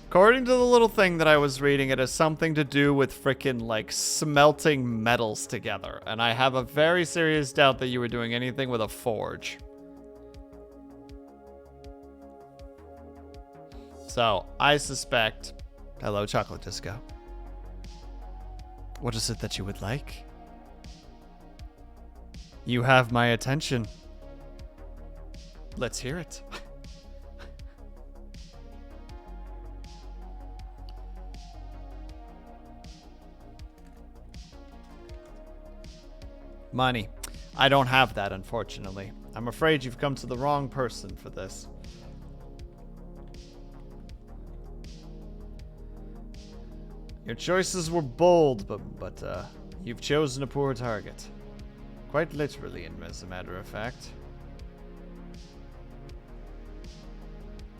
According to the little thing that I was reading, it has something to do with frickin' like smelting metals together. And I have a very serious doubt that you were doing anything with a forge. So, I suspect... Hello, Chocolate Disco. What is it that you would like? You have my attention. Let's hear it. Money. I don't have that, unfortunately. I'm afraid you've come to the wrong person for this. Your choices were bold, but you've chosen a poor target. Quite literally, as a matter of fact.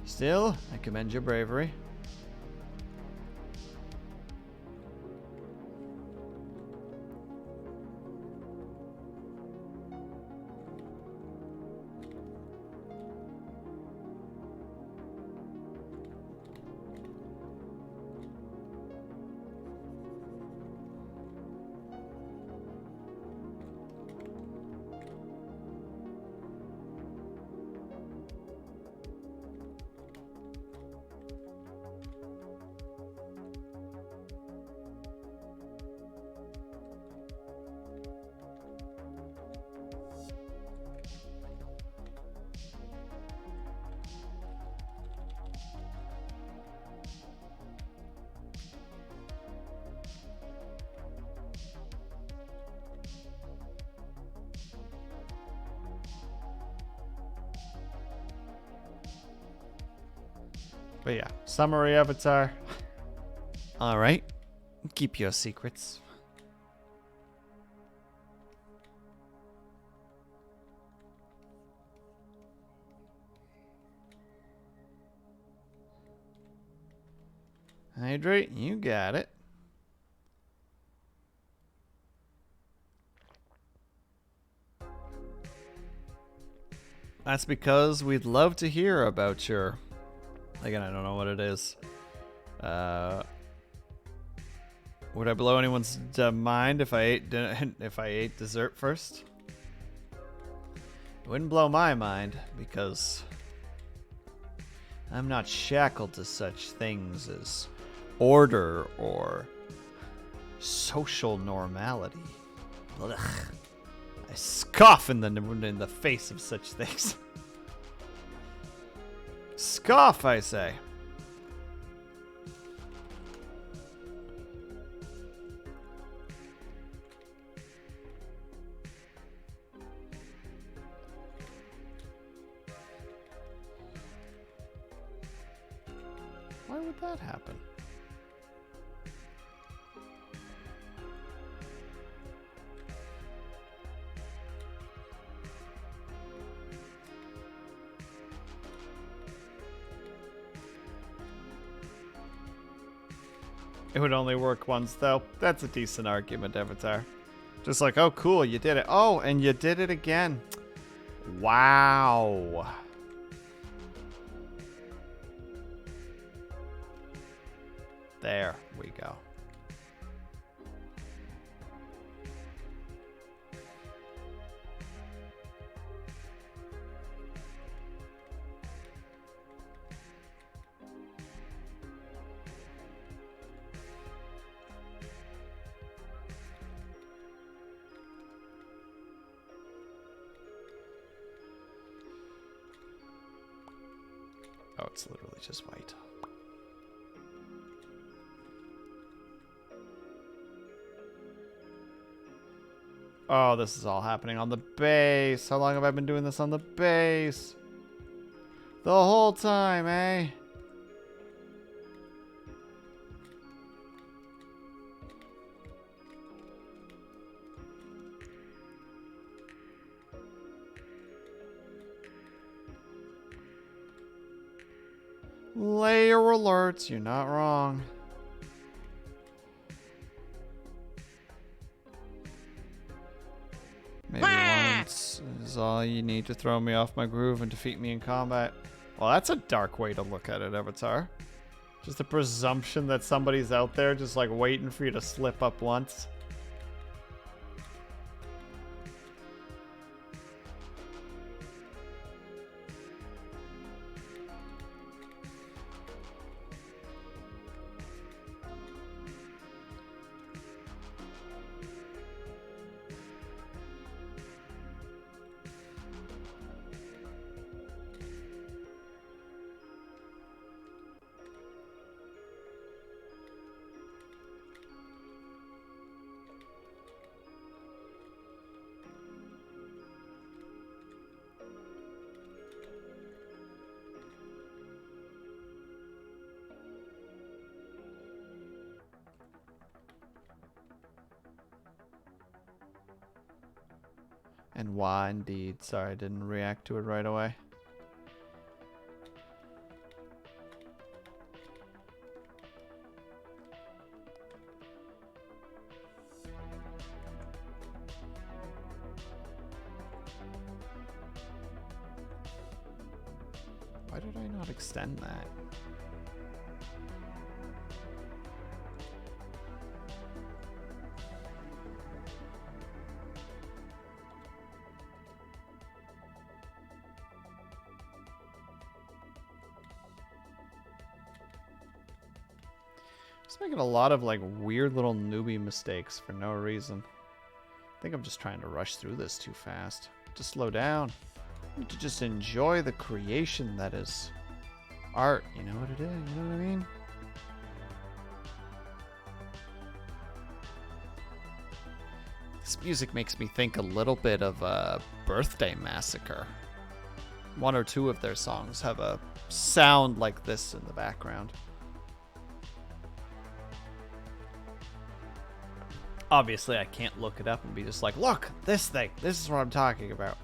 Still, I commend your bravery. But yeah, summary avatar. All right, keep your secrets. Hydrate, you got it. That's because we'd love to hear about your... Again, I don't know what it is. Would I blow anyone's mind if I ate dessert first? It wouldn't blow my mind because I'm not shackled to such things as order or social normality. Ugh. I scoff in the face of such things. Scoff, I say. Why would that happen? It would only work once, though. That's a decent argument, Avatar. Just like, oh, cool, you did it. Oh, and you did it again. Wow. There we go. Oh, it's literally just white. Oh, this is all happening on the base. How long have I been doing this on the base? The whole time, eh? Layer alerts, you're not wrong. Maybe once is all you need to throw me off my groove and defeat me in combat. Well, that's a dark way to look at it, Avatar. Just the presumption that somebody's out there just like waiting for you to slip up once. And why indeed. Sorry, I didn't react to it right away. Why did I not extend that? Just making a lot of like weird little newbie mistakes for no reason. I think I'm just trying to rush through this too fast. Just slow down. I need to just enjoy the creation that is art. You know what it is? You know what I mean? This music makes me think a little bit of a Birthday Massacre. one or two of their songs have a sound like this in the background. Obviously, I can't look it up and be just like, look, this thing. This is what I'm talking about.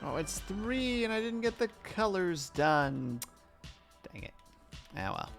Oh, it's 3 and I didn't get the colors done. Dang it. Ah, well.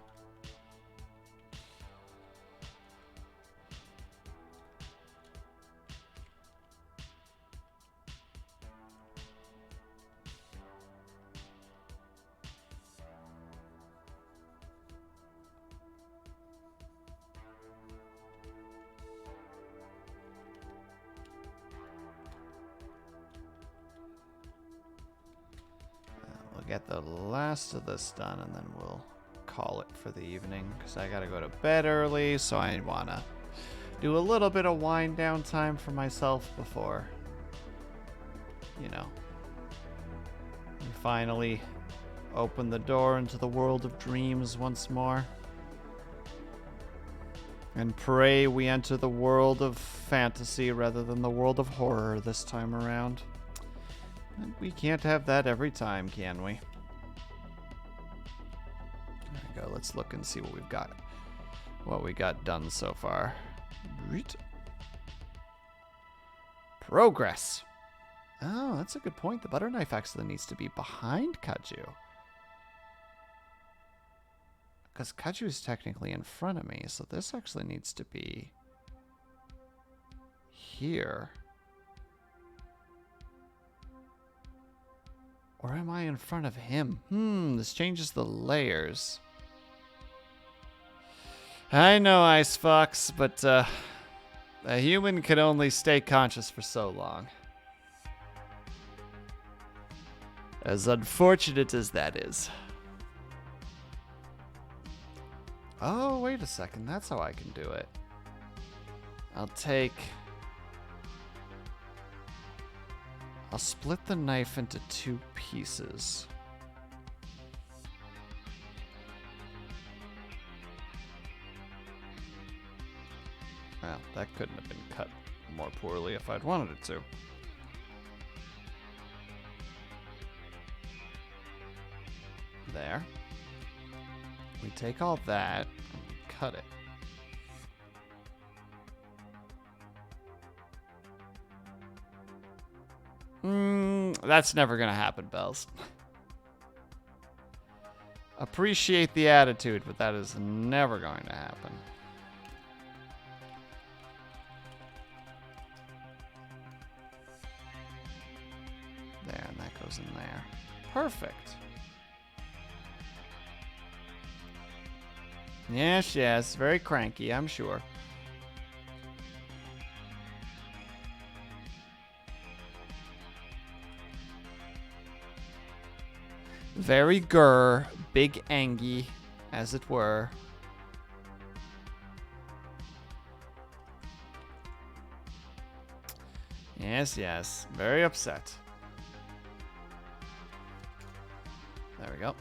Get the last of this done and then we'll call it for the evening because I gotta go to bed early, so I wanna do a little bit of wind down time for myself before, you know, we finally open the door into the world of dreams once more and pray we enter the world of fantasy rather than the world of horror this time around. And we can't have that every time, can we? There we go. Let's look and see what we've got. What we got done so far. Progress. Oh, that's a good point. The butter knife actually needs to be behind Kaju. Because Kaju is technically in front of me, so this actually needs to be here. Or am I in front of him? This changes the layers. I know, Ice Fox, but a human can only stay conscious for so long. As unfortunate as that is. Oh, wait a second. That's how I can do it. I'll split the knife into 2 pieces. Well, that couldn't have been cut more poorly if I'd wanted it to. There. We take all that and cut it. That's never gonna happen, Bells. Appreciate the attitude, but that is never going to happen. There, and that goes in there. Perfect. Yes, yes, very cranky, I'm sure. Very big Angie, as it were. Yes, yes, very upset. There we go.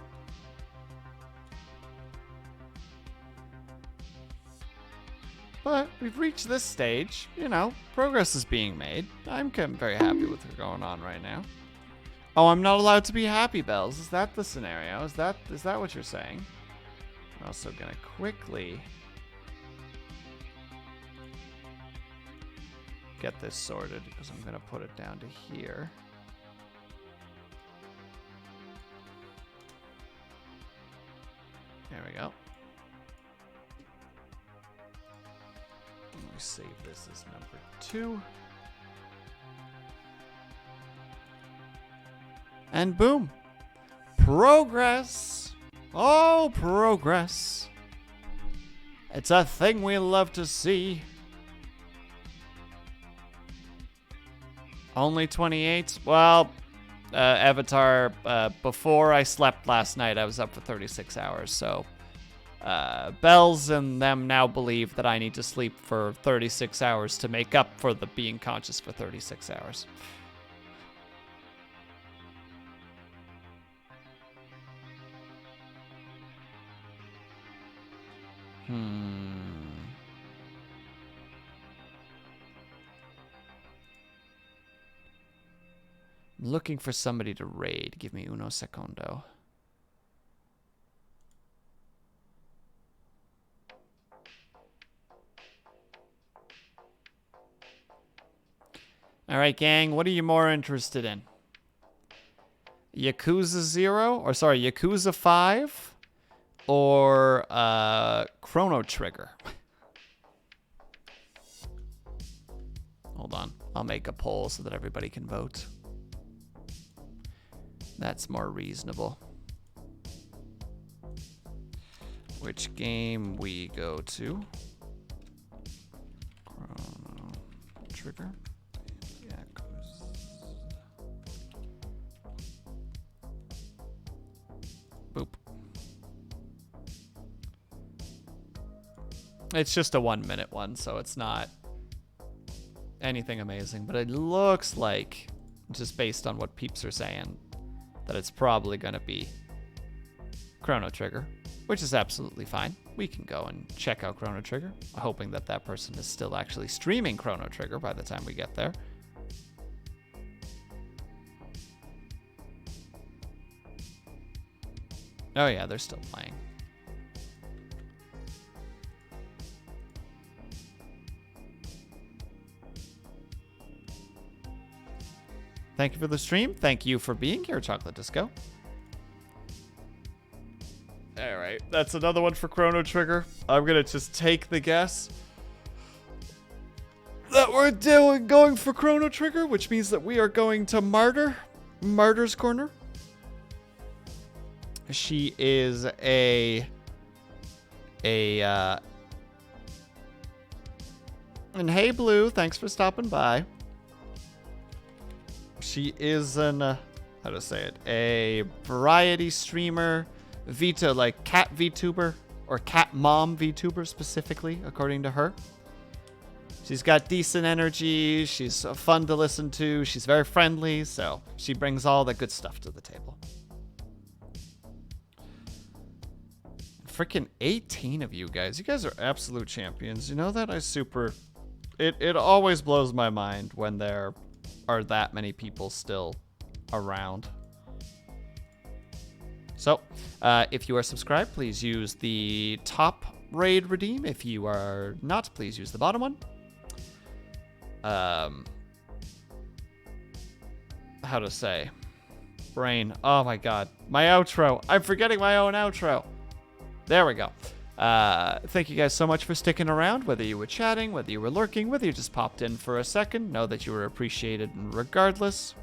But we've reached this stage, you know, progress is being made. I'm very happy with what's going on right now. Oh, I'm not allowed to be happy, Bells. Is that the scenario? Is that what you're saying? I'm also gonna quickly get this sorted because I'm gonna put it down to here. There we go. Let me save this as number 2. And boom. Progress. Oh, progress. It's a thing we love to see. Only 28? Well, Avatar, before I slept last night, I was up for 36 hours, so Bells and them now believe that I need to sleep for 36 hours to make up for the being conscious for 36 hours. I'm looking for somebody to raid. Give me uno secondo. All right, gang. What are you more interested in? Yakuza 0? Or sorry, Yakuza 5? Or Chrono Trigger? Hold on. I'll make a poll so that everybody can vote. That's more reasonable. Which game we go to? Chrono Trigger. Boop. It's just a 1-minute one, so it's not anything amazing. But it looks like, just based on what peeps are saying, that it's probably going to be Chrono Trigger, which is absolutely fine. We can go and check out Chrono Trigger, hoping that that person is still actually streaming Chrono Trigger by the time we get there. Oh yeah, they're still playing. Thank you for the stream. Thank you for being here, Chocolate Disco. All right, that's another one for Chrono Trigger. I'm gonna just take the guess that we're going for Chrono Trigger, which means that we are going to Martyr's Corner. She is and hey Blue, thanks for stopping by. She is how to say it, a variety streamer, like cat VTuber, or cat mom VTuber specifically, according to her. She's got decent energy, she's fun to listen to, she's very friendly, so she brings all the good stuff to the table. Freaking 18 of you guys. You guys are absolute champions. You know that? It always blows my mind when there are that many people still around. So, if you are subscribed, please use the top raid redeem. If you are not, please use the bottom one. How to say? Brain. Oh my god. My outro. I'm forgetting my own outro. There we go. Thank you guys so much for sticking around, whether you were chatting, whether you were lurking, whether you just popped in for a second. Know that you were appreciated regardless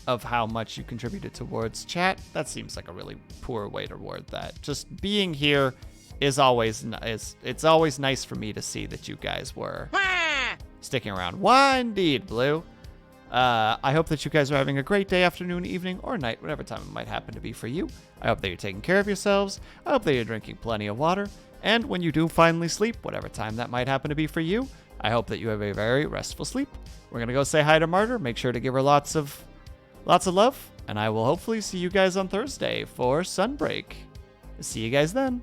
of how much you contributed towards chat. That seems like a really poor way to word that. Just being here is always it's always nice for me to see that you guys were sticking around. Why indeed, Blue. I hope that you guys are having a great day, afternoon, evening, or night, whatever time it might happen to be for you. I hope that you're taking care of yourselves. I hope that you're drinking plenty of water. And when you do finally sleep, whatever time that might happen to be for you, I hope that you have a very restful sleep. We're going to go say hi to Martyr. Make sure to give her lots of love. And I will hopefully see you guys on Thursday for Sunbreak. See you guys then.